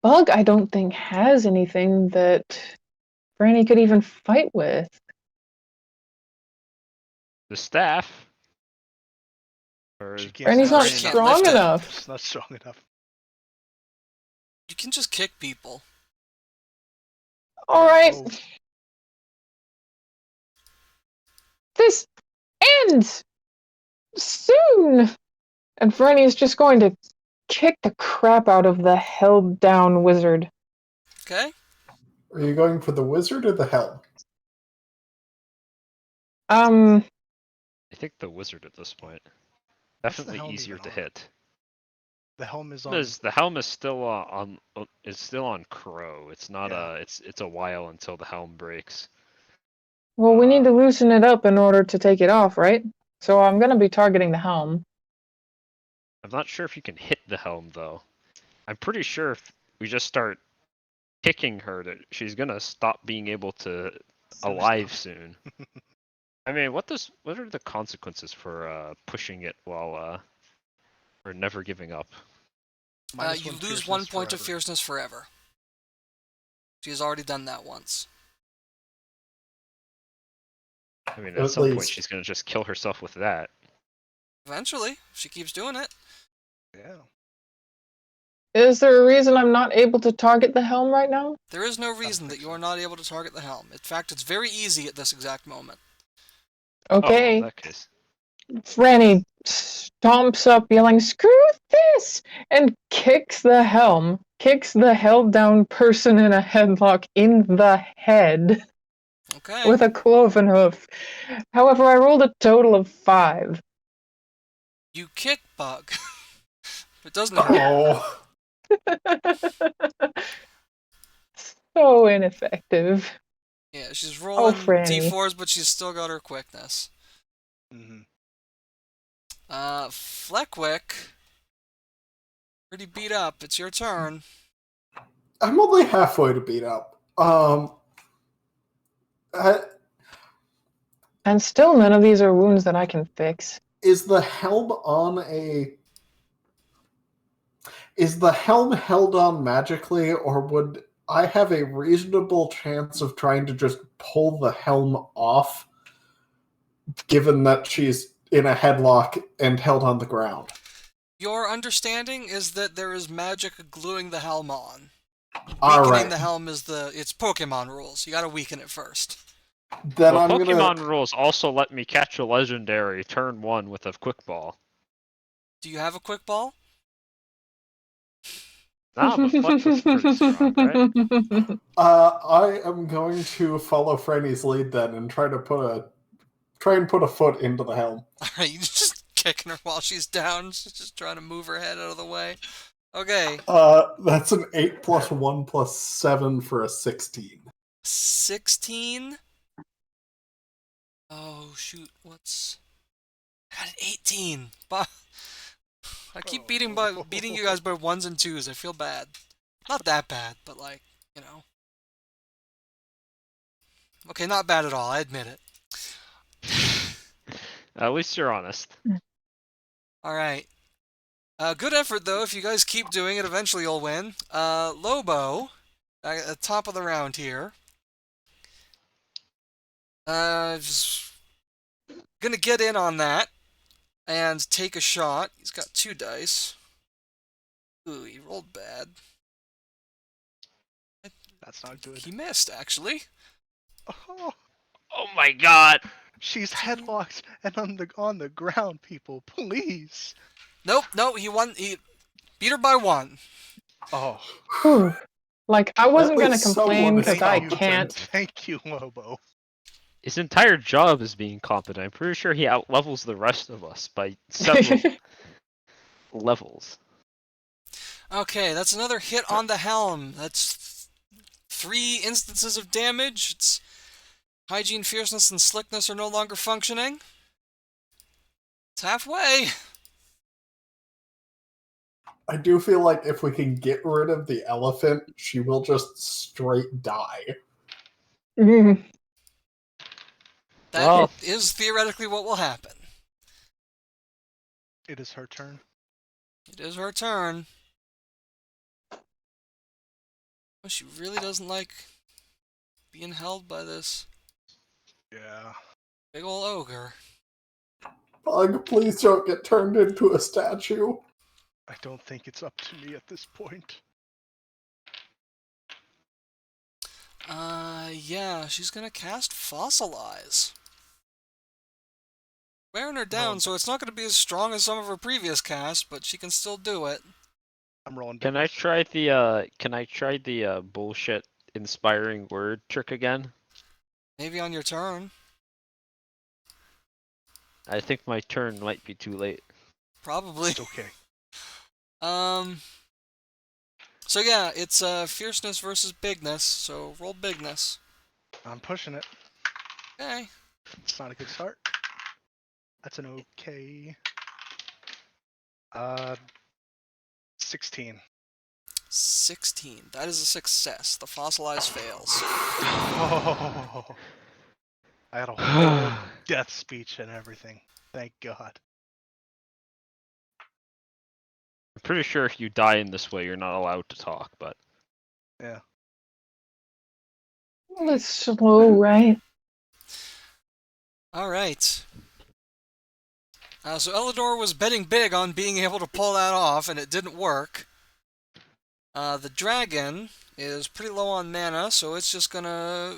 Bug, I don't think has anything that Frannie could even fight with. The staff. Or She can't Frannie's not She can't strong lift it. enough. She's not strong enough. You can just kick people. All right. Oh, This ends soon. And Frannie is just going to kick the crap out of the held down wizard. Okay. Are you going for the wizard or the helm? I think the wizard at this point. What's the Definitely helm easier even to on? hit. the helm is on. Because the helm is still it's still on Crow. It's not Yeah. it's a while until the helm breaks. Well, we need to loosen it up in order to take it off, right? So I'm going to be targeting the helm. I'm not sure if you can hit the helm though. I'm pretty sure if we just start kicking her, that she's gonna stop being able to alive soon. I mean, what are the consequences for pushing it while or never giving up? Minus You one lose fierceness 1 point of forever. fierceness forever. She has already done that once. I mean, At at some point least. she's gonna just kill herself with that. Eventually, if she keeps doing it. Yeah. Is there a reason I'm not able to target the helm right now? There is no reason that think you so. are not able to target the helm. In fact, it's very easy at this exact moment. Oh, well, Okay. in that case. Frannie stomps up, yelling, "Screw this!" and kicks the helm. Kicks the held down person in a headlock in the head Okay. with a cloven hoof. However, I rolled a total of 5. You kick bug. It doesn't hurt. Oh, So ineffective. Yeah, she's Oh, rolling Frannie. d4s, but she's still got her quickness. Mm-hmm. Fleckwick. Pretty beat up. It's your turn. I'm only halfway to beat up. And still none of these are wounds that I can fix. Is the helm on a... Is the helm held on magically, or would I have a reasonable chance of trying to just pull the helm off, given that she's in a headlock and held on the ground? Your understanding is that there is magic gluing the helm on. All Weakening right. the helm is it's Pokemon rules. You gotta weaken it first. Then Well, I'm Pokemon gonna... rules also let me catch a legendary turn 1 with a quick ball. Do you have a quick ball? Nah, but Fleck was pretty strong, right? I am going to follow Franny's lead then and try and put a foot into the helm. Alright, you just kicking her while she's down. She's just trying to move her head out of the way. Okay. That's an 8 plus 1 plus 7 for a 16. 16? Oh, shoot. I got an 18. I keep beating you guys by 1s and 2s. I feel bad. Not that bad, but like, you know. Okay, not bad at all. I admit it. At least you're honest. Alright. Good effort, though. If you guys keep doing it, eventually you'll win. Lobo, at the top of the round here. Just gonna get in on that and take a shot. He's got 2 dice. Ooh, he rolled bad. That's not good. He missed, actually. Oh, Oh my god! she's headlocked and on the ground, people. Please. Nope, he won. He beat her by 1. Oh, Whew. Like, I wasn't going to least complain someone is because I competent. can't. Thank you, Lobo. His entire job is being competent. I'm pretty sure he outlevels the rest of us by several levels. Okay, that's another hit on the helm. That's 3 instances of damage. Its hygiene, fierceness, and slickness are no longer functioning. It's halfway. I do feel like if we can get rid of the elephant, she will just straight die. Mm. That is theoretically what will happen. It is her turn. It is her turn. Oh, she really doesn't like being held by this Yeah. big ol' ogre. Bug, please don't get turned into a statue. I don't think it's up to me at this point. Yeah, she's gonna cast Fossilize. Wearing her down, so it's not gonna be as strong as some of her previous casts, but she can still do it. I'm rolling. Can I bigness. try the bullshit inspiring word trick again? Maybe on your turn. I think my turn might be too late. Probably. It's okay. So yeah, it's fierceness versus bigness, so roll bigness. I'm pushing it. Okay. It's not a good start. That's an okay. 16. 16. That is a success. The fossilize fails. Oh, I had a whole death speech and everything. Thank God. I'm pretty sure if you die in this way, you're not allowed to talk, but Yeah. Well, it's slow, right? Alright. So Elidor was betting big on being able to pull that off, and it didn't work. The dragon is pretty low on mana, so it's just gonna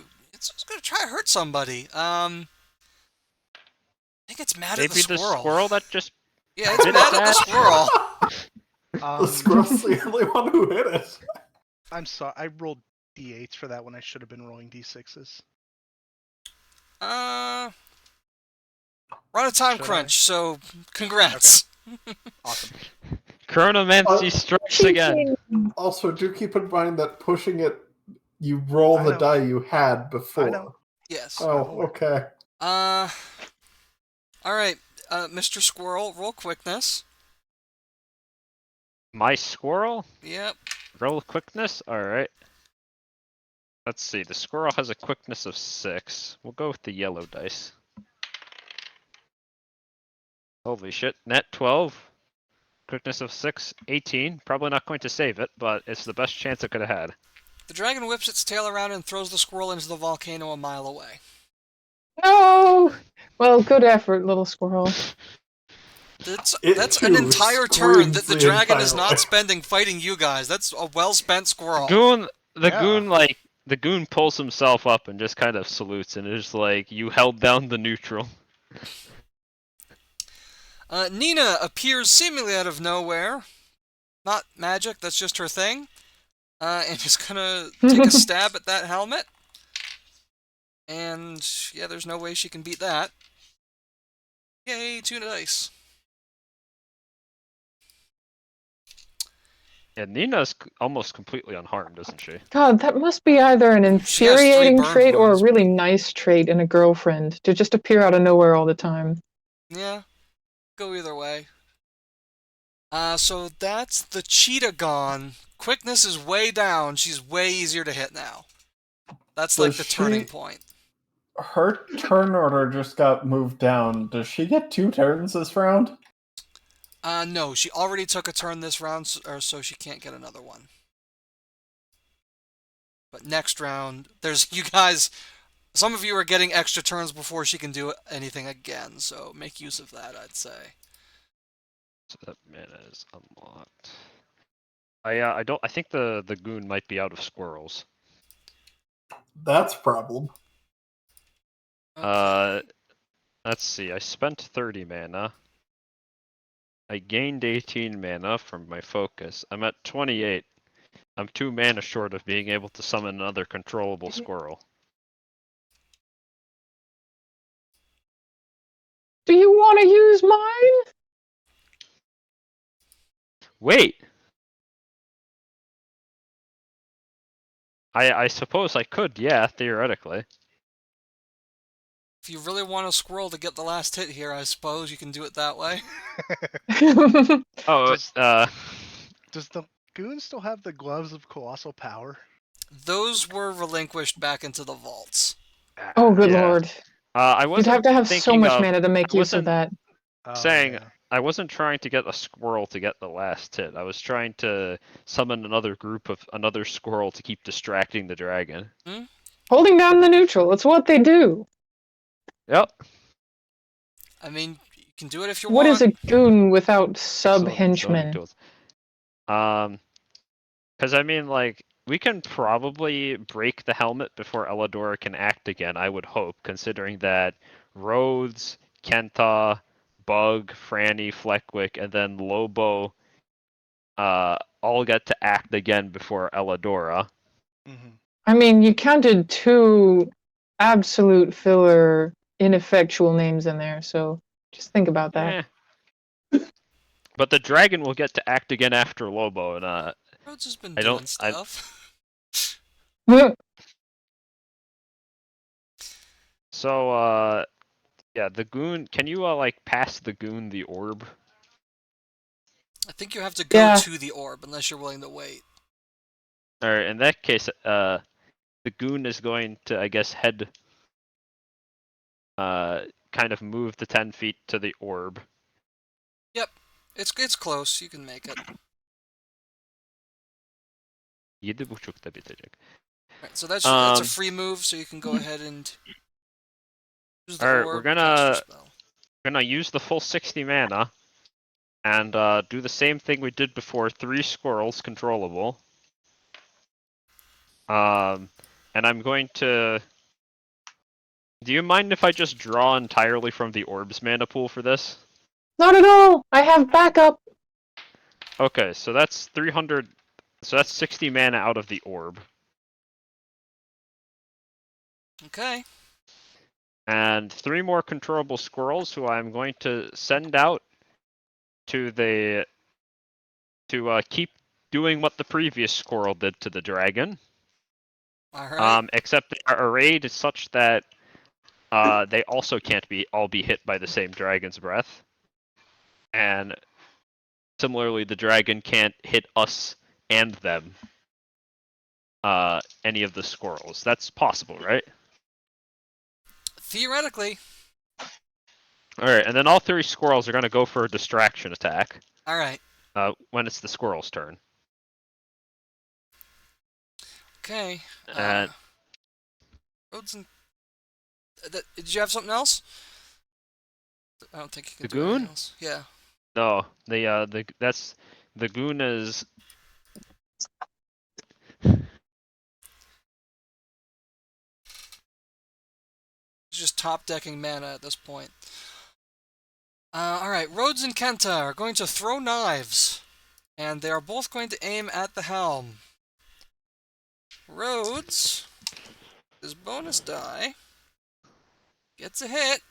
try to hurt somebody. I think it's mad at maybe the the squirrel. squirrel that just Yeah, it's bit mad its at the ass. squirrel. The squirrel's the only one who hit it. I'm sorry. I rolled d8s for that when I should have been rolling d6s. We're on a time Should crunch, so congrats. Awesome. Chronomancy strikes again. Also, do keep in mind that pushing it, you roll I the know. die you had before. I know. Yes. Oh, I'm aware. okay. Alright, Mr. Squirrel, roll quickness. My squirrel? Yep. Roll quickness? Alright. Let's see, the squirrel has a quickness of 6. We'll go with the yellow dice. Holy shit, net 12. Quickness of 6, 18. Probably not going to save it, but it's the best chance it could have had. The dragon whips its tail around and throws the squirrel into the volcano a mile away. No! Well, good effort, little squirrel. That's It an too entire turn that screams the the dragon is entire not way. spending fighting you guys. That's a well-spent squirrel. The goon pulls himself up and just kind of salutes and is like, you held down the neutral. Nina appears seemingly out of nowhere. Not magic, that's just her thing. And is gonna take a stab at that helmet. And yeah, there's no way she can beat that. Yay, 2 dice. Yeah, Nina's almost completely unharmed, isn't she? God, that must be either an She has 3 infuriating burn trait or a wounds. really nice trait in a girlfriend to just appear out of nowhere all the time. Yeah, go either way. So that's the cheetah gone. Quickness is way down. She's way easier to hit now. That's like the turning point. Her turn order just got moved down. Does she get 2 turns this round? No, she already took a turn this round, so she can't get another one. But next round, there's you guys. Some of you are getting extra turns before she can do anything again, so make use of that, I'd say. So that mana is unlocked. I think the goon might be out of squirrels. That's a problem. Okay. Let's see, I spent 30 mana. I gained 18 mana from my focus. I'm at 28. I'm 2 mana short of being able to summon another controllable squirrel. Do you want to use mine? Wait! I suppose I could, yeah, theoretically. If you really want a squirrel to get the last hit here, I suppose you can do it that way. Oh, Does the goon still have the gloves of colossal power? Those were relinquished back into the vaults. Oh, good Yeah. lord. I You'd wasn't have to have so thinking much of, mana to make I use of wasn't that. Oh, saying yeah. I wasn't trying to get a squirrel to get the last hit. I was trying to summon another squirrel to keep distracting the dragon. Holding down the neutral, it's what they do. Yep. I mean, you can do it if you What want. is a goon without Excellent zoning sub-henchmen? tools. Because I mean, like, We can probably break the helmet before Elidora can act again, I would hope, considering that Rhodes, Kenta, Bug, Frannie, Fleckwick, and then Lobo all get to act again before Elidora. Mm-hmm. I mean, you counted 2 absolute filler, ineffectual names in there, so just think about that. But the dragon will get to act again after Lobo, and Rhodes has been I doing don't- stuff. so yeah, the Goon. Can you like pass the Goon the orb? I think you have to go Yeah. to the orb unless you're willing to wait. Or in that case, the Goon is going to, I guess, head, kind of move the 10 feet to the orb. It's close. You can make it. 7.5'da bitecek. Right, so that's a Um, free move, so you can go ahead and use the Alright, orb. we're cast your spell. gonna use the full 60 mana and do the same thing we did before. 3 squirrels controllable. And I'm going to. Do you mind if I just draw entirely from the orb's mana pool for this? Not at all! I have backup! Okay, so that's 300. So that's 60 mana out of the orb. Okay. And 3 more controllable squirrels who I'm going to send out to keep doing what the previous squirrel did to the dragon. Alright. Except they are arrayed such that they also can't all be hit by the same dragon's breath. And similarly, the dragon can't hit us and them. Any of the squirrels. That's possible, right? Theoretically. Alright, and then all 3 squirrels are going to go for a distraction attack. Alright. When it's the squirrel's turn. Okay. And Rhodes and... did you have something else? I don't think you can The do anything Goon? else. Yeah. no, the Goon is. It's just top-decking mana at this point. Alright, Rhodes and Kenta are going to throw knives. And they are both going to aim at the helm. Rhodes, his bonus die, gets a hit.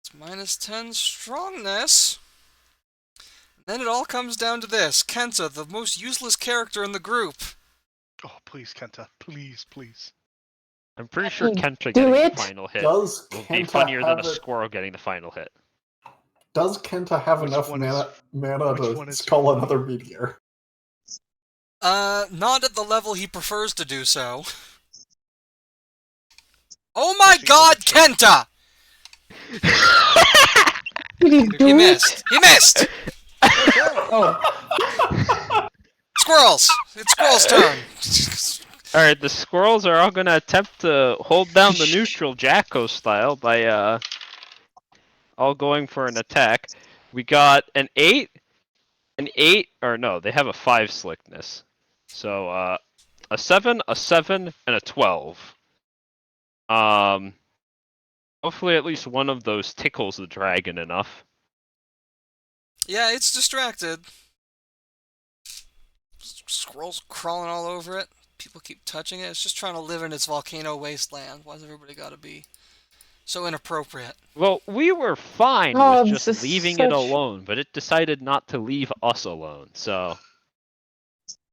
It's minus 10 strongness. Then it all comes down to this. Kenta, the most useless character in the group. Oh, please, Kenta. Please, please. I'm pretty sure Kenta Do getting it. the final hit Does will be Kenta funnier than have a it? squirrel getting the final hit. Does Kenta have Which enough one is- mana which to one is skull who? another meteor? Not at the level he prefers to do so. Oh my Does he god, overtake- Kenta! Did he do He it? missed! He missed! Oh, Squirrels! It's Squirrel's turn! Alright, the squirrels are all gonna attempt to hold down the neutral Jacko style by all going for an attack. We got an 8, or no, they have a 5 slickness. So a 7, a 7, and a 12. Hopefully at least one of those tickles the dragon enough. Yeah, it's distracted. Squirrels crawling all over it. People keep touching it. It's just trying to live in its volcano wasteland. Why's everybody gotta be so inappropriate? Well, we were fine Oh, with this just is leaving it such- alone, but it decided not to leave us alone, so...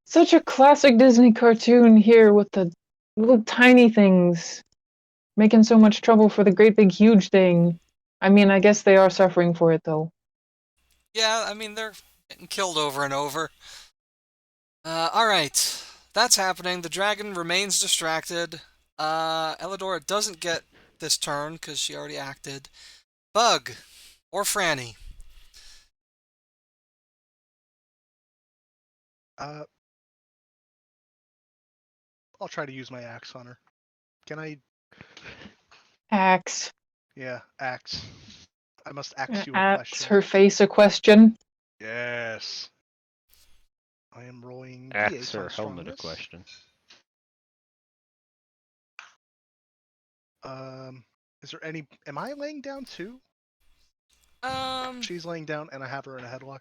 such a classic Disney cartoon here with the little tiny things making so much trouble for the great big huge thing. I mean, I guess they are suffering for it though. Yeah, I mean, they're getting killed over and over. Alright. That's happening. The dragon remains distracted. Elidora doesn't get this turn because she already acted. Bug. Or Frannie. I'll try to use my axe on her. Can I Axe. Yeah, axe. I must ask you a Axe question. her face a question. Yes. I am rolling Axe D8 or on helmet a strongness. question. Is there any? Am I laying down too? She's laying down, and I have her in a headlock.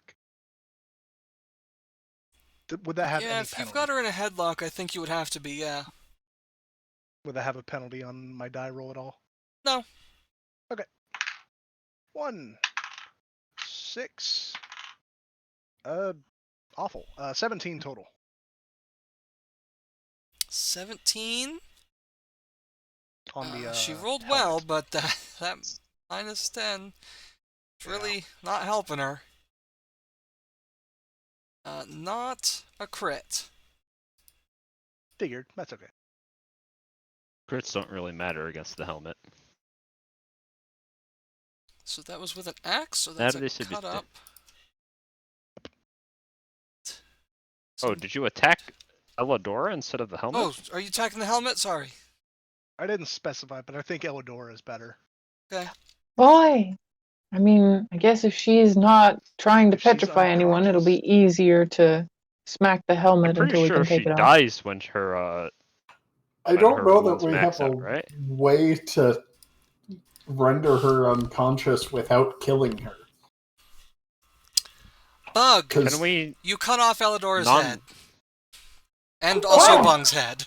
Would that have yeah, any if you've penalty? got her in a headlock, I think you would have to be, yeah. Would that have a penalty on my die roll at all? No. Okay. 1, 6. Awful. 17 total. 17? On the She rolled helmet. well, but that minus 10 is really not helping her. Not a crit. Figured. That's okay. Crits don't really matter against the helmet. So that was with an axe, so Now that's do a they should be cut up. Oh, did you attack Elodora instead of the helmet? Oh, are you attacking the helmet? Sorry. I didn't specify, but I think Elodora is better. Okay. Why? I mean, I guess if she's not trying to If she's petrify anyone, it'll unconscious. be easier to smack the I'm helmet pretty until we sure can she take it off. dies when her I when don't her know that wounds we max have a out, right? way to render her unconscious without killing her. Bug! Can we You cut off Elidora's non- head. And also Wow. Bung's head.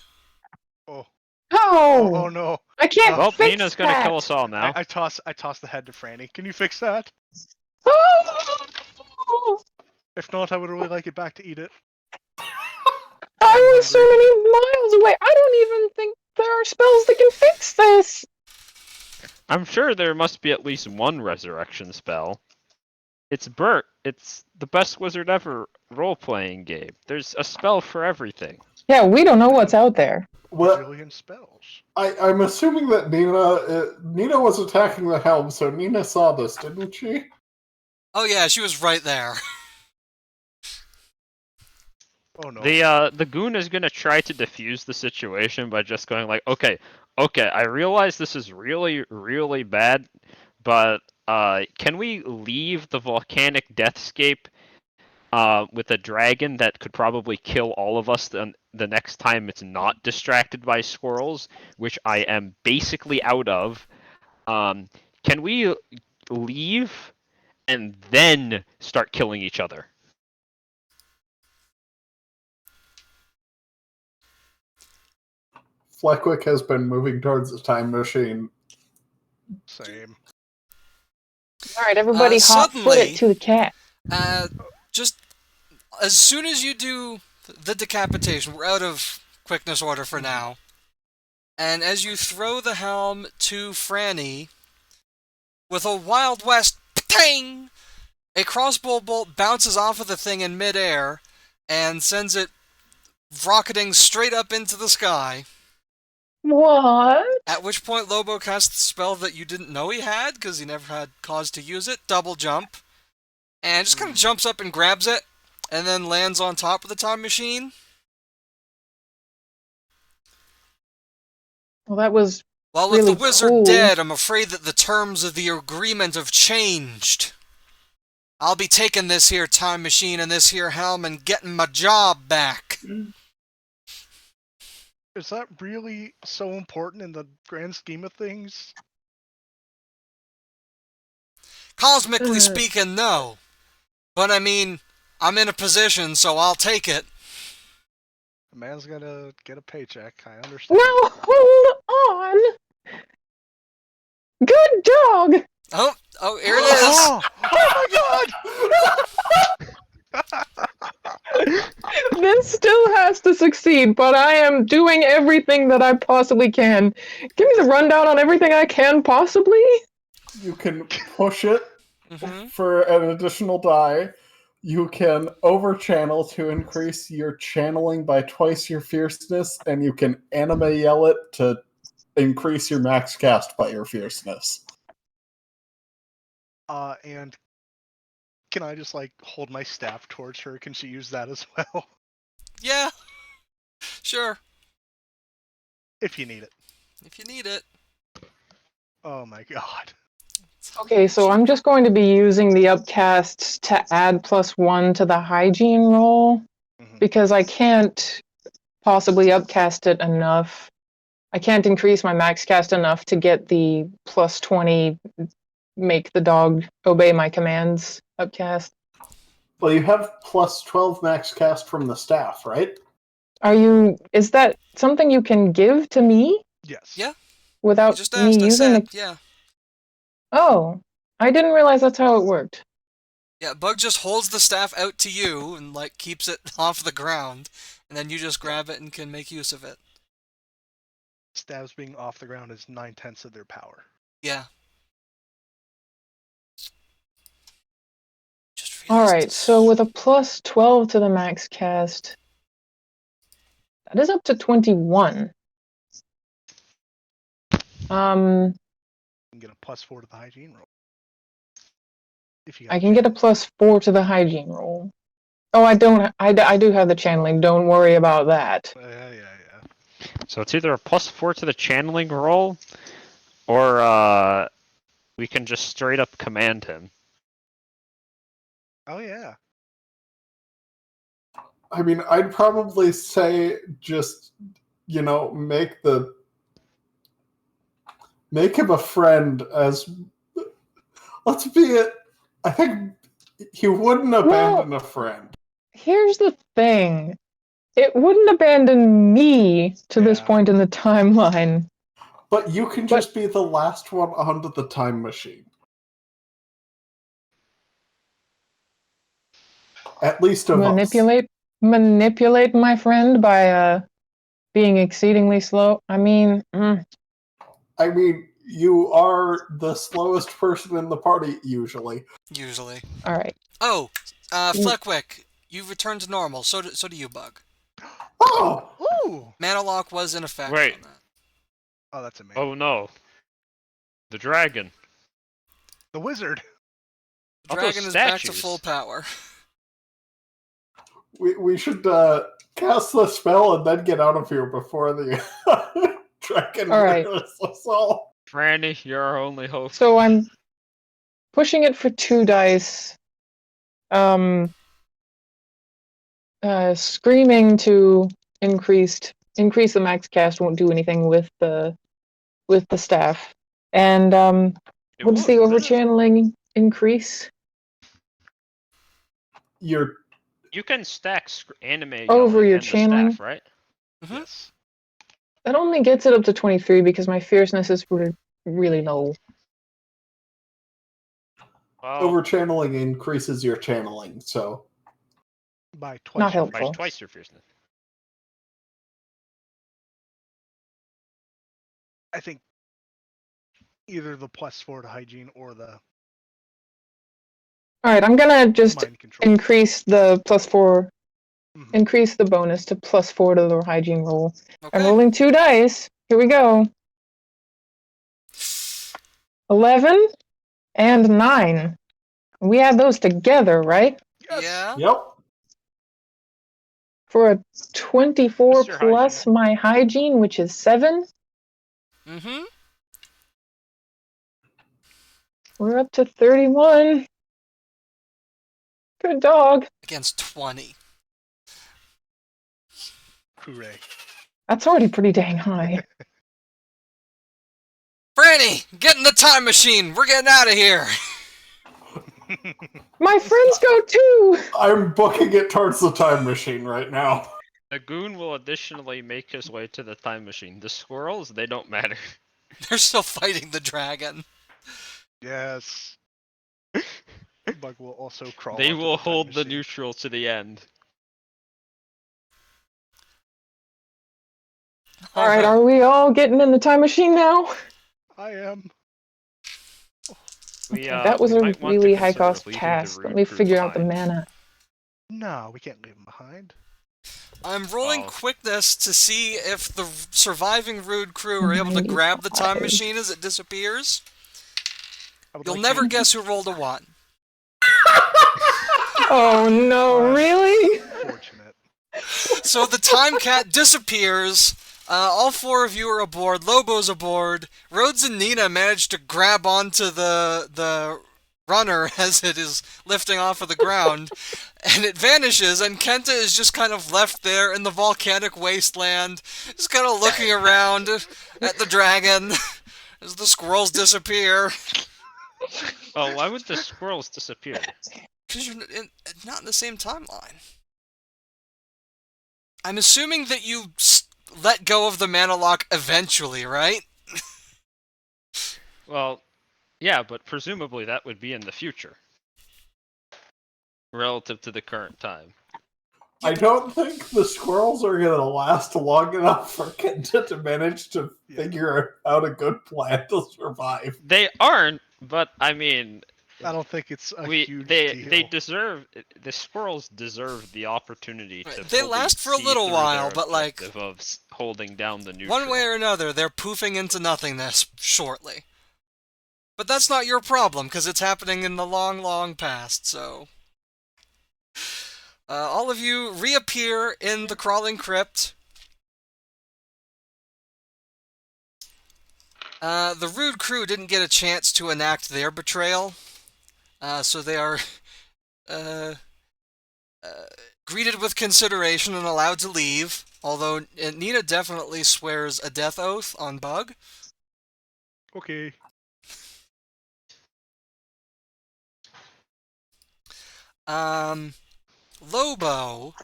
Oh. Oh! Oh no. I can't Well, fix Nina's gonna that. kill us all now. I toss the head to Frannie. Can you fix that? Oh! If not, I would really like it back to eat it. I was so many miles away. I don't even think there are spells that can fix this. I'm sure there must be at least one resurrection spell. It's Bert. It's the best wizard ever role-playing game. There's a spell for everything. Yeah, we don't know what's out there. Well, Brazilian spells. I'm assuming that Nina was attacking the helm, so Nina saw this, didn't she? Oh yeah, she was right there. Oh no. The goon is gonna try to defuse the situation by just going like, okay, I realize this is really, really bad, but can we leave the volcanic deathscape with a dragon that could probably kill all of us the next time it's not distracted by squirrels, which I am basically out of. Can we leave and then start killing each other? Fleckwick has been moving towards the time machine. Same. All right, everybody, hot foot suddenly- it to the cat. Just as soon as you do the decapitation, we're out of quickness order for now. And as you throw the helm to Frannie, with a Wild West ping, a crossbow bolt bounces off of the thing in midair and sends it rocketing straight up into the sky. What? At which point Lobo casts the spell that you didn't know he had, because he never had cause to use it, double jump, and just kind of jumps up and grabs it, and then lands on top of the time machine. Well, that was Well, with really the wizard cool. dead, I'm afraid that the terms of the agreement have changed. I'll be taking this here time machine and this here helm and getting my job back. Is that really so important in the grand scheme of things? Cosmically speaking, no. But I mean, I'm in a position, so I'll take it. A man's gonna get a paycheck, I understand. Now hold on. Good dog. Oh, here it is. Oh my god! This still has to succeed, but I am doing everything that I possibly can. Give me the rundown on everything I can possibly. You can push it Mm-hmm. for an additional die. You can overchannel to increase your channeling by twice your fierceness, and you can anime yell it to increase your max cast by your fierceness. And can I just like hold my staff towards her? Can she use that as well? Yeah. Sure. If you need it. If you need it. Oh my god. Okay, so I'm just going to be using the upcasts to add +1 to the hygiene roll Mhm. because I can't possibly upcast it enough. I can't increase my max cast enough to get the +20 make the dog obey my commands upcast. Well, you have plus 12 max cast from the staff, right? Is that something you can give to me Yes. Yeah. You without just me asked. I using said, the... yeah. Oh, I didn't realize that's how it worked. Yeah, Bug just holds the staff out to you and, like, keeps it off the ground, and then you just grab it and can make use of it. Staves being off the ground is 9/10 of their power. Yeah. Just All realized right, this. so with a +12 to the max cast, that is up to 21. You can get a +4 to the hygiene roll. If you got I can get a +4 to the hygiene roll. Oh, I don't. I do have the channeling. Don't worry about that. Yeah. So it's either a +4 to the channeling roll, or we can just straight up command him. Oh yeah. I mean, I'd probably say just, make him a friend as... Let's be it. I think he wouldn't abandon a friend. Here's the thing. It wouldn't abandon me to this Yeah. point in the timeline. But you can just be the last one onto the time machine. At least of us. Manipulate my friend by being exceedingly slow. I mean, I mean, you are the slowest person in the party, usually. Usually. all right. Oh, Fleckwick, you've returned to normal. So do you, Bug. Oh! Ooh! Mana lock was in effect Wait. on that. Oh, that's amazing. Oh no. The dragon. The wizard. The All those dragon is back to statues. full power. We should cast the spell and then get out of here before the dragon All right. murders us all. Frannie, you're our only hope. So I'm pushing it for 2 dice. Screaming to increase the max cast won't do anything with the staff. And It what does the would, over wouldn't it? channeling increase? You can stack anime Over yelling your and the channeling? staff, right? Mhm. Yes. That only gets it up to 23 because my fierceness is really low. Well, Over channeling increases your channeling, so By twice. Not your by helpful. twice your fierceness. I think either the +4 to hygiene or the All right, I'm gonna just mind control. increase the +4, Mhm. increase the bonus to +4 to the hygiene roll. Okay. I'm rolling 2 dice. Here we go. 11 and 9. We add those together, right? Yes. Yeah. yep. For a 24 What's your plus hygiene? my hygiene, which is 7. Mm-hmm. We're up to 31. Good dog. Against 20. Hooray. That's already pretty dang high. Frannie, get in the time machine. We're getting out of here. My friends go too. I'm booking it towards the time machine right now. The goon will additionally make his way to the time machine. The squirrels, they don't matter. They're still fighting the dragon. Yes. Bug will also crawl. They onto will the time hold the machine. neutral to the end. All right, are we all getting in the time machine now? I am. We, Okay, that was we a might want to really high consider cost leaving the task. Let rude me crew figure out the behind. mana. No, we can't leave him behind. I'm rolling Oh. quickness to see if the surviving rude crew are able to grab the time 95. machine as it disappears. I would You'll like never to... guess who rolled a 1. Oh no, really? Fortunate. So the time cat disappears. All four of you are aboard. Lobo's aboard. Rhodes and Nina manage to grab onto the runner as it is lifting off of the ground, and it vanishes, and Kenta is just kind of left there in the volcanic wasteland, just kind of looking around at the dragon as the squirrels disappear. Oh, why would the squirrels disappear? Because you're not in the same timeline. I'm assuming that you let go of the mana lock eventually, right? Well, yeah, but presumably that would be in the future. Relative to the current time. I don't think the squirrels are going to last long enough for Kenta to manage to figure out a good plan to survive. They aren't, but I mean, I don't think it's a huge deal. they deserve, the squirrels deserve the opportunity to. They last for a little while, but like of holding down the neutral. one way or another, they're poofing into nothingness shortly. But that's not your problem because it's happening in the long, long past. So, all of you reappear in the crawling crypt. The rude crew didn't get a chance to enact their betrayal, so they are greeted with consideration and allowed to leave, although Nina definitely swears a death oath on Bug. Okay. Lobo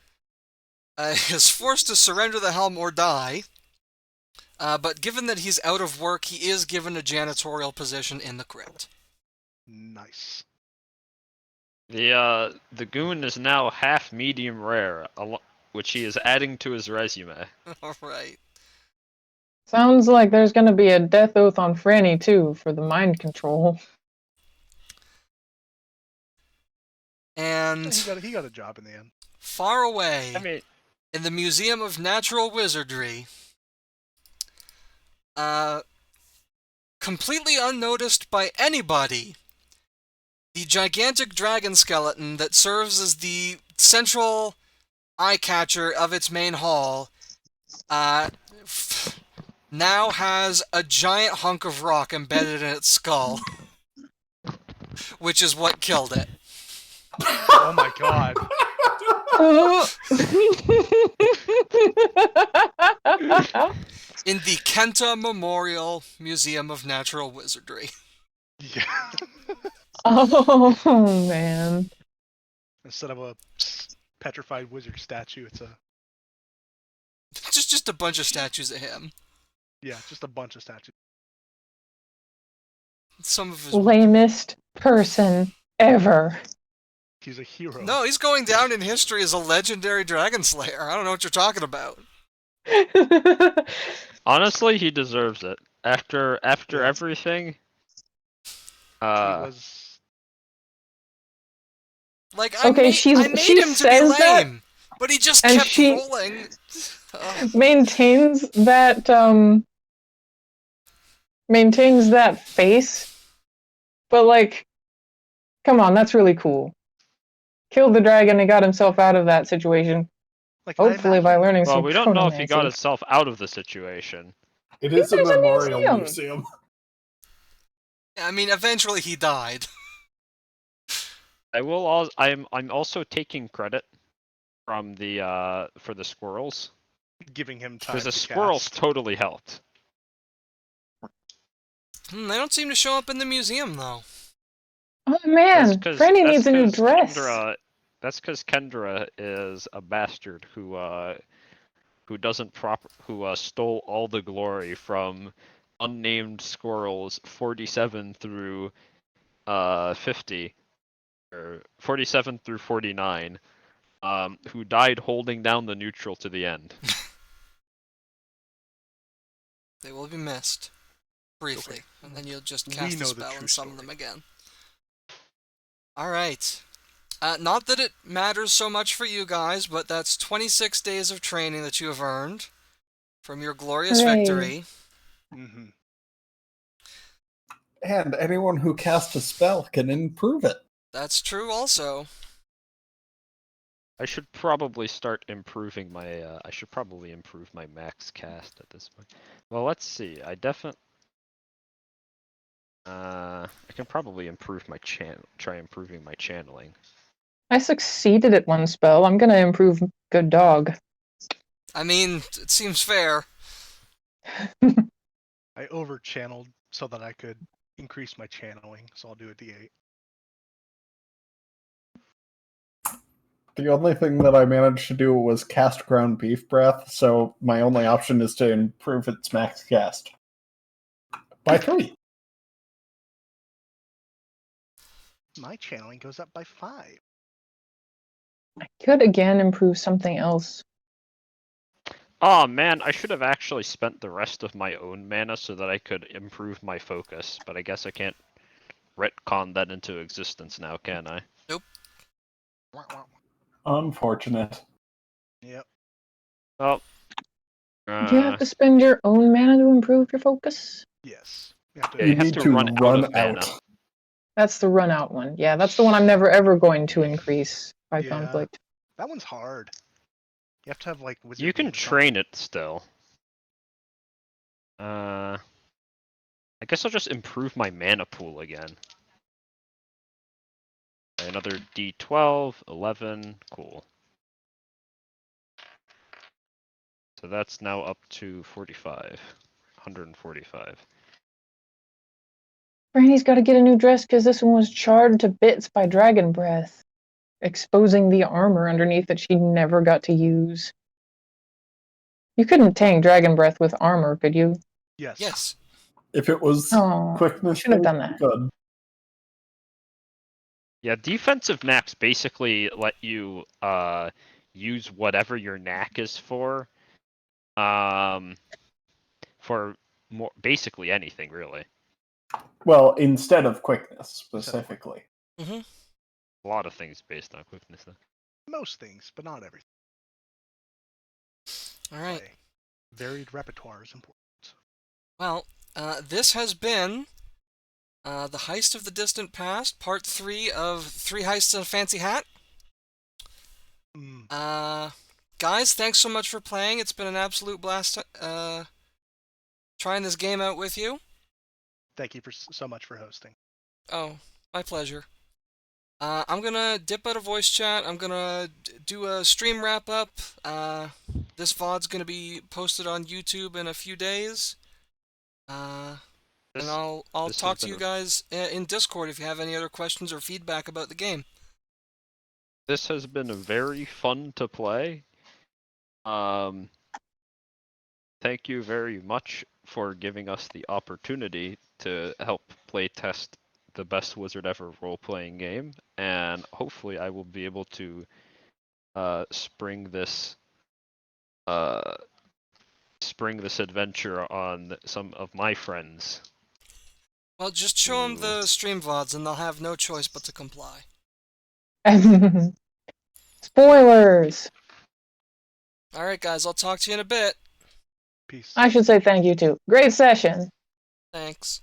is forced to surrender the helm or die, but given that he's out of work, he is given a janitorial position in the crypt. Nice. The Goon is now half medium rare, which he is adding to his resume. Alright. Sounds like there's gonna be a death oath on Frannie too for the mind control. And he got a job in the end. far away, I mean, in the Museum of Natural Wizardry, completely unnoticed by anybody, the gigantic dragon skeleton that serves as the central eye-catcher of its main hall now has a giant hunk of rock embedded in its skull, which is what killed it. Oh my god. In the Kenta Memorial Museum of Natural Wizardry. Yeah. Oh man. Instead of a petrified wizard statue, it's a Just a bunch of statues of him. just a bunch of statues. Some of his... Lamest person ever. He's a hero. No, he's going down in history as a legendary dragon slayer. I don't know what you're talking about. honestly, he deserves it. After everything, He was Like, Okay, I made she him to be says that, lame, but he just and kept she- rolling. maintains that face, but like, come on, that's really cool. Killed the dragon and got himself out of that situation. like Hopefully by learning well, some we don't know if he got chronomancy. himself out of the situation. It is a There's a memorial museum. museum. I mean, eventually he died. I'm also taking credit from the for the squirrels, giving him time because the to squirrels cast. totally helped. They don't seem to show up in the museum, though. Oh man, Frannie needs a new dress. That's because Kendra is a bastard who stole all the glory from unnamed squirrels 47 through 50, or 47 through 49, who died holding down the neutral to the end. They will be missed. Briefly. And then you'll just We cast know a the spell true and summon story. them again. Alright. Not that it matters so much for you guys, but that's 26 days of training that you have earned from your glorious Hooray. victory. Mm-hmm. And anyone who casts a spell can improve it. That's true also. I should probably start improving my. I should probably improve my max cast at this point. Well, let's see. I definitely. I can probably improve my try improving my channeling. I succeeded at one spell. I'm gonna improve good dog. I mean, it seems fair. I over channeled so that I could increase my channeling, so I'll do a D8. The only thing that I managed to do was cast ground beef breath, so my only option is to improve its max cast by 3. My channeling goes up by 5. I could again improve something else. Oh man, I should have actually spent the rest of my own mana so that I could improve my focus, but I guess I can't retcon that into existence now, can I? Wah, wah, wah. Unfortunate. Yep. Well, Do you have to spend your own mana to improve your focus? Yes. You have to, Yeah, You you have need to to run out run of mana. out. That's the run out one. Yeah, that's the one I'm never ever going to increase by Yeah. conflict. That one's hard. You have to have like wizard. You can train it still. I guess I'll just improve my mana pool again. Another D12, 11, cool. So that's now up to 45, 145. Franny's got to get a new dress because this one was charred to bits by dragon breath, exposing the armor underneath that she never got to use. You couldn't tank dragon breath with armor, could you? Yes. Yes. If it was Oh, quickness, should have done that. good. Yeah, defensive knacks basically let you use whatever your knack is for more basically anything really. Well, instead of quickness, specifically. Mm-hmm. A lot of things based on quickness though. Most things, but not everything. All right. Like, varied repertoire is important. Well, this has been the Heist of the Distant Past, Part 3 of 3 Heists in a Fancy Hat. Guys, thanks so much for playing. It's been an absolute blast trying this game out with you. Thank you so much for hosting. Oh, my pleasure. I'm gonna dip out of voice chat. I'm gonna do a stream wrap up. This VOD's gonna be posted on YouTube in a few days. And I'll talk to you guys in Discord if you have any other questions or feedback about the game. This has been very fun to play. Thank you very much for giving us the opportunity to help play test the best wizard ever role-playing game, and hopefully I will be able to spring this adventure on some of my friends. Well, just show them the stream VODs and they'll have no choice but to comply. Spoilers! Alright guys, I'll talk to you in a bit. Peace. I should say thank you too. Great session. Thanks.